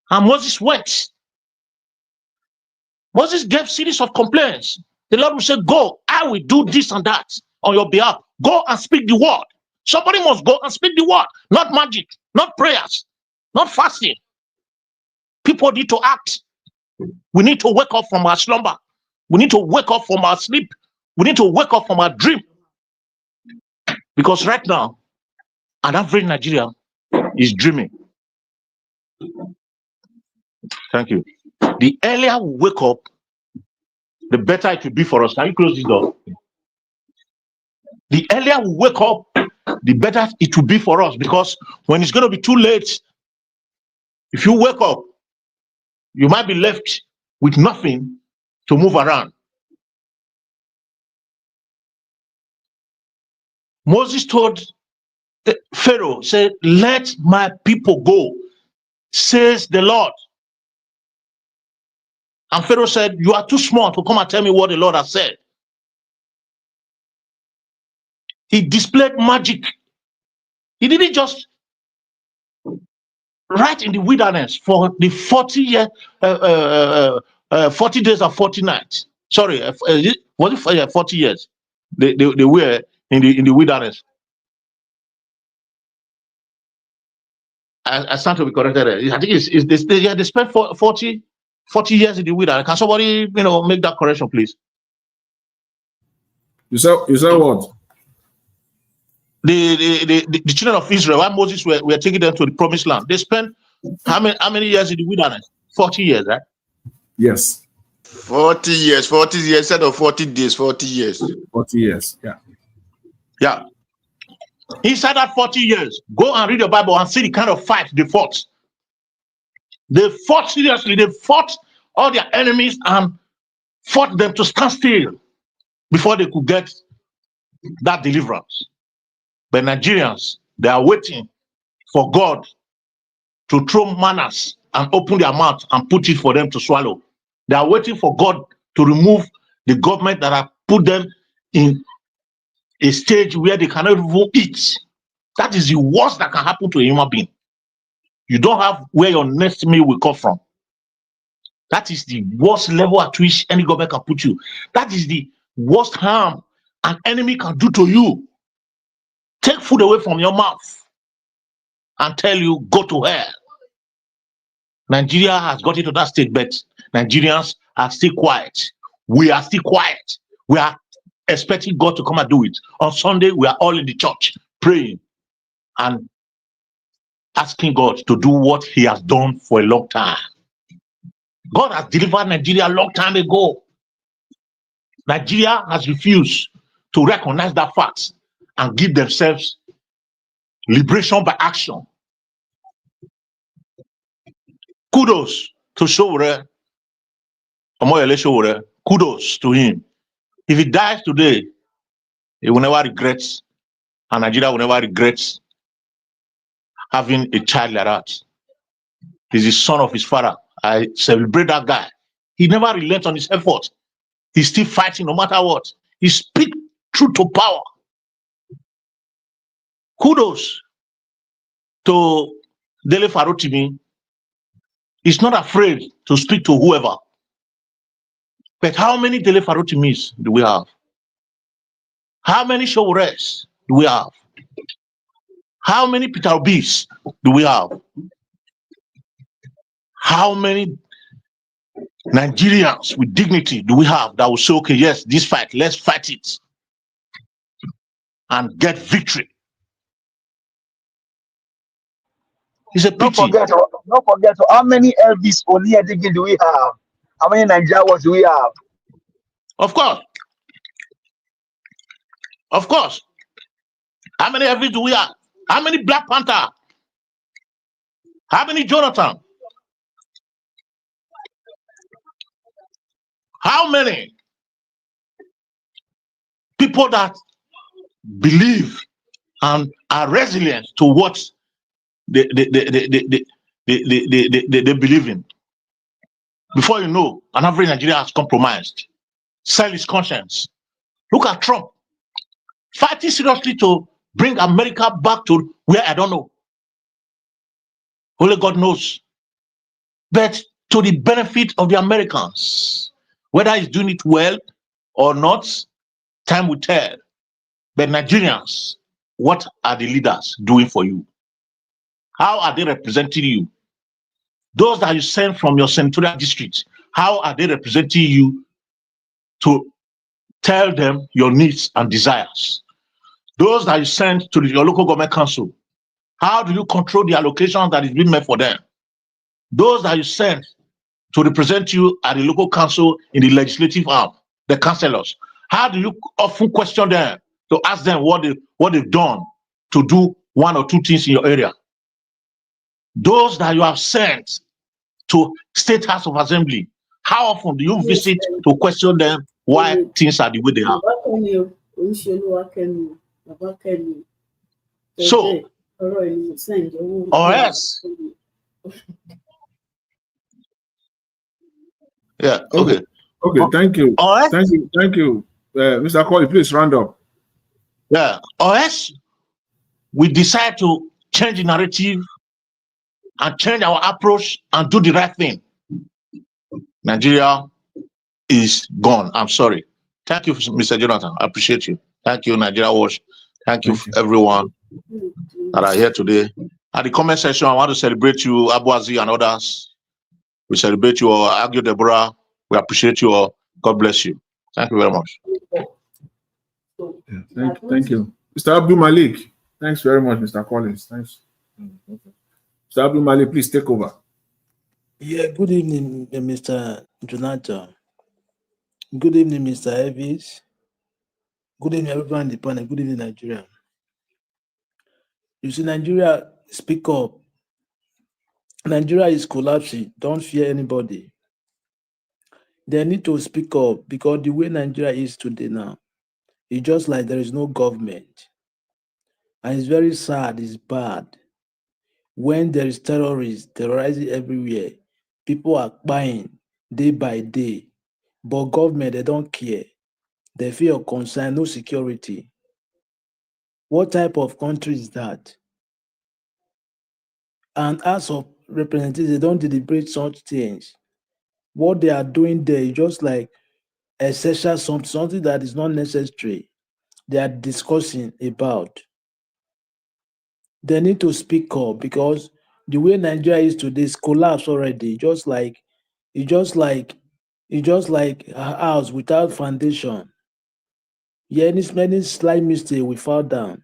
And Moses went. Moses gave series of complaints. The Lord will say, go, I will do this and that on your behalf. Go and speak the word. Somebody must go and speak the word, not magic, not prayers, not fasting. People need to act. We need to wake up from our slumber. We need to wake up from our sleep. We need to wake up from our dream. Because right now, an average Nigerian is dreaming. Thank you. The earlier we wake up, the better it will be for us. Can you close this door? The earlier we wake up, the better it will be for us. Because when it's going to be too late, if you wake up, you might be left with nothing to move around. Moses told Pharaoh, said, let my people go, says the Lord. And Pharaoh said, you are too small to come and tell me what the Lord has said. He displayed magic. He didn't just right in the wilderness for the 40 days and 40 nights. Sorry, was it 40 years? They were in the wilderness. I stand to be corrected. I think they spent 40 years in the wilderness. Can somebody make that correction, please? You said what? The children of Israel, while Moses were taking them to the promised land, they spent how many years in the wilderness? 40 years, right? Yes. 40 years, 40 years instead of 40 days, 40 years. 40 years, yeah. Yeah. Inside that 40 years, go and read the Bible and see the kind of fight they fought. They fought seriously. They fought all their enemies and fought them to stand still before they could get that deliverance. But Nigerians, they are waiting for God to throw manners and open their mouth and put it for them to swallow. They are waiting for God to remove the government that have put them in a stage where they cannot even eat. That is the worst that can happen to a human being. You don't have where your next meal will come from. That is the worst level at which any government can put you. That is the worst harm an enemy can do to you. Take food away from your mouth and tell you, go to hell. Nigeria has got into that state, but Nigerians are still quiet. We are still quiet. We are expecting God to come and do it. On Sunday, we are all in the church praying and asking God to do what he has done for a long time. God has delivered Nigeria a long time ago. Nigeria has refused to recognize that fact and give themselves liberation by action. Kudos to Showore, Omoyele Showore. Kudos to him. If he dies today, he will never regret, and Nigeria will never regret having a child like that. He's the son of his father. I celebrate that guy. He never relents on his effort. He's still fighting no matter what. He speaks truth to power. Kudos to Dele Farotimi. He's not afraid to speak to whoever. But how many Dele Farotimis do we have? How many Showores do we have? How many Peter Obis do we have? How many Nigerians with dignity do we have that will say, okay, yes, this fight, let's fight it and get victory? It's a pity. Don't forget, how many Elvis Oniedigi do we have? How many Nigerians do we have? Of course. Of course. How many Elvis do we have? How many Black Panther? How many Jonathan? How many people that believe and are resilient to what they believe in? Before you know, an average Nigerian has compromised, sell his conscience. Look at Trump, fighting seriously to bring America back to where I don't know. Only God knows. But to the benefit of the Americans, whether he's doing it well or not, time will tell. But Nigerians, what are the leaders doing for you? How are they representing you? Those that you send from your senatorial district, how are they representing you to tell them your needs and desires. Those that you send to your local government council, how do you control the allocation that is being made for them? Those that you send to represent you at the local council in the legislative arm, the councillors, how do you often question them to ask them what they've done to do one or two things in your area? Those that you have sent to State House of Assembly, how often do you visit to question them why things are the way they are? So, or else, yeah, okay. Okay, thank you. Or else, Thank you. Mr. Colley, please round up. yeah, or else we decide to change the narrative and change our approach and do the right thing. Nigeria is gone. I'm sorry. Thank you, Mr. Jonathan. I appreciate you. Thank you, Nigeria Watch. Thank you, everyone that are here today. At the comment section, I want to celebrate you, Abuazi and others. We celebrate you all. Agio Deborah. We appreciate you all. God bless you. Thank you very much. Thank you. Mr. Abdul Malik. Thanks very much, Mr. Collins. Thanks. Mr. Abdul Malik, please take over. Yeah, good evening, Mr. Jonathan. Good evening, Mr. Elvis. Good evening, everyone in the panel. Good evening, Nigeria. You see, Nigeria, speak up. Nigeria is collapsing. Don't fear anybody. They need to speak up because the way Nigeria is today now, it's just like there is no government. And it's very sad, it's bad. When there is terrorists terrorizing everywhere, people are buying day by day. But government, they don't care. They feel concerned, no security. What type of country is that? And as of representatives, they don't deliberate such things. What they are doing there is just like essential something that is not necessary. They are discussing about. They need to speak up because the way Nigeria is today is collapsed already. It's just like a house without foundation. Yeah, any slight mistake we fall down.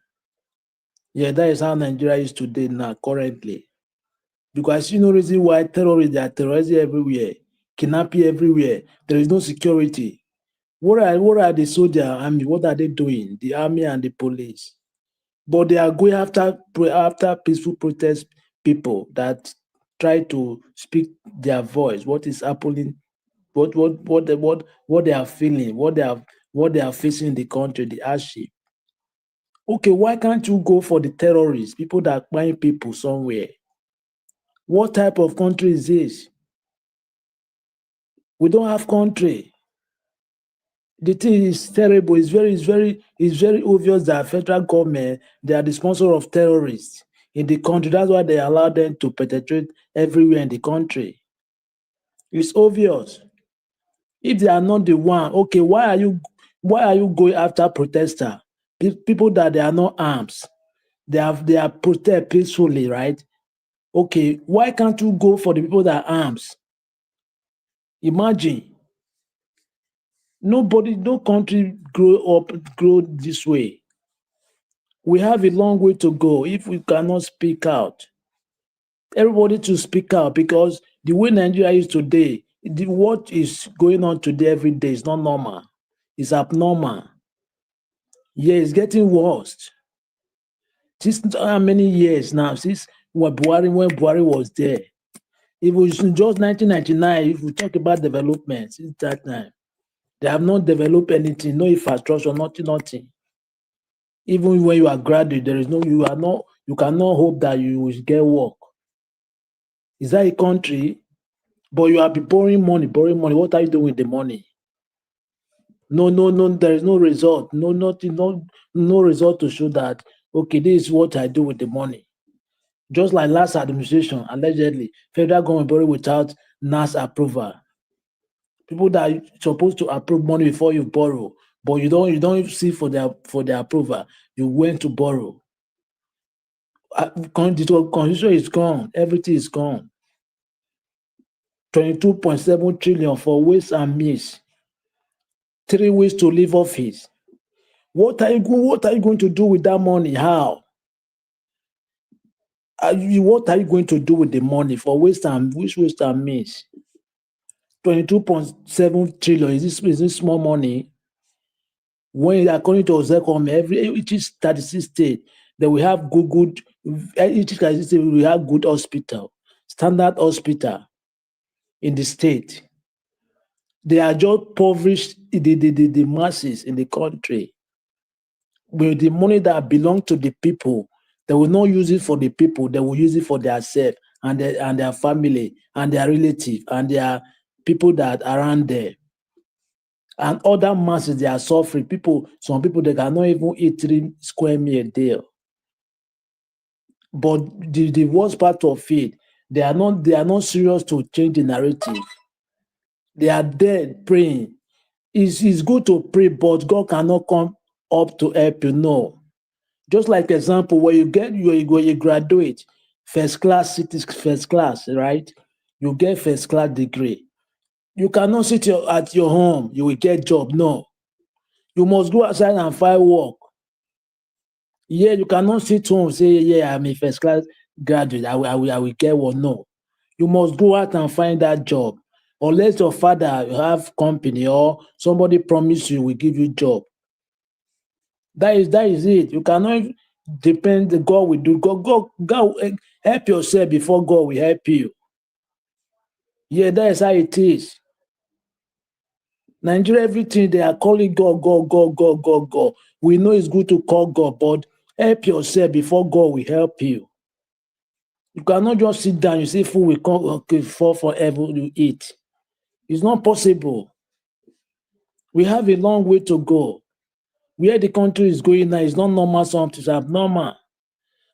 Yeah, that is how Nigeria is today now, currently. Because you know reason why terrorists are terrorizing everywhere, kidnapping everywhere. There is no security. What are the soldier army? What are they doing? The army and the police. But they are going after peaceful protest people that try to speak their voice. What is happening? What they are feeling? What they are facing in the country? The hardship. Okay, why can't you go for the terrorists? People that are buying people somewhere. What type of country is this? We don't have country. The thing is terrible. It's very obvious that federal government, they are the sponsor of terrorists in the country. That's why they allow them to penetrate everywhere in the country. It's obvious. If they are not the one, okay, why are you going after protesters? People that they are not arms. They are protest peacefully, right? Okay, why can't you go for the people that are arms? Imagine. No country grow this way. We have a long way to go if we cannot speak out. Everybody to speak out because the way Nigeria is today, what is going on today every day is not normal. It's abnormal. Yeah, it's getting worse. Since how many years now? Since when Buhari was there. It was just 1999, if we talk about development, since that time, they have not developed anything, no infrastructure, nothing. Even when you are graduate, you cannot hope that you will get work. Is that a country? But you are borrowing money. What are you doing with the money? No, there is no result. No result to show that, okay, this is what I do with the money. Just like last administration, allegedly, federal government borrowed without NAS approval. People that are supposed to approve money before you borrow, but you don't see for their approval. You went to borrow. Constitution is gone. Everything is gone. 22.7 trillion for waste and means. 3 weeks to leave office. What are you going to do with that money? How? What are you going to do with the money for waste and means? 22.7 trillion. Is this small money? When according to Ozecom, each 36 state, that we have each 36 state we have good hospital, standard hospital in the state. They are just impoverished the masses in the country. With the money that belongs to the people, they will not use it for the people, they will use it for themselves and their family and their relative and their people that are around there. And other masses, they are suffering. Some people, they cannot even eat 3 square meals a day. But the worst part of it, they are not serious to change the narrative. They are there praying. It's good to pray, but God cannot come up to help you. No. Just like example, when you graduate, first class, right? You get first class degree. You cannot sit at your home, you will get job. No. You must go outside and find work. Yeah, you cannot sit home and say, yeah, I'm a first class graduate, I will get one. No. You must go out and find that job. Unless your father have company or somebody promise you will give you job. That is it. You cannot depend God will do. God help yourself before God will help you. Yeah, that is how it is. Nigeria, everything they are calling God. We know it's good to call God, but help yourself before God will help you. You cannot just sit down, you say food will come, fall forever, you eat. It's not possible. We have a long way to go. Where the country is going now is not normal, something is abnormal.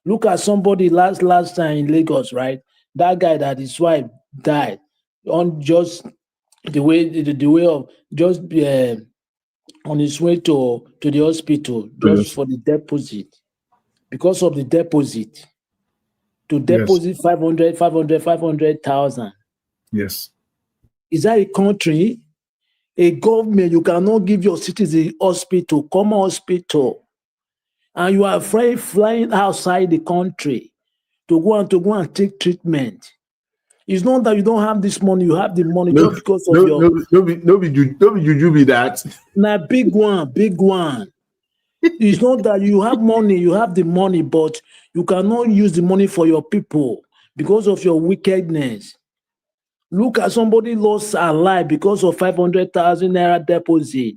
Look at somebody last time in Lagos, right? That guy that his wife died on just the way of just on his way to the hospital just Yes. for the deposit. Because of the deposit. To Yes. deposit 500,000. Yes. Is that a country? A government, you cannot give your citizen hospital, common hospital, and you are flying outside the country to go and take treatment. It's not that you don't have this money, you have the money just because of your... No be juju be that. Now, big one. It's not that you have money, you have the money, but you cannot use the money for your people because of your wickedness. Look at somebody lost her life because of 500,000 naira deposit.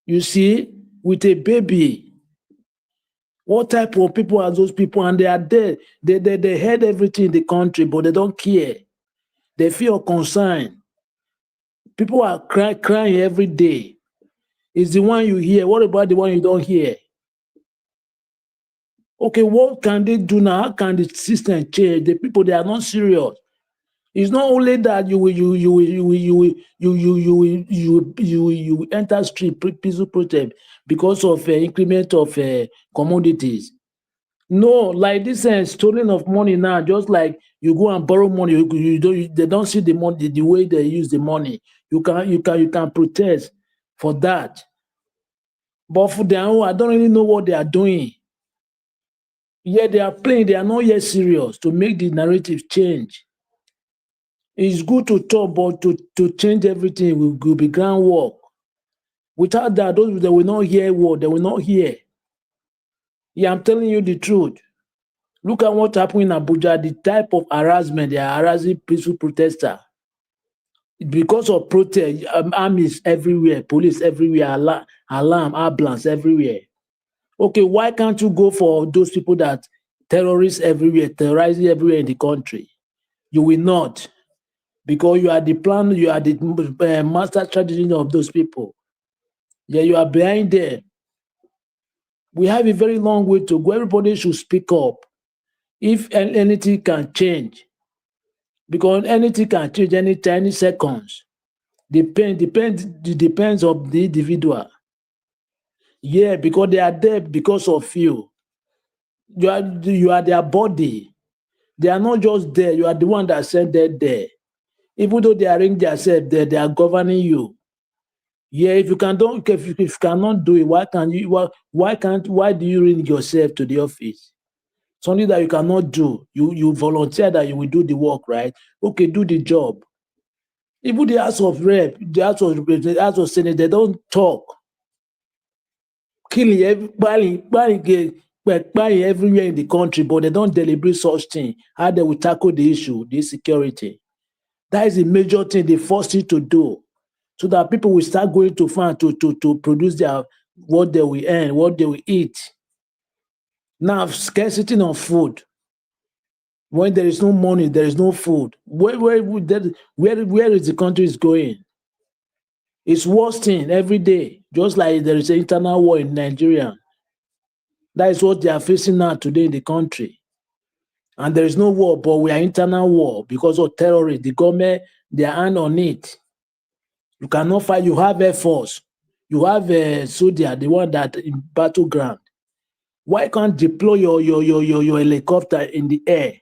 You see, with a baby. What type of people are those people? And they are there. They heard everything in the country, but they don't care. They feel concerned. People are crying every day. It's the one you hear. What about the one you don't hear? Okay, what can they do now? How can the system change? The people, they are not serious. It's not only that you will enter street peaceful protest because of increment of commodities. No, like this stealing of money now, just like you go and borrow money, they don't see the money, the way they use the money. You can protest for that. But for their own, I don't really know what they are doing. Yeah, they are playing, they are not yet serious to make the narrative change. It's good to talk, but to change everything will be groundwork. Without that, those that will not hear what they will not hear. Yeah, I'm telling you the truth. Look at what happened in Abuja, the type of harassment they are harassing peaceful protesters. Because of protest, armies everywhere, police everywhere, alarm, ambulance everywhere. Okay, why can't you go for those people that terrorizing everywhere in the country? You will not. Because you are the master strategy of those people. Yeah, you are behind them. We have a very long way to go. Everybody should speak up. If anything can change, because anything can change anytime, any seconds. Depends on the individual. Yeah, because they are there because of you. You are their body. They are not just there. You are the one that sent them there. Even though they arrange themselves there, they are governing you. Yeah, if you cannot do it, why do you ring yourself to the office? Something that you cannot do, you volunteer that you will do the work, right? Okay, do the job. Even the House of Rep, the House of Representatives, the House of Senate, they don't talk. Killing everybody everywhere in the country, but they don't deliberate such thing. How they will tackle the issue, the insecurity. That is the major thing they force you to do, so that people will start going to farm to produce their what they will earn, what they will eat. Now scarcity of food. When there is no money, there is no food. Where is the country is going? It's worsening every day, just like there is an internal war in Nigeria. That is what they are facing now today in the country. And there is no war, but we are internal war because of terrorists. The government, they are hand on it. You cannot fight. You have Air Force. You have soldier, the one that in battleground. Why can't deploy your helicopter in the air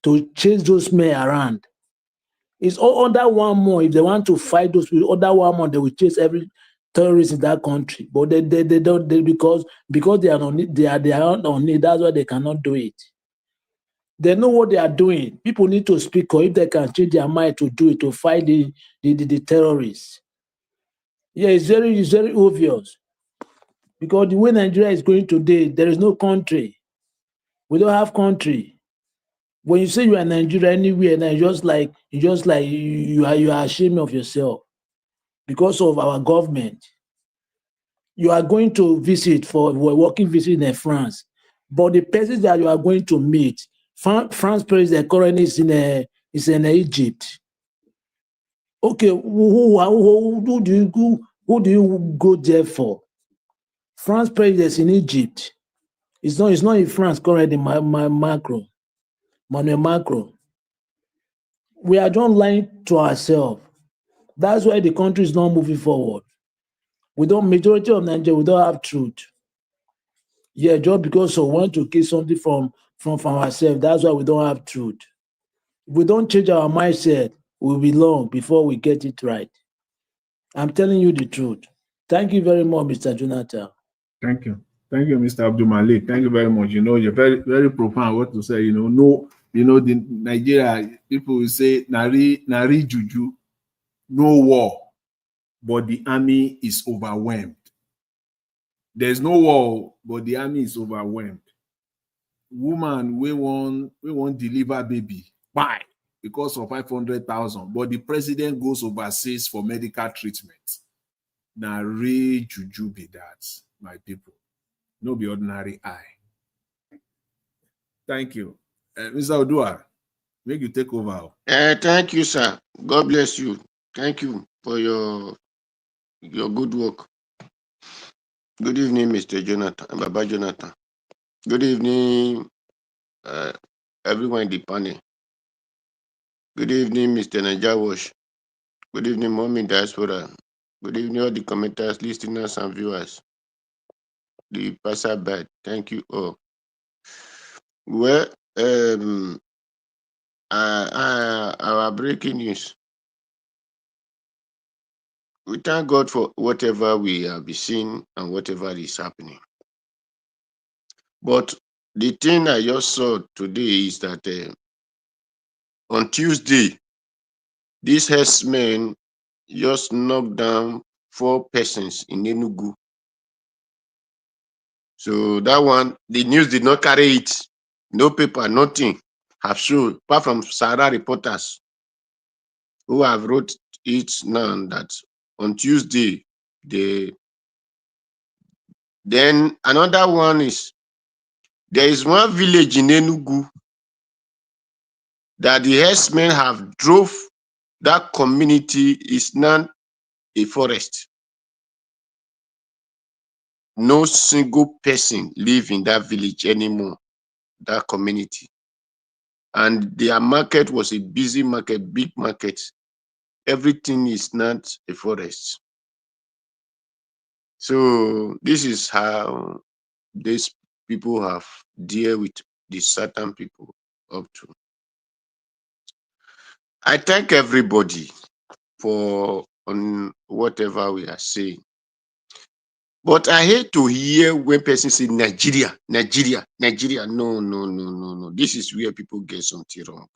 to chase those men around? It's all under one month. If they want to fight those people, under one month, they will chase every terrorist in that country. But they don't because they are on it, they are on it. That's why they cannot do it. They know what they are doing. People need to speak up if they can change their mind to do it, to fight the terrorists. Yeah, it's very obvious. Because the way Nigeria is going today, there is no country. We don't have country. When you say you are Nigeria anywhere, now you are ashamed of yourself because of our government. You are going to visit for a working visit in France, but the persons that you are going to meet, France president currently is in Egypt. Okay, who do you go there for? France president is in Egypt. It's not in France currently. Manuel Macron. We are just lying to ourselves. That's why the country is not moving forward. Majority of Nigeria, we don't have truth. Yeah, just because we want to get something from ourselves, that's why we don't have truth. If we don't change our mindset, we'll be long before we get it right. I'm telling you the truth. Thank you very much, Mr. Jonathan. Thank you. Thank you, Mr. Abdul Malik. Thank you very much. You're very, very profound what to say. The Nigeria people will say nari juju, no war, but the army is overwhelmed. There's no war, but the army is overwhelmed. Woman, we want deliver baby. Why? Because of 500,000. But the president goes overseas for medical treatment. Nari juju be that, my people. No be ordinary eye. Thank you. Mr. Odua, make you take over. Thank you, sir. God bless you. Thank you for your good work. Good evening, Mr. Jonathan, Baba Jonathan. Good evening, everyone in the panel. Good evening, Mr. Najawash. Good evening, Mommy Diaspora. Good evening, all the commenters, listeners, and viewers. The passerby. Thank you all. Well, our breaking news. We thank God for whatever we have been seeing and whatever is happening. But the thing I just saw today is that on Tuesday, these herdsmen just knocked down 4 persons in Enugu. So that one, the news did not carry it. No paper, nothing have shown, apart from Sahara reporters who have wrote it now that on Tuesday, then another one is, there is one village in Enugu that the herdsmen have drove. That community is now a forest. No single person live in that village anymore, that community. And their market was a busy market, big market. Everything is not a forest. So this is how these people have dealt with the certain people up to. I thank everybody for on whatever we are saying. But I hate to hear when person say Nigeria, Nigeria, Nigeria. No, no, no, no, no. This is where people get something wrong.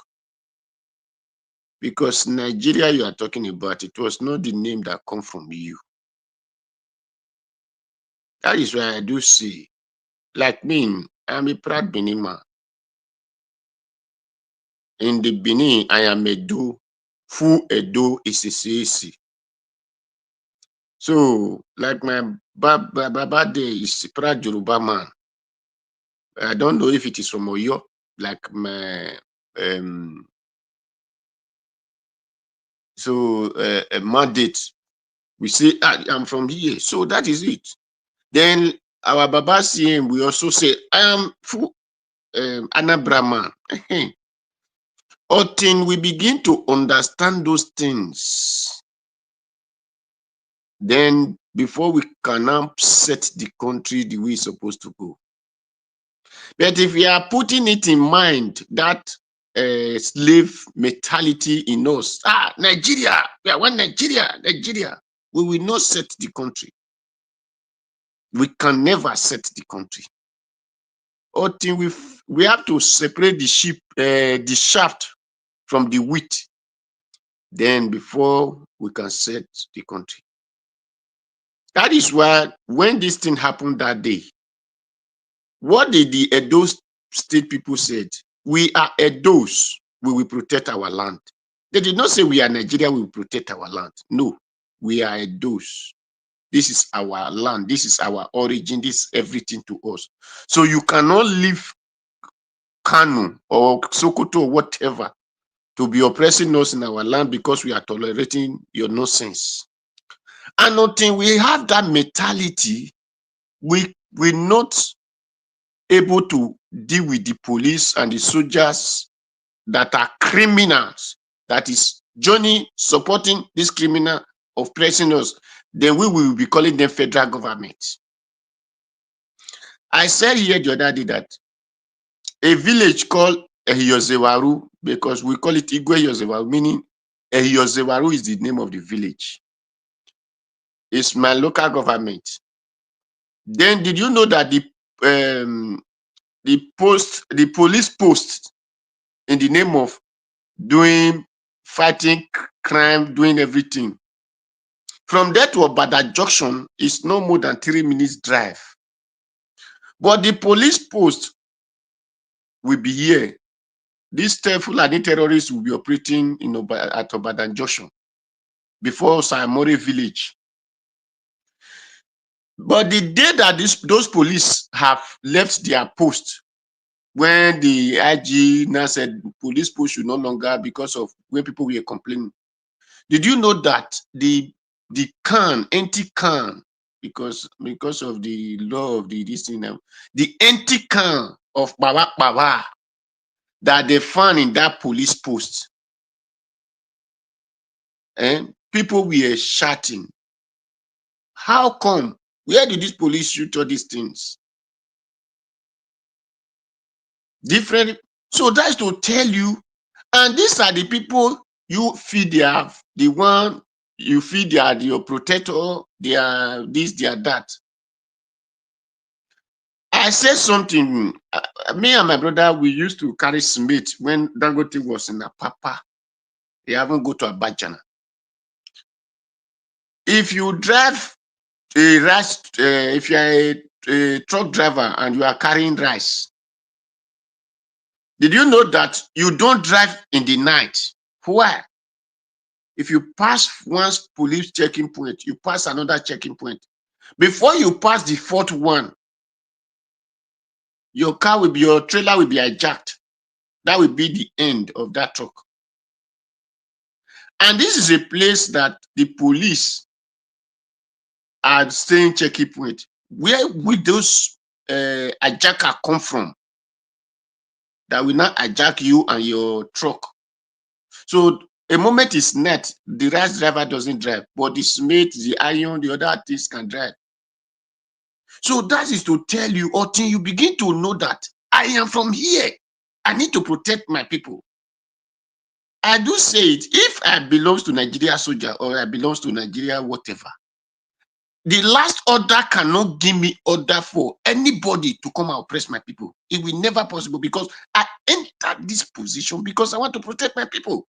Because Nigeria you are talking about, it was not the name that come from you. That is why I do say, like me, I'm a proud Benin man. In the Benin, I am Edo. Full Edo is a CAC. So, like my Baba there is a proud Yoruba man. I don't know if it is from Oyo, like my mandate. We say, I'm from here. So that is it. Then our Baba CM, we also say, I am full Anambra man. Until we begin to understand those things, then before we can now set the country the way it's supposed to go. But if we are putting it in mind that slave mentality in us, Nigeria, we are one Nigeria, Nigeria, we will not set the country. We can never set the country. Until we have to separate the shaft from the wheat. Then before we can set the country. That is why when this thing happened that day, what did the Edo state people said? We are Edos, we will protect our land. They did not say we are Nigeria, we will protect our land. No, we are Edos. This is our land, this is our origin, this is everything to us. So you cannot leave Kano or Sokoto or whatever to be oppressing us in our land because we are tolerating your nonsense. And until we have that mentality, we're not able to deal with the police and the soldiers that are criminals, that is joining, supporting this criminal oppressing us. Then we will be calling them federal government. I said here the other day that a village called Ehiyozewaru, because we call it Igwe Yozewaru, meaning Ehiyozewaru is the name of the village. It's my local government. Then did you know that the police post in the name of fighting crime, doing everything, from there to Obada Junction is no more than 3 minutes drive. But the police post will be here. These Fulani terrorists will be operating at Obada Junction before Saimore village. But the day that those police have left their post, when the IG now said police post should no longer, because of when people were complaining, did you know that the empty can, because of the law of this thing now, the empty can of Baba that they found in that police post, and people were shouting, how come? Where did this police shoot all these things? Different. So that's to tell you, and these are the people you feed the one you feed your protector, they are this, they are that. I said something, me and my brother, we used to carry cement when Dangote was in Apapa. They haven't go to Abajana. If you drive a rice, if you are a truck driver and you are carrying rice, did you know that you don't drive in the night? Why? If you pass one police checking point, you pass another checking point. Before you pass the fourth one, your trailer will be hijacked. That will be the end of that truck. And this is a place that the police are staying checking point. Where will those hijacker come from? That will not hijack you and your truck. So a moment is net, the rice driver doesn't drive, but the smith, the iron, the other artists can drive. So that is to tell you, until you begin to know that I am from here, I need to protect my people. I do say it. If I belongs to Nigeria soldier or I belongs to Nigeria whatever, the last order cannot give me order for anybody to come and oppress my people. It will never possible because I entered this position because I want to protect my people.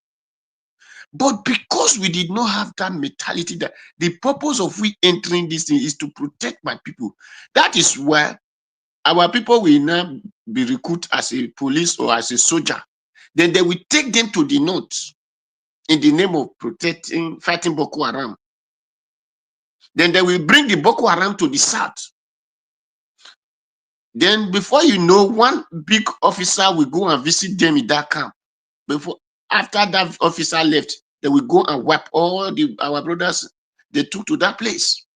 But because we did not have that mentality, that the purpose of we entering this thing is to protect my people. That is why our people will now be recruited as a police or as a soldier. Then they will take them to the north in the name of fighting Boko Haram. Then they will bring the Boko Haram to the south. Then before you know, one big officer will go and visit them in that camp. After that officer left, they will go and wipe all our brothers they took to that place.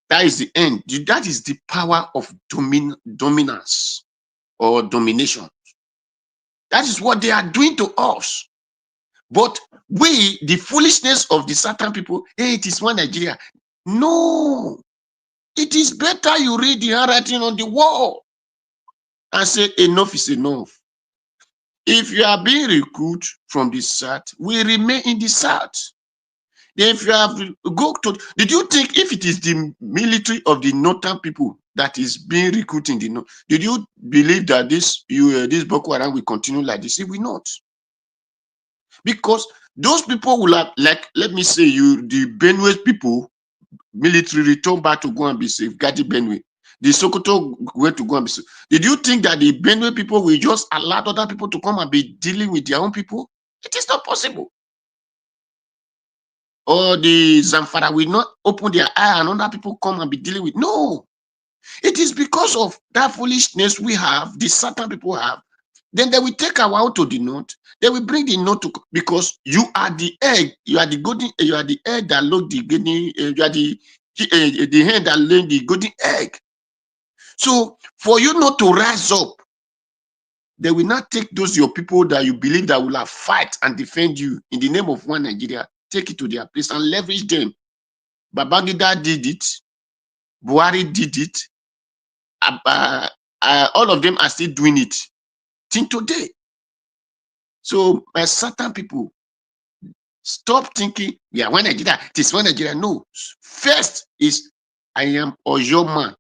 That is the end. That is the power of dominance or domination. That is what they are doing to us. But we, the foolishness of the certain people, hey, it is one Nigeria. No. It is better you read the handwriting on the wall and say enough is enough. If you are being recruited from the south, we remain in the south. If you have go to, did you think if it is the military of the northern people that is being recruited in the north, did you believe that this Boko Haram will continue like this? It will not. Because those people will have, like, let me say the Benue people, military return back to go and be safeguarding Benue. The Sokoto went to go and be safe. Did you think that the Benue people will just allow other people to come and be dealing with their own people? It is not possible. Or the Zamfara will not open their eye and other people come and be dealing with. No. It is because of that foolishness we have, the certain people have. Then they will take our out to the north. They will bring the north to, because you are the egg, you are the golden, you are the egg that laid the golden, you are the hen that laid the golden egg. So for you not to rise up, they will not take those your people that you believe that will have fight and defend you in the name of one Nigeria, take it to their place and leverage them. Babangida did it. Buhari did it. All of them are still doing it till today. So by certain people, stop thinking, yeah, one Nigeria, it is one Nigeria. No. First is, I am Oyo man.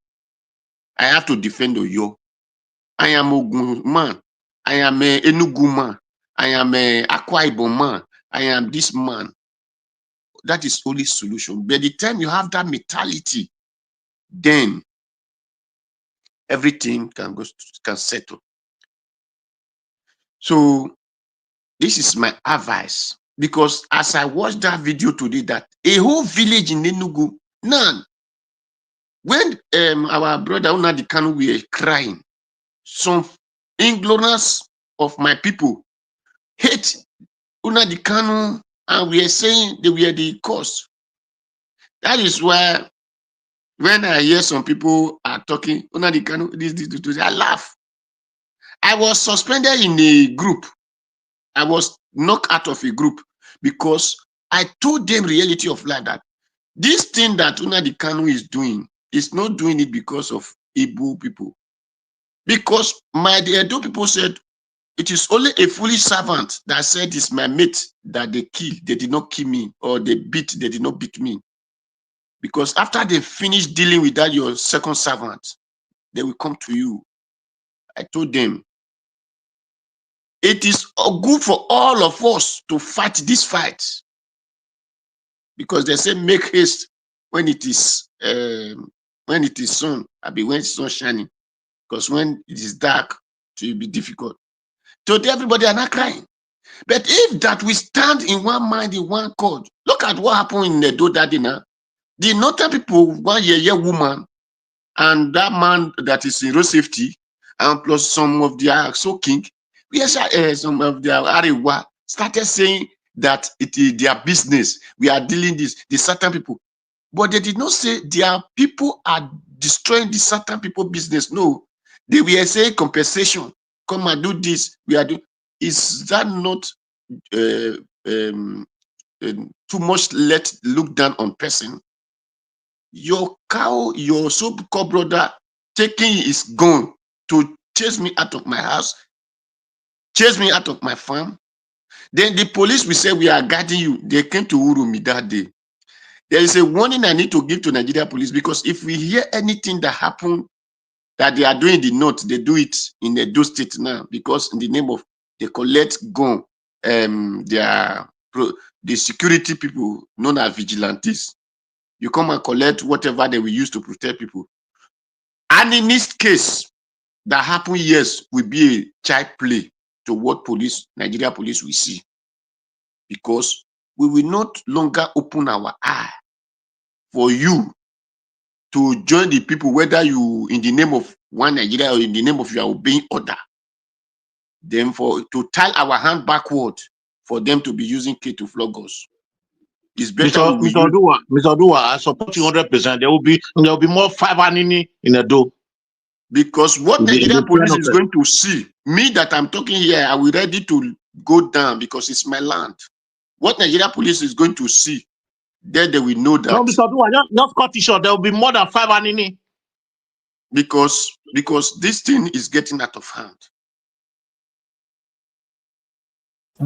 I have to defend Oyo. I am Ogun man. I am a Enugu man. I am a Akwa Ibom man. I am this man. That is only solution. By the time you have that mentality, then everything can settle. So this is my advice, because as I watched that video today, that a whole village in Enugu, none. When our brother Unadi Kanu were crying, some ignorance of my people hate Unadi Kanu, and we are saying they were the cause. That is why when I hear some people are talking, Unadi Kanu, this, I laugh. I was suspended in a group. I was knocked out of a group because I told them reality of life, that this thing that Unadi Kanu is doing is not doing it because of Igbo people. Because the Edo people said, it is only a foolish servant that said it's my mate that they killed. They did not kill me, or they did not beat me. Because after they finish dealing with that, your second servant, they will come to you. I told them, it is good for all of us to fight this fight. Because they say make haste when it is sun, when it's sun shining. Because when it is dark, it will be difficult. Today, everybody are not crying. But if that we stand in one mind, in one accord, look at what happened in the Edo that dinner. The northern people, one year woman, and that man that is in road safety, and plus some of their king, some of their Arewa started saying that it is their business. We are dealing this, the certain people. But they did not say their people are destroying the certain people business. No, they were saying compensation. Come and do this. We are doing. Is that not too much look down on person? Your cow, your so-called brother, taking his gun to chase me out of my house, chase me out of my farm. Then the police will say, we are guarding you. They came to Urumi that day. There is a warning I need to give to Nigeria police, because if we hear anything that happened that they are doing in the north, they do it in the Edo state now, because in the name of they collect gun, the security people known as vigilantes. You come and collect whatever they will use to protect people. And in this case that happened, yes, will be a child play to what Nigeria police will see, because we will not longer open our eye for you to join the people, whether you in the name of one Nigeria or in the name of you are obeying order. Then to tie our hand backward for them to be using K to flog us. It's better. Mr. Odua, I support you 100%. There will be more fiber in the door. Because what Nigeria police is going to see, me that I'm talking here, I will ready to go down because it's my land. What Nigeria police is going to see, then they will know that. No, Mr. Odua, just cut it short. There will be more than 5 in. Because this thing is getting out of hand.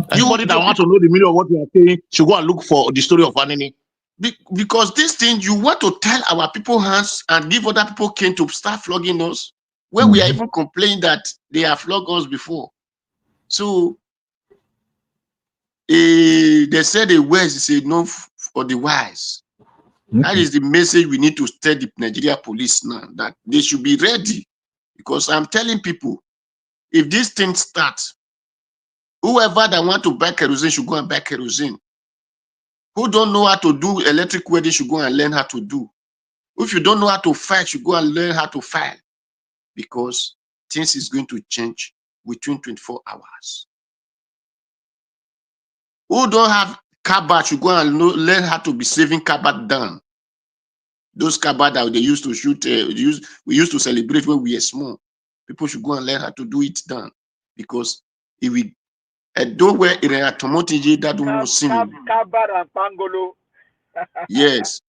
Anybody that wants to know the meaning of what you are saying should go and look for the story of Anini. Because this thing, you want to tell our people hands and give other people cane to start flogging us when we are even complaining that they have flogged us before. So they said the wise is enough for the wise. That is the message we need to tell the Nigeria police now, that they should be ready. Because I'm telling people, if this thing starts, whoever that want to buy kerosene should go and buy kerosene. Who don't know how to do electric welding should go and learn how to do. If you don't know how to fight, you go and learn how to fight. Because things is going to change within 24 hours. Who don't have cupboard should go and learn how to be saving cupboard down. Those cupboard that they used to shoot, we used to celebrate when we were small. People should go and learn how to do it down. Because if we yes.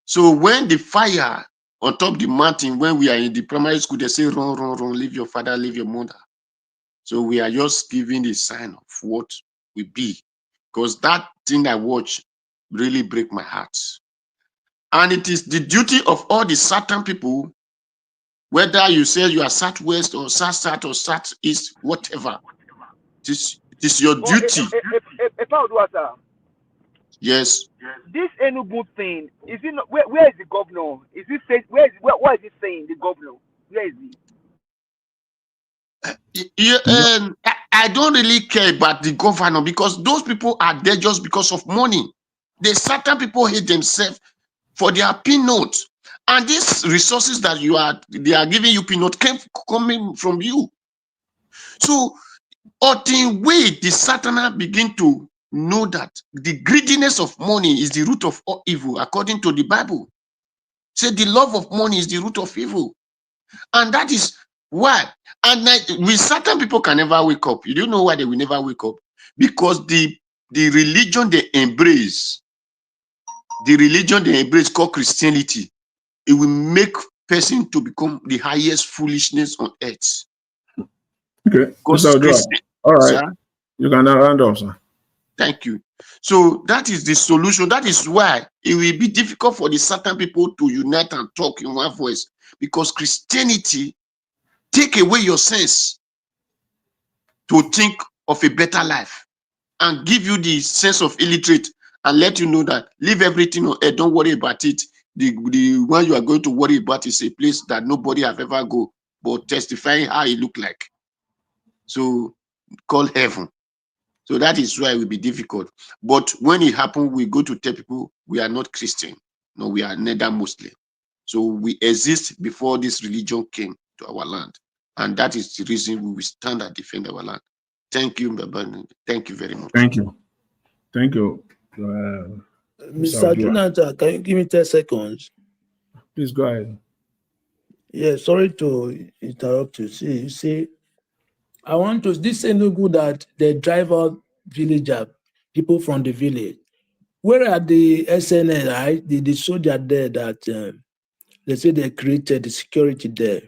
So when the fire on top the mountain, when we are in the primary school, they say, run, run, run, leave your father, leave your mother. So we are just giving a sign of what we be. Because that thing I watch really break my heart. And it is the duty of all the certain people, whether you say you are Southwest or South or Southeast, whatever. It is your duty. Yes. This Enugu thing, is it not, where is the governor? Is it say, what is it saying, the governor? Where is he? I don't really care about the governor, because those people are there just because of money. The certain people hate themselves for their peanut. And these resources that they are giving you peanut coming from you. So, until the Satan begin to know that the greediness of money is the root of all evil, according to the Bible. Say the love of money is the root of evil. And that is why. And with certain people can never wake up. You don't know why they will never wake up? Because the religion they embrace, called Christianity, it will make person to become the highest foolishness on earth. Okay. All right. Sir? You can now round up, sir. Thank you. So that is the solution. That is why it will be difficult for the certain people to unite and talk in one voice, because Christianity take away your sense to think of a better life and give you the sense of illiterate and let you know that leave everything on earth, don't worry about it. The one you are going to worry about is a place that nobody have ever go, but testifying how it look like. So call heaven. So that is why it will be difficult. But when it happens, we go to tell people we are not Christian. No, we are neither Muslim. So we exist before this religion came to our land. And that is the reason we will stand and defend our land. Thank you, Baba. Thank you very much. Thank you. Thank you. Mr. Jonathan, can you give me 10 seconds? Please go ahead. Yeah, sorry to interrupt you. See, I want to, this Enugu that they drive out villager, people from the village. Where are the SNL, right? The soldier there that they say they created the security there.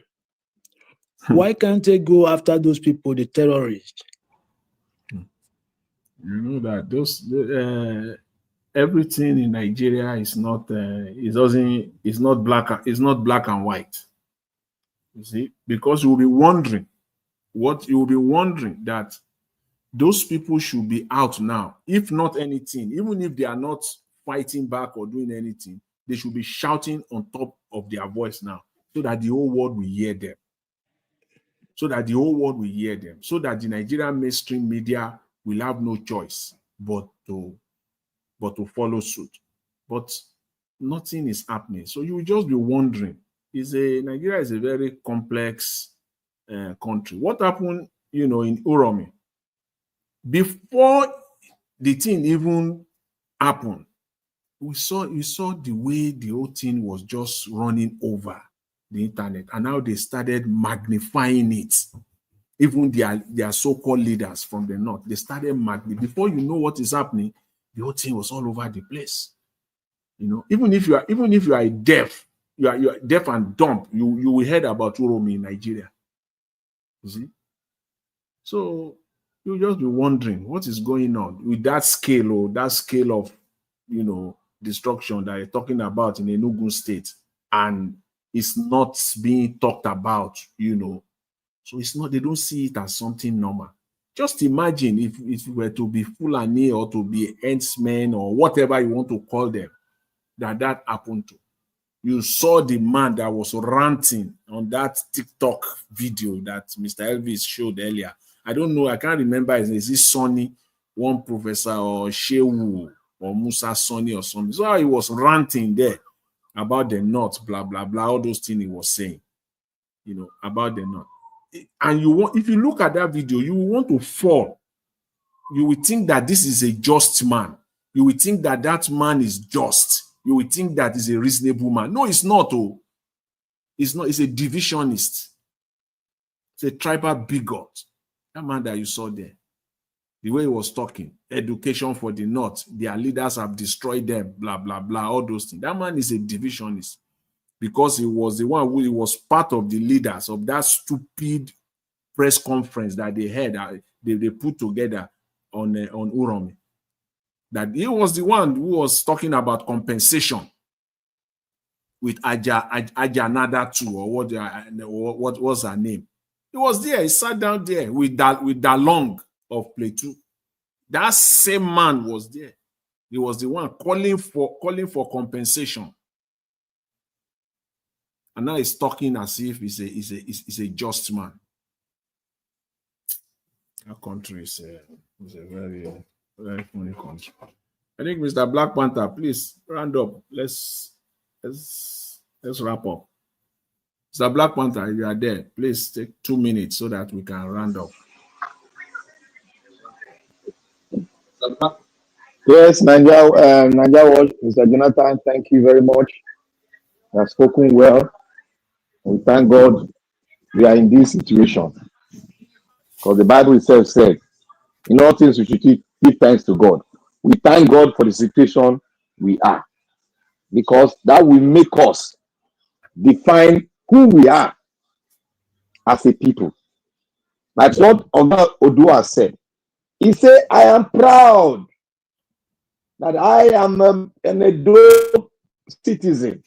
Why can't they go after those people, the terrorists? You know that those everything in Nigeria is not it's not black and white. You see, because you will be wondering that those people should be out now. If not anything, even if they are not fighting back or doing anything, they should be shouting on top of their voice now, so that the whole world will hear them. So that the Nigerian mainstream media will have no choice but to follow suit. But nothing is happening. So you will just be wondering, Nigeria is a very complex country. What happened, in Uromi? Before the thing even happened, you saw the way the whole thing was just running over the internet, and now they started magnifying it. Even their so-called leaders from the north, they started magnifying. Before you know what is happening, the whole thing was all over the place. Even if you are deaf, you are deaf and dumb, you will hear about Uromi in Nigeria. You see? So you'll just be wondering what is going on with that scale of destruction that you're talking about in Enugu State, and it's not being talked about, So it's not, they don't see it as something normal. Just imagine if it were to be Fulani or to be henchmen or whatever you want to call them, that happened to. You saw the man that was ranting on that TikTok video that Mr. Elvis showed earlier. I don't know, I can't remember. Is it Sonny, one professor, or Shehu, or Musa Sonny or something? So he was ranting there about the North, blah, blah, blah, all those things he was saying, about the North. And if you look at that video, you will want to fall. You will think that this is a just man. You will think that man is just. You will think that is a reasonable man. No, it's not. Oh, it's not. It's a divisionist. It's a tribal bigot. That man that you saw there, the way he was talking, education for the North, their leaders have destroyed them, blah, blah, blah, all those things. That man is a divisionist, because he was the one who was part of the leaders of that stupid press conference that they had, they put together on Uromi. That he was the one who was talking about compensation with Aja Nada too, or what was her name? He was there. He sat down there with Dalong of Plateau. That same man was there. He was the one calling for compensation. And now he's talking as if he's a just man. Our country is a very, very funny country. I think Mr. Black Panther, please round up. Let's wrap up. Mr. Black Panther, if you are there, please take 2 minutes so that we can round up. Yes, Nigeria Watch, Mr. Jonathan, thank you very much. You have spoken well. We thank God we are in this situation. Because the Bible itself said, in all things we should give thanks to God. We thank God for the situation we are. Because that will make us define who we are as a people. That's what Oga Odua said. He said, I am proud that I am an Edo citizen.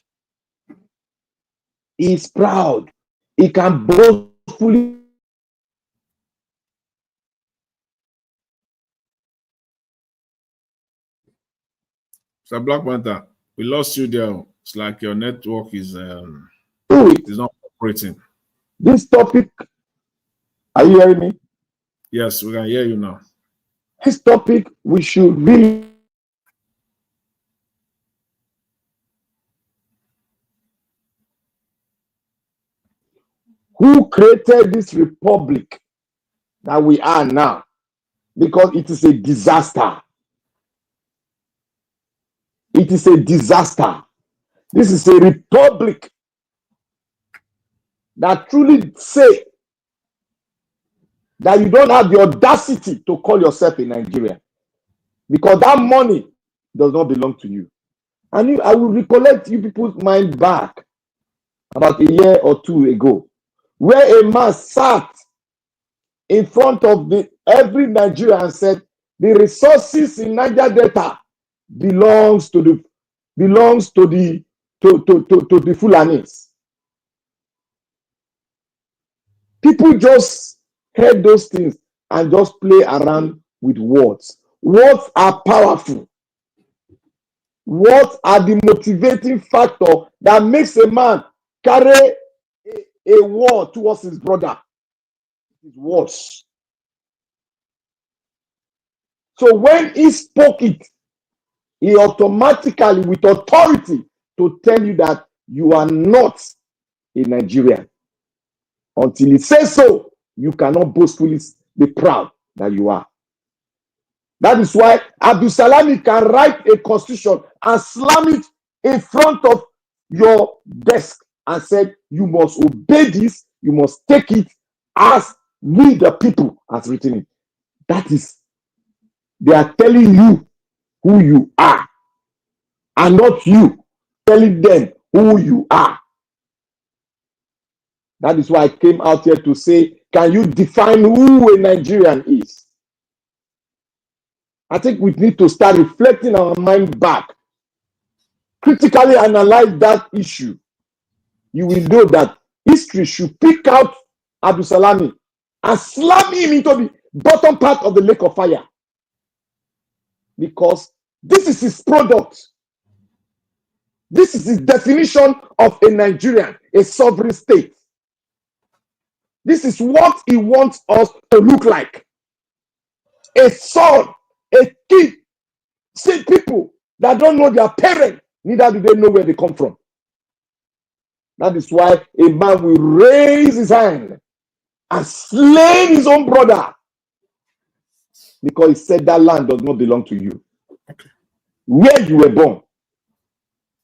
He is proud. He can boastfully. Mr. Black Panther, we lost you there. It's like your network is not operating. This topic, are you hearing me? Yes, we can hear you now. This topic, we should really. Who created this republic that we are now? Because it is a disaster. It is a disaster. This is a republic that truly say that you don't have the audacity to call yourself a Nigerian, because that money does not belong to you. And I will recollect you people's mind back about a year or two ago, where a man sat in front of every Nigerian and said, the resources in Niger Delta belongs to the Fulanis. People just heard those things and just play around with words. Words are powerful. What are the motivating factor that makes a man carry a war towards his brother? His words. So when he spoke it, he automatically, with authority, to tell you that you are not a Nigerian. Until he says so, you cannot boastfully be proud that you are. That is why Abdul Salami can write a constitution and slam it in front of your desk and said, you must obey this, you must take it as we the people has written it. That is, they are telling you who you are, and not you telling them who you are. That is why I came out here to say, can you define who a Nigerian is? I think we need to start reflecting our mind back, critically analyze that issue. You will know that history should pick out Abdul Salami and slam him into the bottom part of the lake of fire. Because this is his product. This is his definition of a Nigerian, a sovereign state. This is what he wants us to look like. A son, a kid. See people that don't know their parents, neither do they know where they come from. That is why a man will raise his hand and slay his own brother, because he said that land does not belong to you. Where you were born.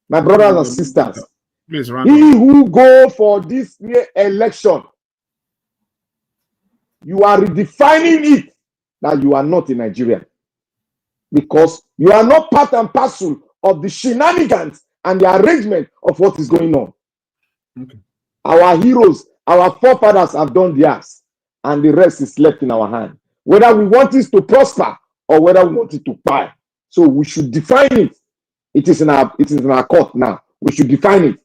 My brothers and sisters, please, he who go for this election, you are redefining it that you are not a Nigerian, because you are not part and parcel of the shenanigans and the arrangement of what is going on. Okay. Our heroes, our forefathers have done theirs, and the rest is left in our hand. Whether we want it to prosper or whether we want it to die. So we should define it. It is in our court now. We should define it.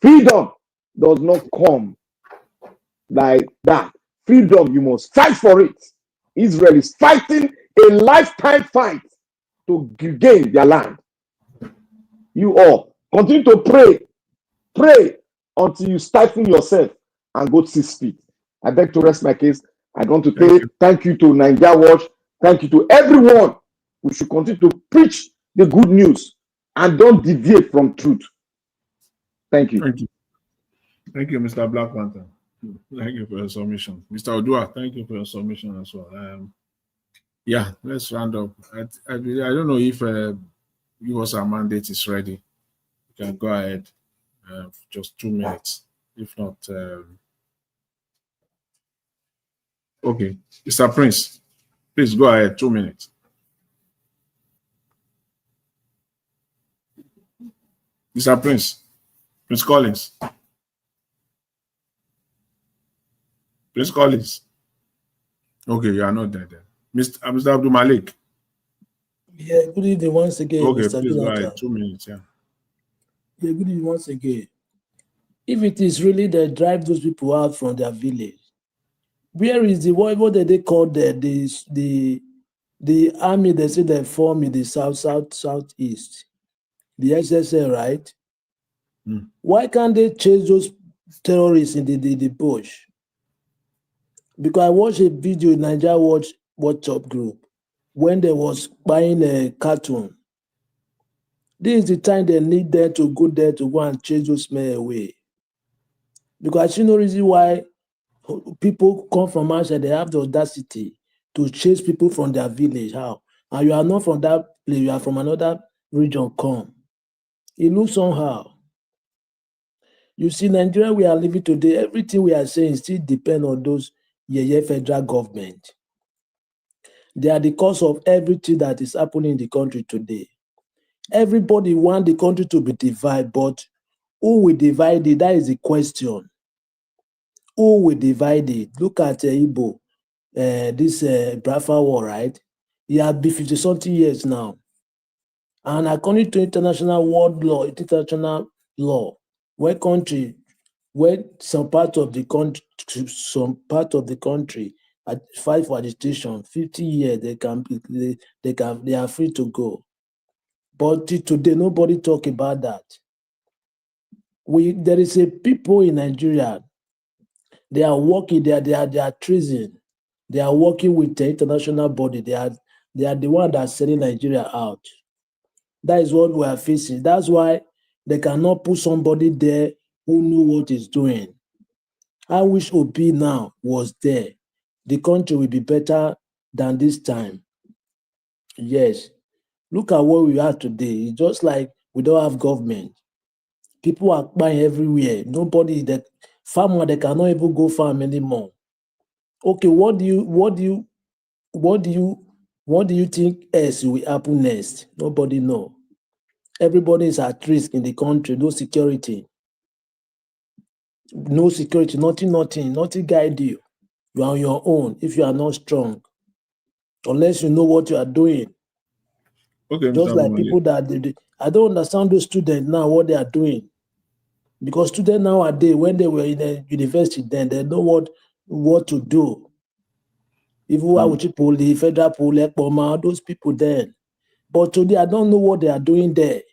Freedom does not come like that. Freedom, you must fight for it. Israel is fighting a lifetime fight to gain their land. You all continue to pray. Pray until you stifle yourself and go 6 feet. I beg to rest my case. I want to say thank you to Nigeria Watch. Thank you to everyone. We should continue to preach the good news and don't deviate from truth. Thank you. Thank you. Thank you, Mr. Black Panther. Thank you for your submission. Mr. Odua, thank you for your submission as well. Yeah, let's round up. I don't know if give us our mandate is ready. You can go ahead. Just 2 minutes. If not, okay. Mr. Prince, please go ahead. 2 minutes. Mr. Prince Collins. Prince Collins. Okay, you are not there then. Mr. Abdul Malik. Yeah, good evening once again. Okay, Mr. please go Jonathan. ahead. 2 minutes, yeah. Yeah, good evening once again. If it is really that drive those people out from their village, where is the what did they call the army they say they form in the southeast? The SSL, right? Why can't they chase those terrorists in the bush? Because I watched a video in Nigeria Watch WhatsApp group when they was buying a cartoon. This is the time they need them to go there to go and chase those men away. Because I see no reason why people come from outside, they have the audacity to chase people from their village. How? And you are not from that place, you are from another region, come. It looks somehow. You see, Nigeria we are living today, everything we are saying still depends on those federal government. They are the cause of everything that is happening in the country today. Everybody wants the country to be divided, but who will divide it? That is the question. Who will divide it? Look at Igbo, this Biafra war, right? He has been 50-something years now. And according to international world law, international law, where some part of the country fight for agitation, 50 years they are free to go. But today nobody talk about that. There is a people in Nigeria. They are working. They are treason. They are working with the international body. They are the one that are selling Nigeria out. That is what we are facing. That's why they cannot put somebody there who knew what he's doing. I wish OP now was there. The country will be better than this time. Yes. Look at where we are today. It's just like we don't have government. People are buying everywhere. Nobody that farmer they cannot even go farm anymore. Okay, what do you think else will happen next? Nobody know. Everybody is at risk in the country. No security. No security. Nothing guide you. You are on your own if you are not strong. Unless you know what you are doing. Okay, Just Mr. like Bumali. people that I don't understand those students now what they are doing. Because students nowadays, when they were in the university, then they know what to do. Even the federal police, those people then. But today, I don't know what they are doing there.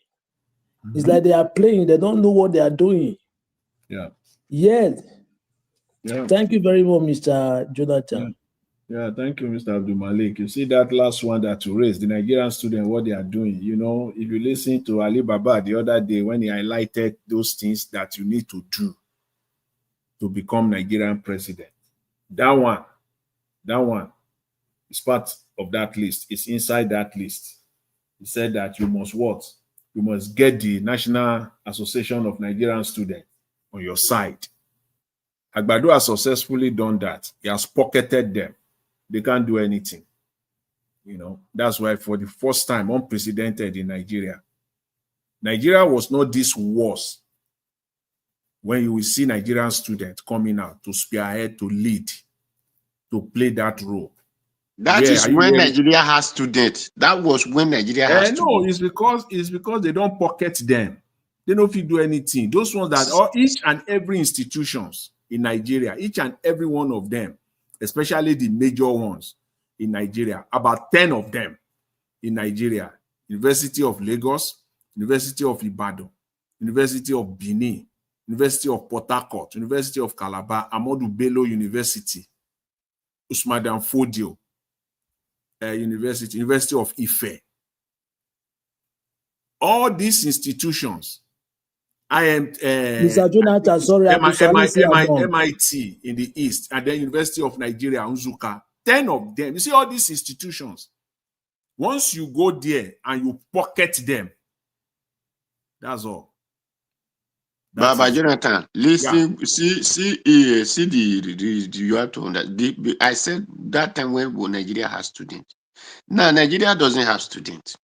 It's like they are playing. They don't know what they are doing. Yeah. Yes. Yeah. Thank you very much, Mr. Jonathan. Yeah, thank you, Mr. Abdul Malik. You see that last one that you raised, the Nigerian student, what they are doing. You know, if you listen to Ali Baba the other day when he highlighted those things that you need to do to become Nigerian president, that one is part of that list. It's inside that list. He said that you must what? You must get the National Association of Nigerian Students on your side. Agbado has successfully done that. He has pocketed them. They can't do anything. You know, that's why for the first time, unprecedented in Nigeria, Nigeria was not this worse when you will see Nigerian students coming out to spearhead, to lead, to play that role. That is when Nigeria has students. That was when Nigeria has students. No, it's because they don't pocket them. They don't fit do anything. Those ones that each and every institutions in Nigeria, each and every one of them, especially the major ones in Nigeria, about 10 of them in Nigeria, University of Lagos, University of Ibadan, University of Benin, University of Port Harcourt, University of Calabar, Ahmadu Bello University, Usman Dan Fodio University, University of Ife. All these institutions, Mr. Jonathan, sorry, MIT in the East, and then University of Nigeria, Nsukka, 10 of them. You see all these institutions. Once you go there and you pocket them, that's all. Baba Jonathan, listen, yeah. see the you have to understand. I said that time when Nigeria has students. Now Nigeria doesn't have students.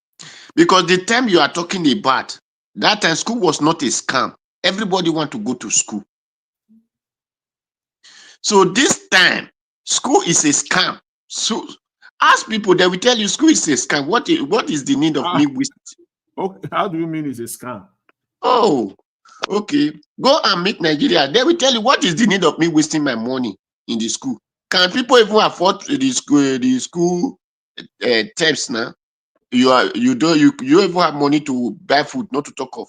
Because the time you are talking about, that time school was not a scam. Everybody want to go to school. So this time, school is a scam. So ask people, they will tell you school is a scam. What is the need of me wasting? Okay, how do you mean it's a scam? Oh, okay. Go and meet Nigeria. They will tell you what is the need of me wasting my money in the school. Can people even afford the school terms now? You don't even have money to buy food, not to talk of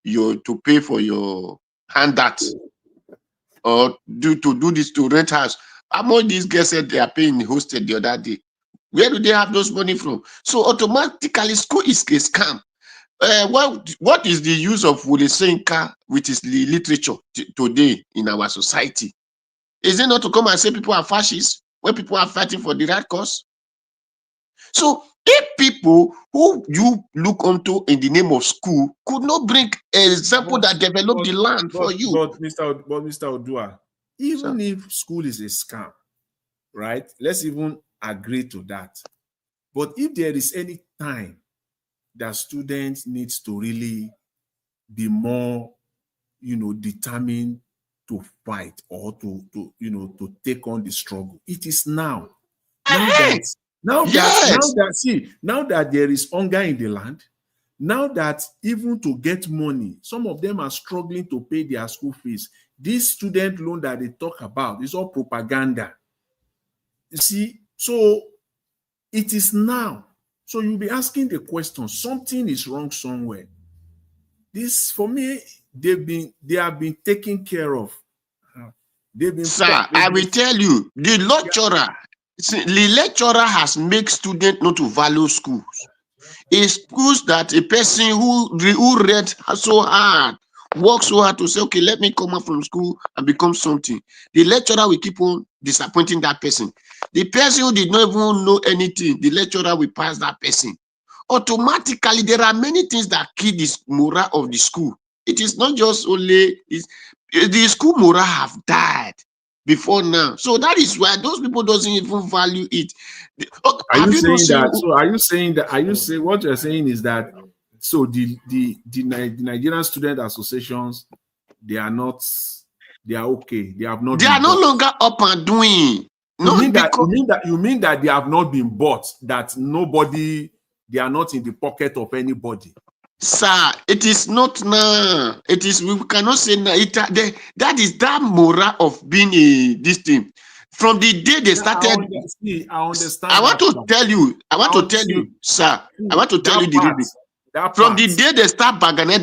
to pay for your handouts or to do this, to rent house. Among these guys said they are paying hosted the other day. Where do they have those money from? So automatically school is a scam. What is the use of Wole Soyinka with his literature today in our society? Is it not to come and say people are fascists when people are fighting for the right cause? So if people who you look onto in the name of school could not bring an example that developed the land for you. But Mr. Odua, even if school is a scam, right? Let's even agree to that. But if there is any time that students need to really be more, determined to fight or to take on the struggle, it is now. Now Yes. now that there is hunger in the land, now that even to get money, some of them are struggling to pay their school fees. This student loan that they talk about is all propaganda. You see, so it is now. So you'll be asking the question, something is wrong somewhere. This, for me, they have been taken care of. Sir, I will tell you, the lecturer has made students not to value schools. It's schools that a person who read so hard, works so hard to say, okay, let me come out from school and become something. The lecturer will keep on disappointing that person. The person who did not even know anything, the lecturer will pass that person. Automatically, there are many things that kill the morale of the school. It is not just only the school morale have died before now. So that is why those people doesn't even value it. Are you saying that? So are you saying that? Are you saying what you're saying is that? So the Nigerian student associations, they are okay. They have not. They are no longer up and doing. You mean that they have not been bought? That nobody, they are not in the pocket of anybody. Sir, it is not now. It is, we cannot say now. That is that morale of being this thing. From the day they started, I understand. I want to tell you, sir. I want to tell you the reason. From the day they start bargaining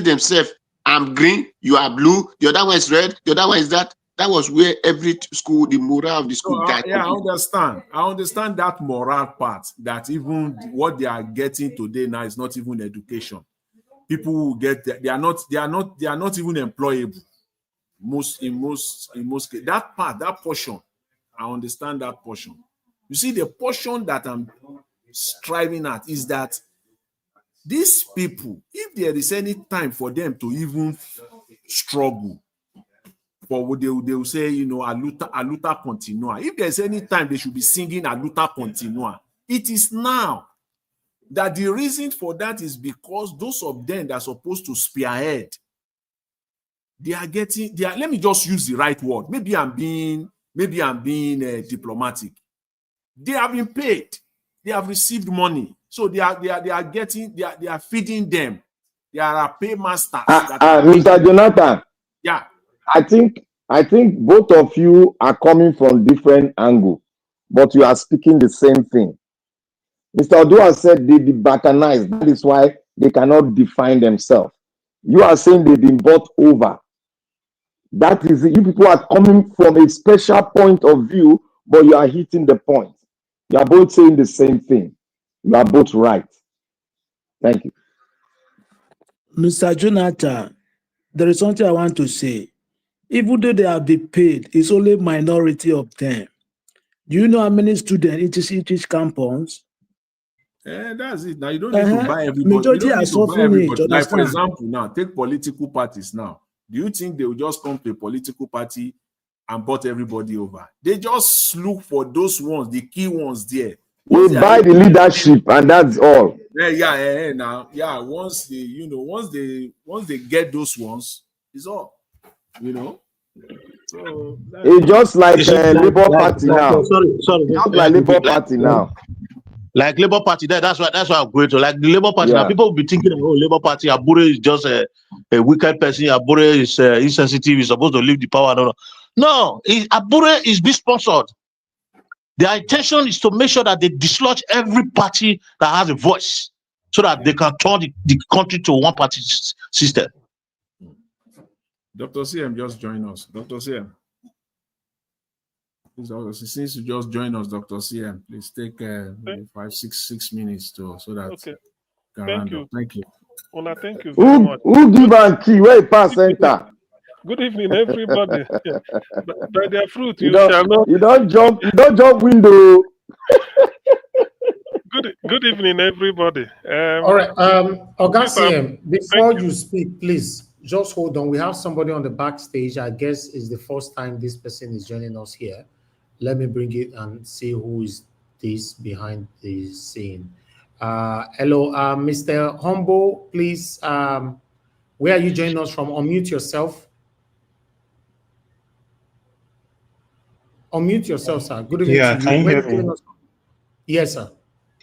themselves, I'm green, you are blue, the other one is red, the other one is that. That was where every school, the morale of the school died. Yeah, I understand that moral part, that even what they are getting today now is not even education. People who get they are not even employable. In most cases, that portion, I understand that portion. You see, the portion that I'm striving at is that these people, if there is any time for them to even struggle, but they will say, aluta continua. If there's any time they should be singing aluta continua, it is now. That the reason for that is because those of them that are supposed to spearhead, let me just use the right word. Maybe I'm being diplomatic. They have been paid. They have received money. So they are feeding them. They are paymasters. Mr. Jonathan. Yeah. I think both of you are coming from different angles, but you are speaking the same thing. Mr. Odua said they've been balkanized. That is why they cannot define themselves. You are saying they've been bought over. That is, you people are coming from a special point of view, but you are hitting the point. You are both saying the same thing. You are both right. Thank you. Mr. Jonathan, there is something I want to say. Even though they have been paid, it's only a minority of them. Do you know how many students each campus? That's it. Now you don't need to buy everybody. Majority are suffering it. Like, for example, now take political parties now. Do you think they will just come to a political party and bought everybody over? They just look for those ones, the key ones there. They buy the leadership, and that's all. Once they get those ones, it's all. So it's just like Labour Party now. Just like Labour Party now. Like Labour Party, that's why I'm going to. Like the Labour Party now, people will be thinking, oh, Labour Party, Abure is just a wicked person. Abure is insensitive. He's supposed to leave the power. No, Abure is being sponsored. Their intention is to make sure that they dislodge every party that has a voice, so that they can turn the country to one party system. Dr. CM just joined us. Dr. CM. Since you just joined us, Dr. CM, please take 6 minutes so that. Okay. Thank you. Thank you. Well, thank you very much. Who give a key? Where pass center? Good evening, everybody. By their fruit, you don't jump window. Good evening, everybody. All right, Oga CM, before you speak, please just hold on. We have somebody on the backstage. I guess is the first time this person is joining us here. Let me bring it and see who is this behind the scene. Hello, Mr. Humble, please. Where are you joining us from? Unmute yourself. Unmute yourself, sir. Good evening Yeah, to you. can you Where hear you joining me? us from? Yes, sir.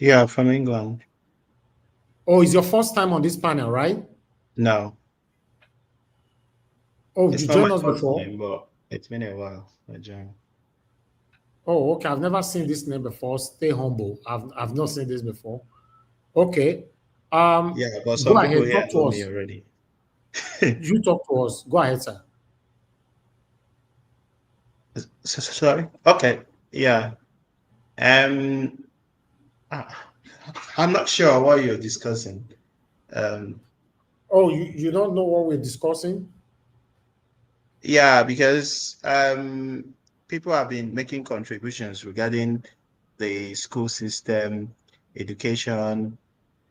Yeah, from England. Oh, it's your first time on this panel, right? No, Oh, it's you not my joined us first before? time, but it's been a while. I joined. Oh, okay. I've never seen this name before. Stay humble. I've not seen this before. Okay. Yeah, but Go some people ahead. here Talk to know me us. already. You talk to us. Go ahead, sir. Sorry? Okay. Yeah. Um, I- I'm not sure what you're discussing. Um, Oh, you don't know what we're discussing? yeah, because people have been making contributions regarding the school system, education,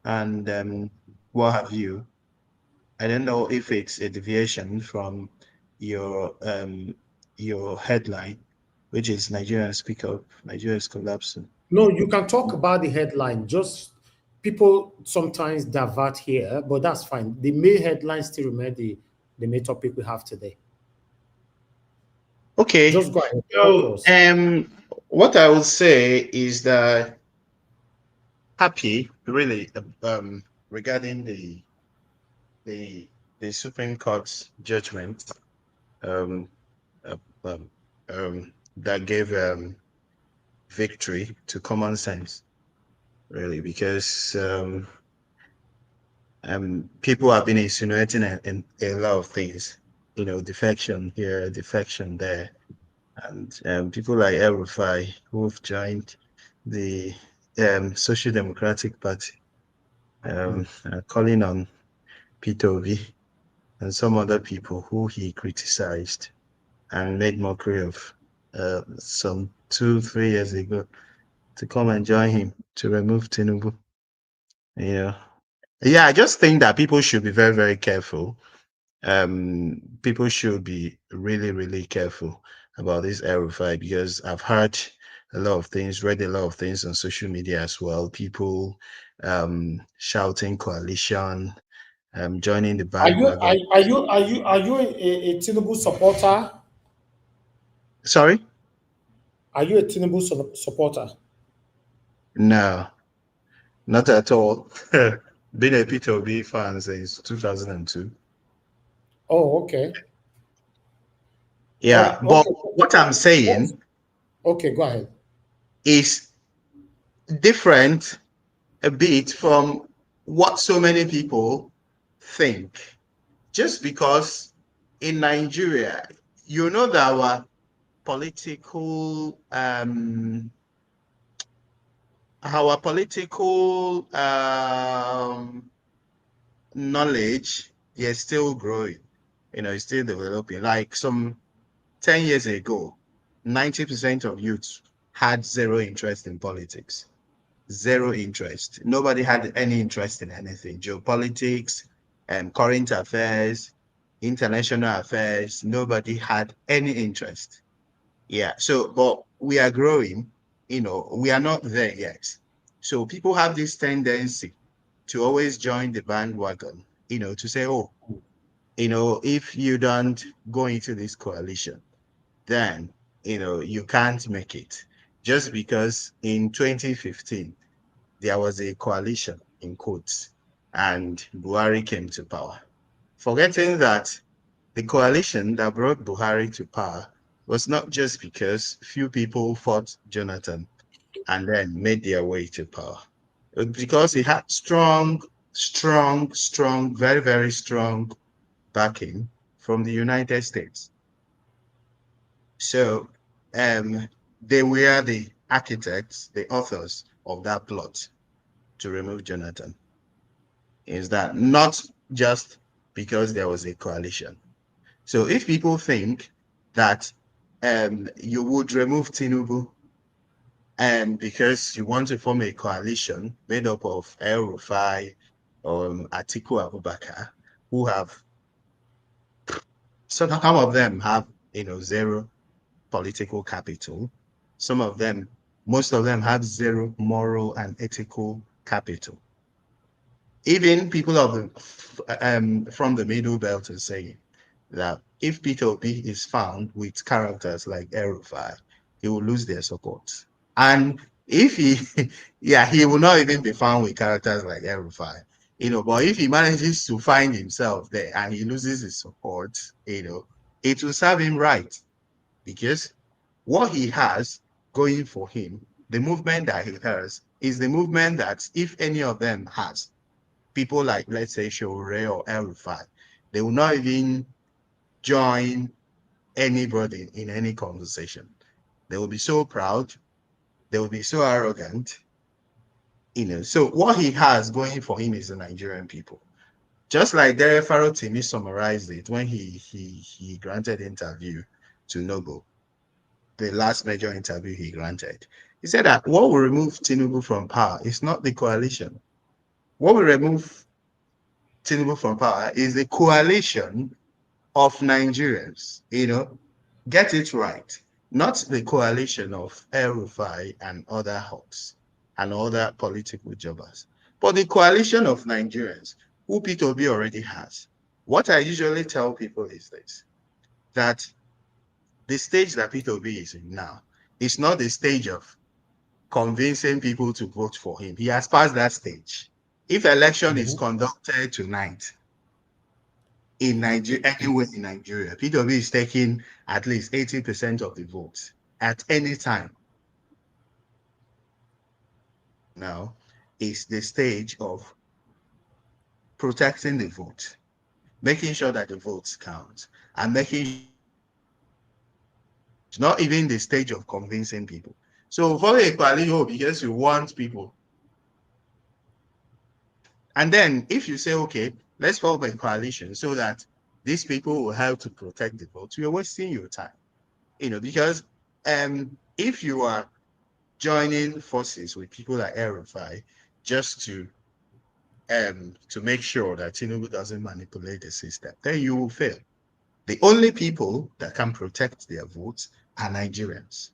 and what have you. I don't know if it's a deviation from your headline, which is Nigerians Speak Up, Nigeria's collapsing. No, you can talk about the headline. Just people sometimes divert here, but that's fine. The main headline still remain the main topic we have today. Okay. Just go ahead. Talk to So us. what I would say is that happy really regarding the the Supreme Court's judgment um, uh, that gave victory to common sense, really, because people have been insinuating a lot of things, defection here, defection there, and people like El Rufai who've joined the Social Democratic Party, calling on Peter Obi and some other people who he criticized and made mockery of some 2-3 years ago to come and join him to remove Tinubu. Yeah, I just think that people should be very, very careful. People should be really, really careful about this RFI because I've heard a lot of things, read a lot of things on social media as well. People shouting coalition, joining the Are you bandwagon. a Tinubu supporter? Sorry? Are you a Tinubu supporter? No, not at all. Been a Peter Obi fan since 2002. Oh, okay. All Yeah, right. but Okay. what I'm saying Okay, go ahead. is different a bit from what so many people think. Just because in Nigeria, you know that our political knowledge is still growing, it's still developing. Like some 10 years ago, 90% of youths had zero interest in politics. Zero interest. Nobody had any interest in anything. Geopolitics and current affairs, international affairs, nobody had any interest. Yeah. So, but we are growing, we are not there yet. So people have this tendency to always join the bandwagon, to say, oh, if you don't go into this coalition, then, you can't make it. Just because in 2015, there was a coalition in quotes and Buhari came to power. Forgetting that the coalition that brought Buhari to power was not just because few people fought Jonathan and then made their way to power. It was because he had strong, very, very strong backing from the United States. So they were the architects, the authors of that plot to remove Jonathan. Is that not just because there was a coalition? So if people think that you would remove Tinubu because you want to form a coalition made up of El Rufai, Atiku Abubakar, who have some of them have zero political capital. Some of them, most of them have zero moral and ethical capital. Even people from the middle belt are saying that if Peter Obi is found with characters like El Rufai, he will lose their support. And if he, yeah, he will not even be found with characters like El-Rufai, but if he manages to find himself there and he loses his support, it will serve him right, because what he has going for him, the movement that he has, is the movement that if any of them has, people like, let's say, Showore or El-Rufai, they will not even join anybody in any conversation. They will be so proud, they will be so arrogant, So what he has going for him is the Nigerian people. Just like Dere Farotimi summarized it when he granted interview to Noble, the last major interview he granted. He said that what will remove Tinubu from power is not the coalition. What will remove Tinubu from power is the coalition of Nigerians, get it right. Not the coalition of El-Rufai and other hawks and other political jobbers, but the coalition of Nigerians who P2B already has. What I usually tell people is this, that the stage that P2B is in now is not the stage of convincing people to vote for him. He has passed that stage. If election is conducted tonight, in Nigeria, anywhere in Nigeria, P2B is taking at least 80% of the votes at any time. Now is the stage of protecting the vote, making sure that the votes count, and making it's not even the stage of convincing people. So for a coalition, because you want people. And then if you say, okay, let's form a coalition so that these people will help to protect the vote, you're wasting your time. Because if you are joining forces with people like El-Rufai just to make sure that Tinubu doesn't manipulate the system, then you will fail. The only people that can protect their votes are Nigerians.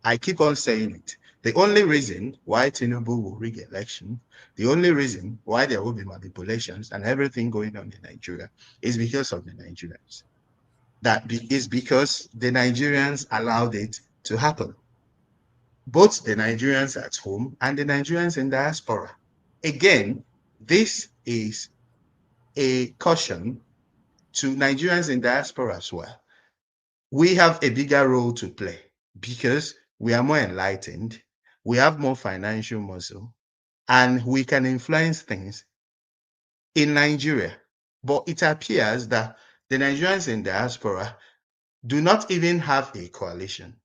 I keep on saying it. The only reason why Tinubu will rig election, the only reason why there will be manipulations and everything going on in Nigeria is because of the Nigerians. That is because the Nigerians allowed it to happen. Both the Nigerians at home and the Nigerians in diaspora. Again, this is a caution to Nigerians in diaspora as well. We have a bigger role to play because we are more enlightened, we have more financial muscle, and we can influence things in Nigeria. But it appears that the Nigerians in diaspora do not even have a coalition.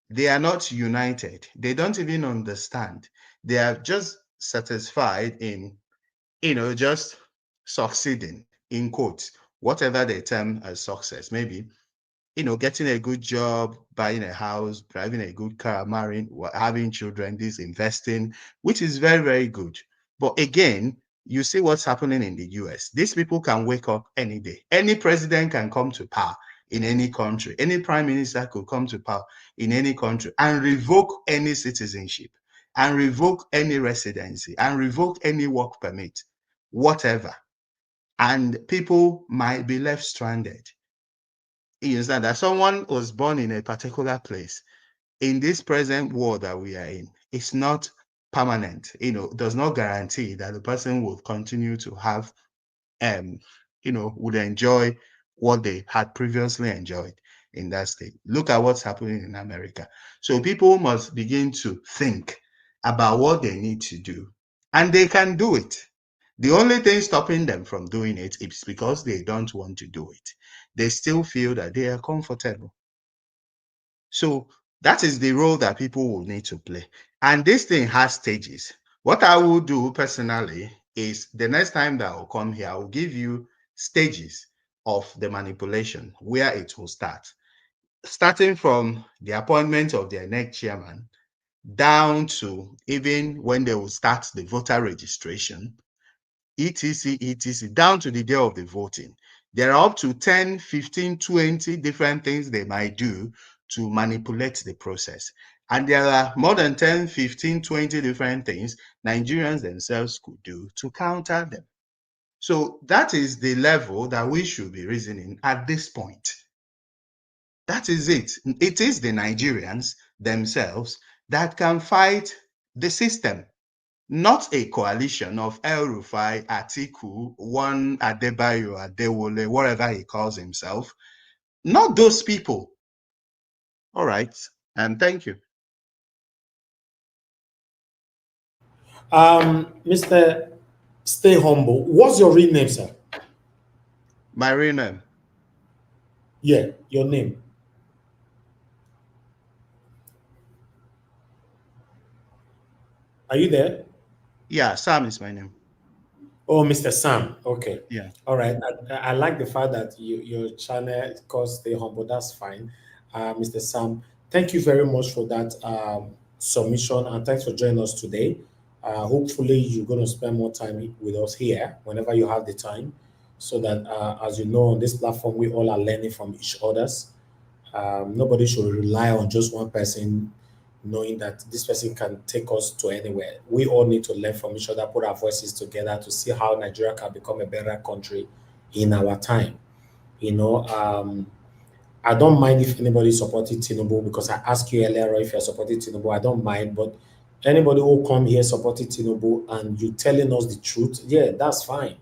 They are not united. They don't even understand. They are just satisfied in, just succeeding, in quotes, whatever they term as success. Maybe, getting a good job, buying a house, driving a good car, marrying, having children, this investing, which is very, very good. But again, you see what's happening in the US. These people can wake up any day. Any president can come to power in any country. Any prime minister could come to power in any country and revoke any citizenship, and revoke any residency, and revoke any work permit, whatever. And people might be left stranded. You understand that someone was born in a particular place in this present world that we are in. It's not permanent, does not guarantee that the person will continue to have, would enjoy what they had previously enjoyed in that state. Look at what's happening in America. So people must begin to think about what they need to do, and they can do it. The only thing stopping them from doing it is because they don't want to do it. They still feel that they are comfortable. So that is the role that people will need to play. And this thing has stages. What I will do personally is the next time that I'll come here, I will give you stages of the manipulation, where it will start. Starting from the appointment of their next chairman, down to even when they will start the voter registration, etc., down to the day of the voting. There are up to 10, 15, 20 different things they might do to manipulate the process. And there are more than 10, 15, 20 different things Nigerians themselves could do to counter them. So that is the level that we should be reasoning at this point. That is it. It is the Nigerians themselves that can fight the system, not a coalition of El Rufai, Atiku, one Adebayo, Adewole, whatever he calls himself. Not those people. All right. And thank you. Mr. Stay Humble, what's your real name, sir? My real name? Yeah, your name. Are you there? Yeah, Sam is my name. Oh, Mr. Sam. Okay. Yeah. All right. I like the fact that your channel is called Stay Humble. That's fine. Mr. Sam, thank you very much for that submission, and thanks for joining us today. Hopefully, you're going to spend more time with us here whenever you have the time, so that, as you know, on this platform, we all are learning from each other's. Nobody should rely on just one person, knowing that this person can take us to anywhere. We all need to learn from each other, put our voices together to see how Nigeria can become a better country in our time. You know, I don't mind if anybody supported Tinubu, because I asked you earlier if you're supporting Tinubu. I don't mind, but anybody who come here supporting Tinubu and you telling us the truth, yeah, that's fine.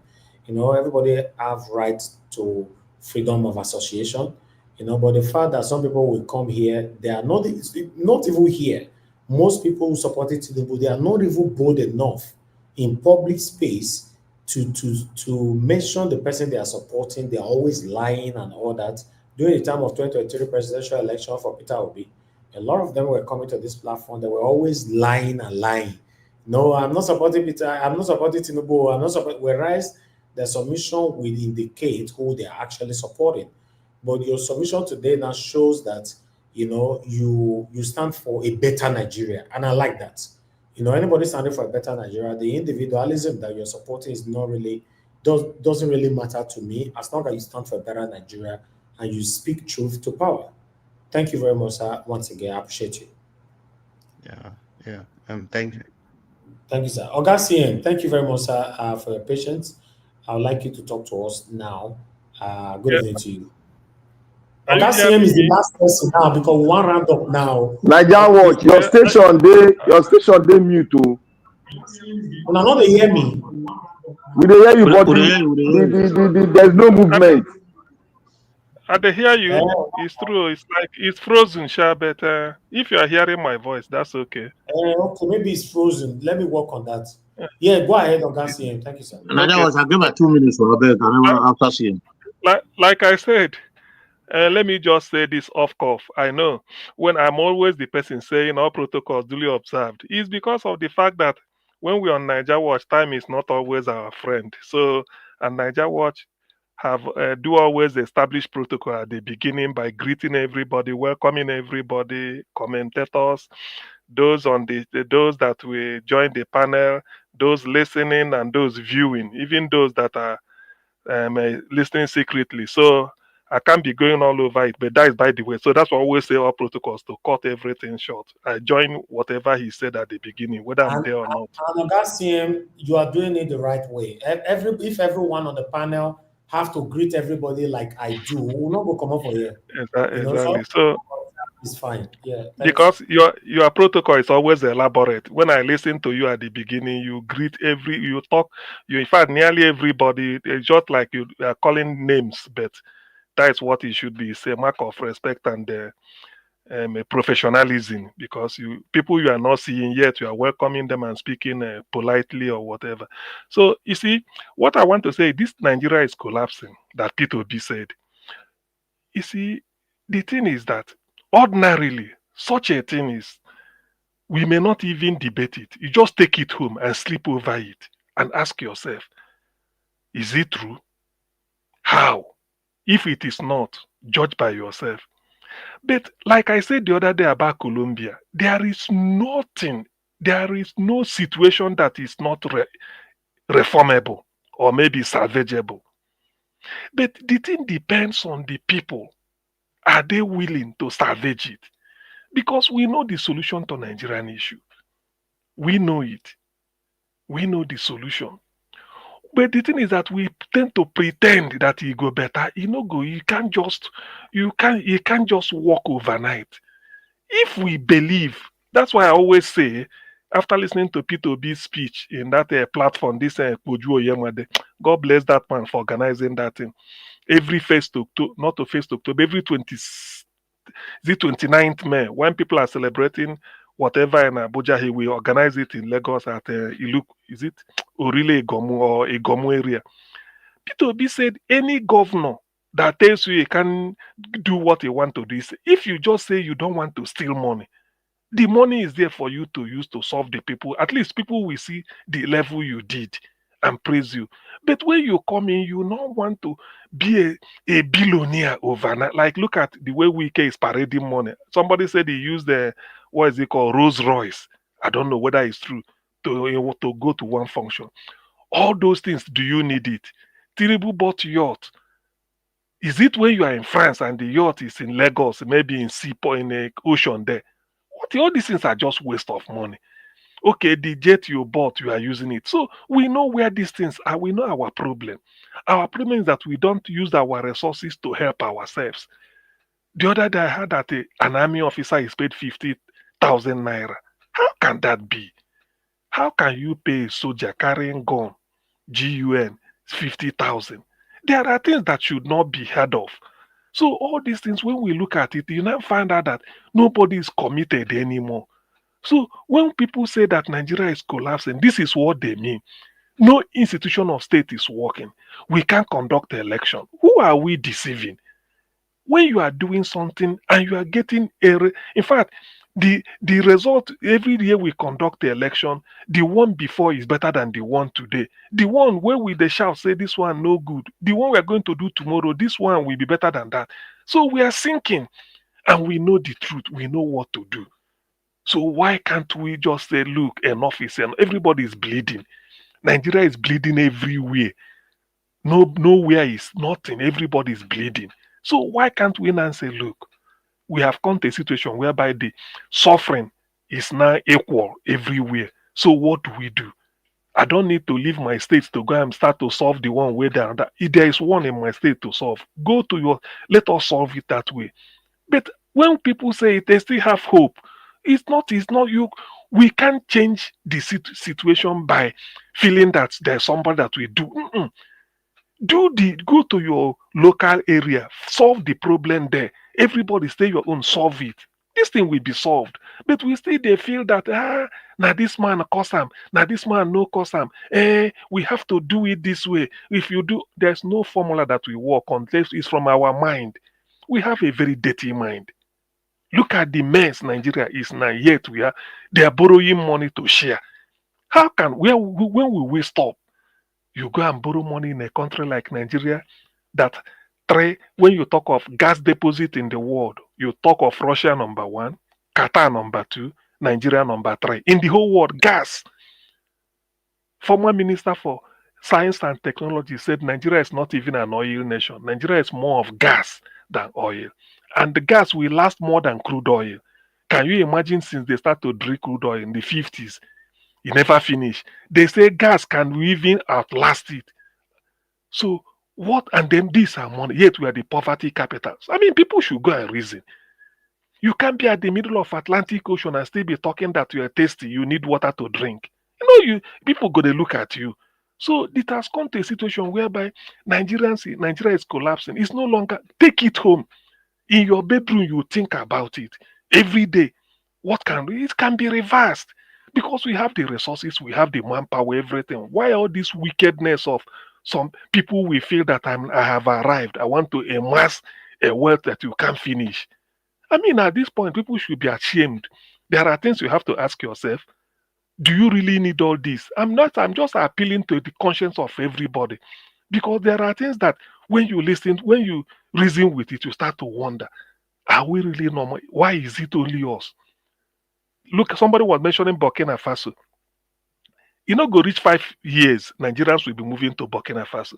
You know, everybody have right to freedom of association. You know, but the fact that some people will come here, they are not even here. Most people who supported Tinubu, they are not even bold enough in public space to mention the person they are supporting. They are always lying and all that. During the time of 2023 presidential election for Peter Obi, a lot of them were coming to this platform. They were always lying and lying. No, I'm not supporting Peter. I'm not supporting Tinubu. I'm not supporting. Whereas the submission will indicate who they are actually supporting. But your submission today now shows that, you know, you stand for a better Nigeria, and I like that. You know, anybody standing for a better Nigeria, the individualism that you're supporting is not really doesn't really matter to me, as long as you stand for a better Nigeria and you speak truth to power. Thank you very much, sir. Once again, I appreciate you. Yeah. Thank you. Thank you, sir. Oga CM, thank you very much, sir, for your patience. I would like you to talk to us now. Good evening to you. Are you Oga CM hearing is the me? last person now, because we want round up now. Naija watch, your station dey mute o. Una no dey hear me. We dey hear you, We but dey hear you, we dey hear you. there's no movement. I dey hear you. It's true. It's like it's frozen, sha. But if you are hearing my voice, that's okay. Okay, maybe it's frozen. Let me work on that. Yeah, go ahead, Oga CM. Thank you, sir. Naija Okay. watch, I give my 2 minutes for abeg, after seeing. Like I said, let me just say this off cuff. I know when I'm always the person saying all protocols duly observed, is because of the fact that when we're on Niger Watch, time is not always our friend. So, and Niger Watch have do always establish protocol at the beginning by greeting everybody, welcoming everybody, commentators, those on those that will join the panel, those listening and those viewing, even those that are listening secretly. So I can't be going all over it, but that is by the way. So that's why I always say all protocols to cut everything short. I join whatever he said at the beginning, whether I'm there or not. And Oga CM, you are doing it the right way. If everyone on the panel have to greet everybody like I do, we'll not go come up for here. Exactly. So it's fine. Yeah. Because your protocol is always elaborate. When I listen to you at the beginning, you greet you talk, in fact, nearly everybody. It's just like you are calling names, but that is what it should be. It's a mark of respect and professionalism, because people you are not seeing yet, you are welcoming them and speaking politely or whatever. So you see, what I want to say, this Nigeria is collapsing, that P2B said. You see, the thing is that ordinarily, such a thing is, we may not even debate it. You just take it home and sleep over it and ask yourself, is it true? How? If it is not, judge by yourself. But like I said the other day about Colombia, there is no situation that is not reformable or maybe salvageable. But the thing depends on the people. Are they willing to salvage it? Because we know the solution to Nigerian issue. We know it. We know the solution. But the thing is that we tend to pretend that it go better. You can't just walk overnight. If we believe, that's why I always say, after listening to Peter B's speech in that platform, this Kojuo Yemade, God bless that man for organizing that thing. Every first October, not to first October, every 29th May, when people are celebrating whatever in Abuja, he will organize it in Lagos at Iluk, is it Orile Egomu or Egomu area. Peter Obi said any governor that tells you he can do what he want to do, if you just say you don't want to steal money, the money is there for you to use to solve the people. At least people will see the level you did and praise you. But when you come in, you don't want to be a billionaire overnight. Like, look at the way Wike is parading money. Somebody said he used the, what is it called, Rolls Royce. I don't know whether it's true, to go to one function. All those things, do you need it? Tinubu bought yacht. Is it when you are in France and the yacht is in Lagos, maybe in seaport, in the ocean there? All these things are just waste of money. Okay, the jet you bought, you are using it. So we know where these things are. We know our problem. Our problem is that we don't use our resources to help ourselves. The other day I heard that an army officer is paid 50,000 naira. How can that be? How can you pay a soldier carrying gun, GUN, 50,000? There are things that should not be heard of. So all these things, when we look at it, you now find out that nobody is committed anymore. So when people say that Nigeria is collapsing, this is what they mean. No institution of state is working. We can't conduct an election. Who are we deceiving? When you are doing something and you are getting in fact, the result every year we conduct the election, the one before is better than the one today. The one where we the shout say this one no good. The one we are going to do tomorrow, this one will be better than that. So we are sinking, and we know the truth. We know what to do. So why can't we just say, look, enough is enough? Everybody is bleeding. Nigeria is bleeding everywhere. Nowhere is nothing. Everybody is bleeding. So why can't we now say, look, we have come to a situation whereby the suffering is now equal everywhere. So what do we do? I don't need to leave my state to go and start to solve the one way down. If there is one in my state to solve, go to your, let us solve it that way. But when people say it, they still have hope. It's not you. We can't change the situation by feeling that there's somebody that we do. Go to your local area, solve the problem there. Everybody stay your own, solve it. This thing will be solved. But we still they feel that now this man cause him, now this man no cause him. We have to do it this way. If you do, there's no formula that we work on. It's from our mind. We have a very dirty mind. Look at the mess Nigeria is now. Yet they are borrowing money to share. How can when will we stop? You go and borrow money in a country like Nigeria that when you talk of gas deposit in the world, you talk of Russia number 1, Qatar number 2, Nigeria number 3. In the whole world, gas. Former Minister for Science and Technology said Nigeria is not even an oil nation. Nigeria is more of gas than oil. And the gas will last more than crude oil. Can you imagine since they start to drink crude oil in the 50s? It never finish. They say gas can even outlast it. So what? And then these are money. Yet we are the poverty capitals. I mean, people should go and reason. You can't be at the middle of Atlantic Ocean and still be talking that you are thirsty. You need water to drink. People go to look at you. So it has come to a situation whereby Nigeria is collapsing. It's no longer take it home. In your bedroom, you think about it every day. It can be reversed because we have the resources, we have the manpower, everything. Why all this wickedness of some people? We feel that I have arrived. I want to amass a wealth that you can't finish. I mean, at this point, people should be ashamed. There are things you have to ask yourself. Do you really need all this? I'm just appealing to the conscience of everybody. Because there are things that when you reason with it, you start to wonder, are we really normal? Why is it only us? Look, somebody was mentioning Burkina Faso. Go reach 5 years, Nigerians will be moving to Burkina Faso.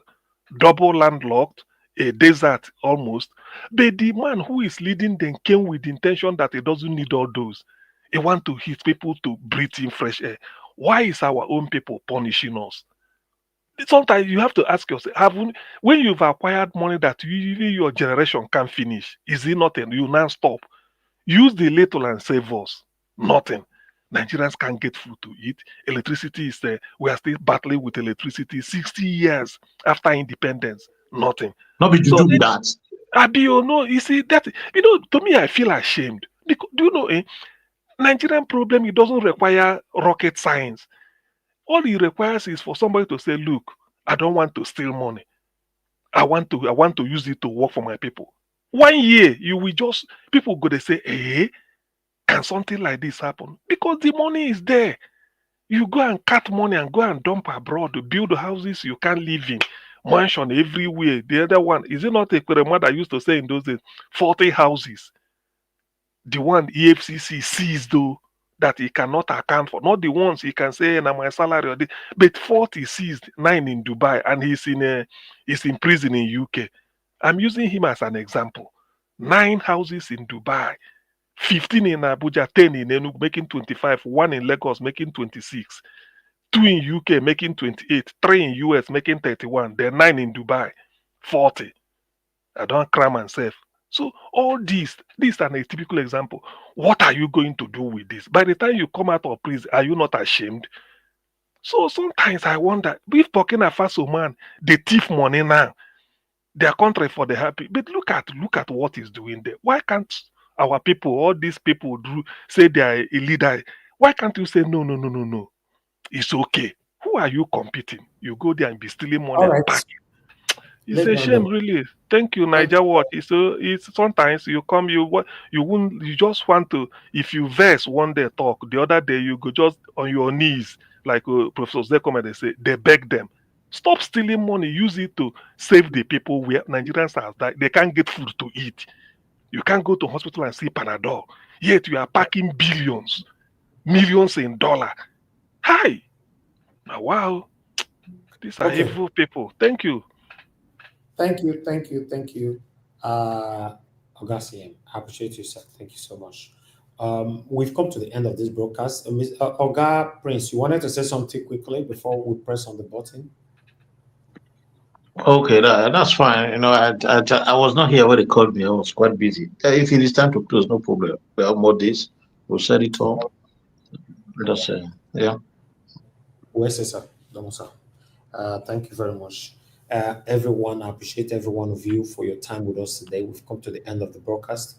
Double landlocked, a desert almost. But the man who is leading them came with the intention that he doesn't need all those. He wants to hit people to breathe in fresh air. Why is our own people punishing us? Sometimes you have to ask yourself, when you've acquired money that even your generation can't finish, is it not you now stop? Use the little and save us. Nothing. Nigerians can't get food to eat. Electricity is there. We are still battling with electricity 60 years after independence. Nothing. Not be to do with that. Abio, no, you see, that, to me, I feel ashamed. Because, do you know, Nigerian problem, it doesn't require rocket science. All it requires is for somebody to say, look, I don't want to steal money. I want to use it to work for my people. 1 year, you will just, people go to say, can something like this happen? Because the money is there. You go and cut money and go and dump abroad to build houses you can't live in. Mansion everywhere. The other one, is it not a Kurema that used to say in those days, 40 houses? The one EFCC sees though, that he cannot account for. Not the ones he can say, na my salary or this, but 40 seized, 9 in Dubai, and he's in prison in UK. I'm using him as an example. 9 houses in Dubai, 15 in Abuja, 10 in Enugu, making 25, 1 in Lagos, making 26, 2 in UK, making 28, 3 in US, making 31, then 9 in Dubai, 40. I don't cram myself. So all these are a typical example. What are you going to do with this? By the time you come out of prison, are you not ashamed? So sometimes I wonder, if Burkina Faso, man, they thief money now, their country for the happy. But look at what he's doing there. Why can't our people, all these people, say they are a leader? Why can't you say no? It's okay. Who are you competing? You go there and be stealing money and packing. It's a shame, really. Thank you, Niger Watch. It's sometimes you just want to, if you verse one day talk, the other day you go just on your knees, like Professor Zekome, they say, they beg them. Stop stealing money, use it to save the people where Nigerians have died. They can't get food to eat. You can't go to hospital and see Panadol. Yet you are packing billions, millions in dollar. Hi! Wow. These are evil people. Thank you. Thank you. Oga, I appreciate you, sir. Thank you so much. We've come to the end of this broadcast. Oga Prince, you wanted to say something quickly before we press on the button? Okay, that's fine. I was not here when they called me. I was quite busy. If it is time to close, no problem. We have more days. We'll set it all. That's yeah. Where's it, sir? Thank you very much. Everyone, I appreciate every one of you for your time with us today. We've come to the end of the broadcast.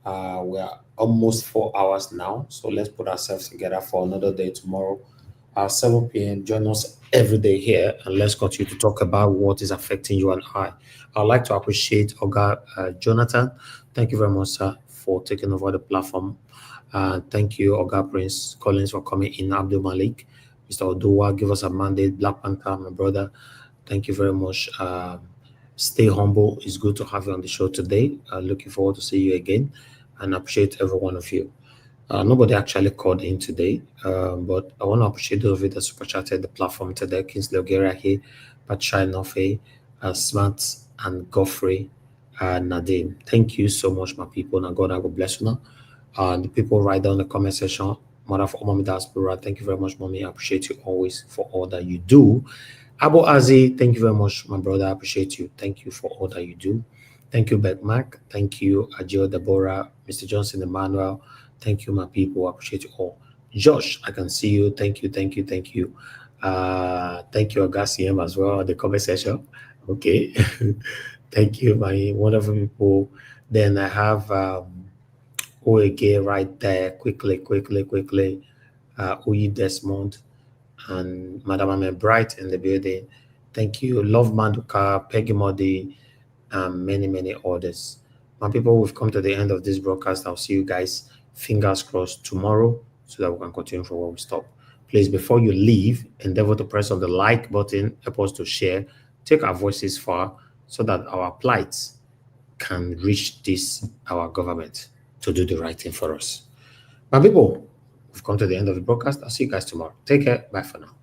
We are almost 4 hours now, so let's put ourselves together for another day tomorrow. 7 p.m. Join us every day here, and let's continue to talk about what is affecting you and I. I'd like to appreciate Oga Jonathan. Thank you very much, sir, for taking over the platform. Thank you, Oga Prince Collins, for coming in. Abdul Malik, Mr. Oduwa, give us a mandate. Black Panther, my brother. Thank you very much. Stay humble. It's good to have you on the show today. Looking forward to see you again, and appreciate every one of you. Nobody actually called in today, but I want to appreciate those of you that super chatted the platform today. Kingsley Ogerahi, Pachai Nofe, Smart, and Godfrey, Nadim. Thank you so much, my people. Now God, I will bless you now. The people right down in the comment section, Mother of Mommy Diaspora, thank you very much, Mommy. I appreciate you always for all that you do. Abu Azi, thank you very much, my brother. I appreciate you. Thank you for all that you do. Thank you, Beck Mac. Thank you, Adjo Deborah, Mr. Johnson Emmanuel. Thank you, my people. I appreciate you all. Josh, I can see you. Thank you. Thank you, Agasiem as well, the comment section. Okay. Thank you, my wonderful people. Then I have Oege right there. Quickly. Oyi Desmond and Madam Ame Bright in the building. Thank you. Love Manduka, Peggy Modi, and many others. My people, we've come to the end of this broadcast. I'll see you guys, fingers crossed, tomorrow, so that we can continue from where we stop. Please, before you leave, endeavor to press on the like button, help us to share, take our voices far, so that our plights can reach our government to do the right thing for us. My people, we've come to the end of the broadcast. I'll see you guys tomorrow. Take care. Bye for now.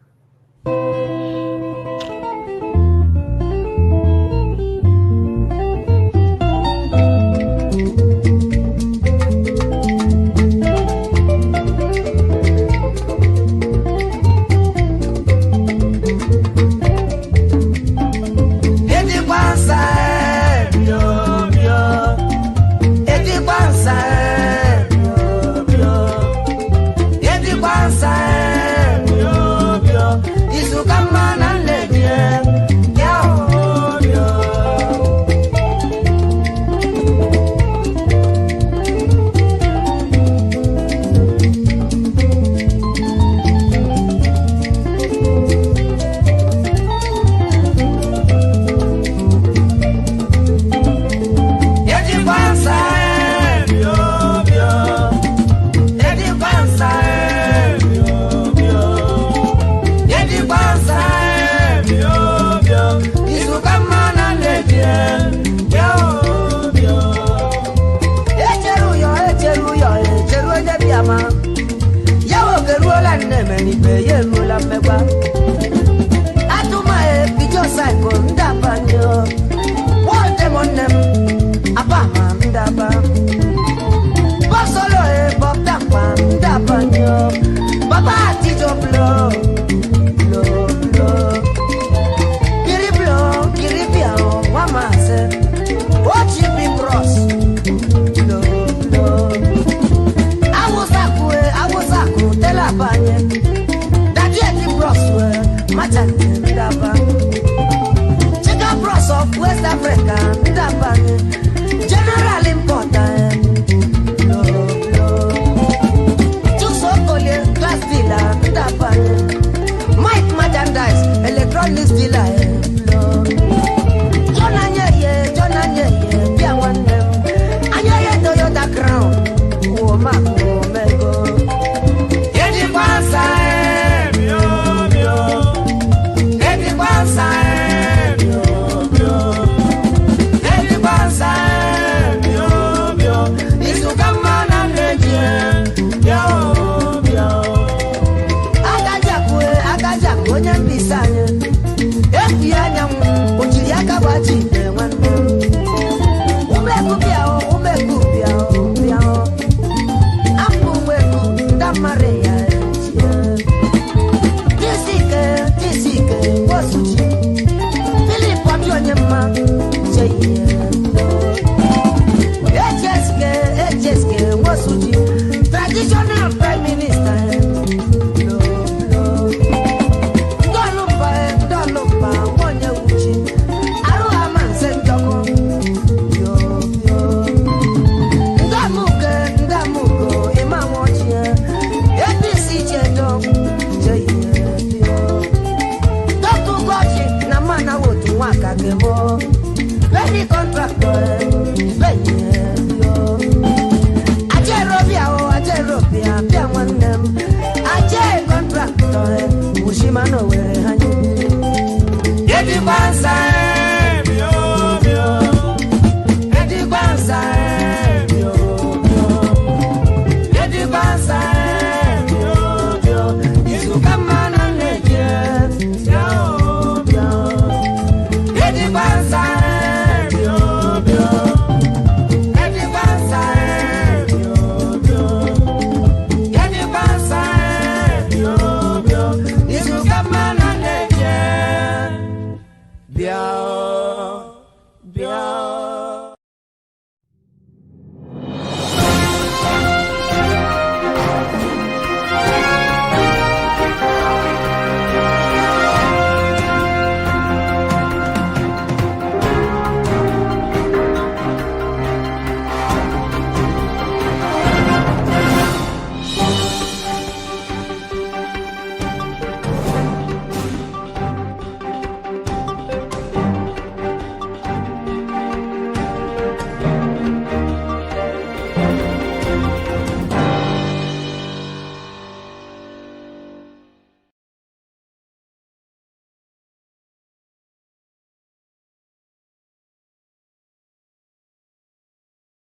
Eti kwansa many pay la meba. Atuma e pijo cycle ndabanyo. What them on them? Abama ndaba. Basolo e bob dapa ndabanyo. Baba tijo blow. Watch you be cross. No. I was a cool, tell a banya. That yet the cross were Matan Daba. Check out cross of West Africa, Daba. General important. No. Just so class dealer, Daba. Mike merchandise, electronics dealer. Traditional prime minister. Very contractor.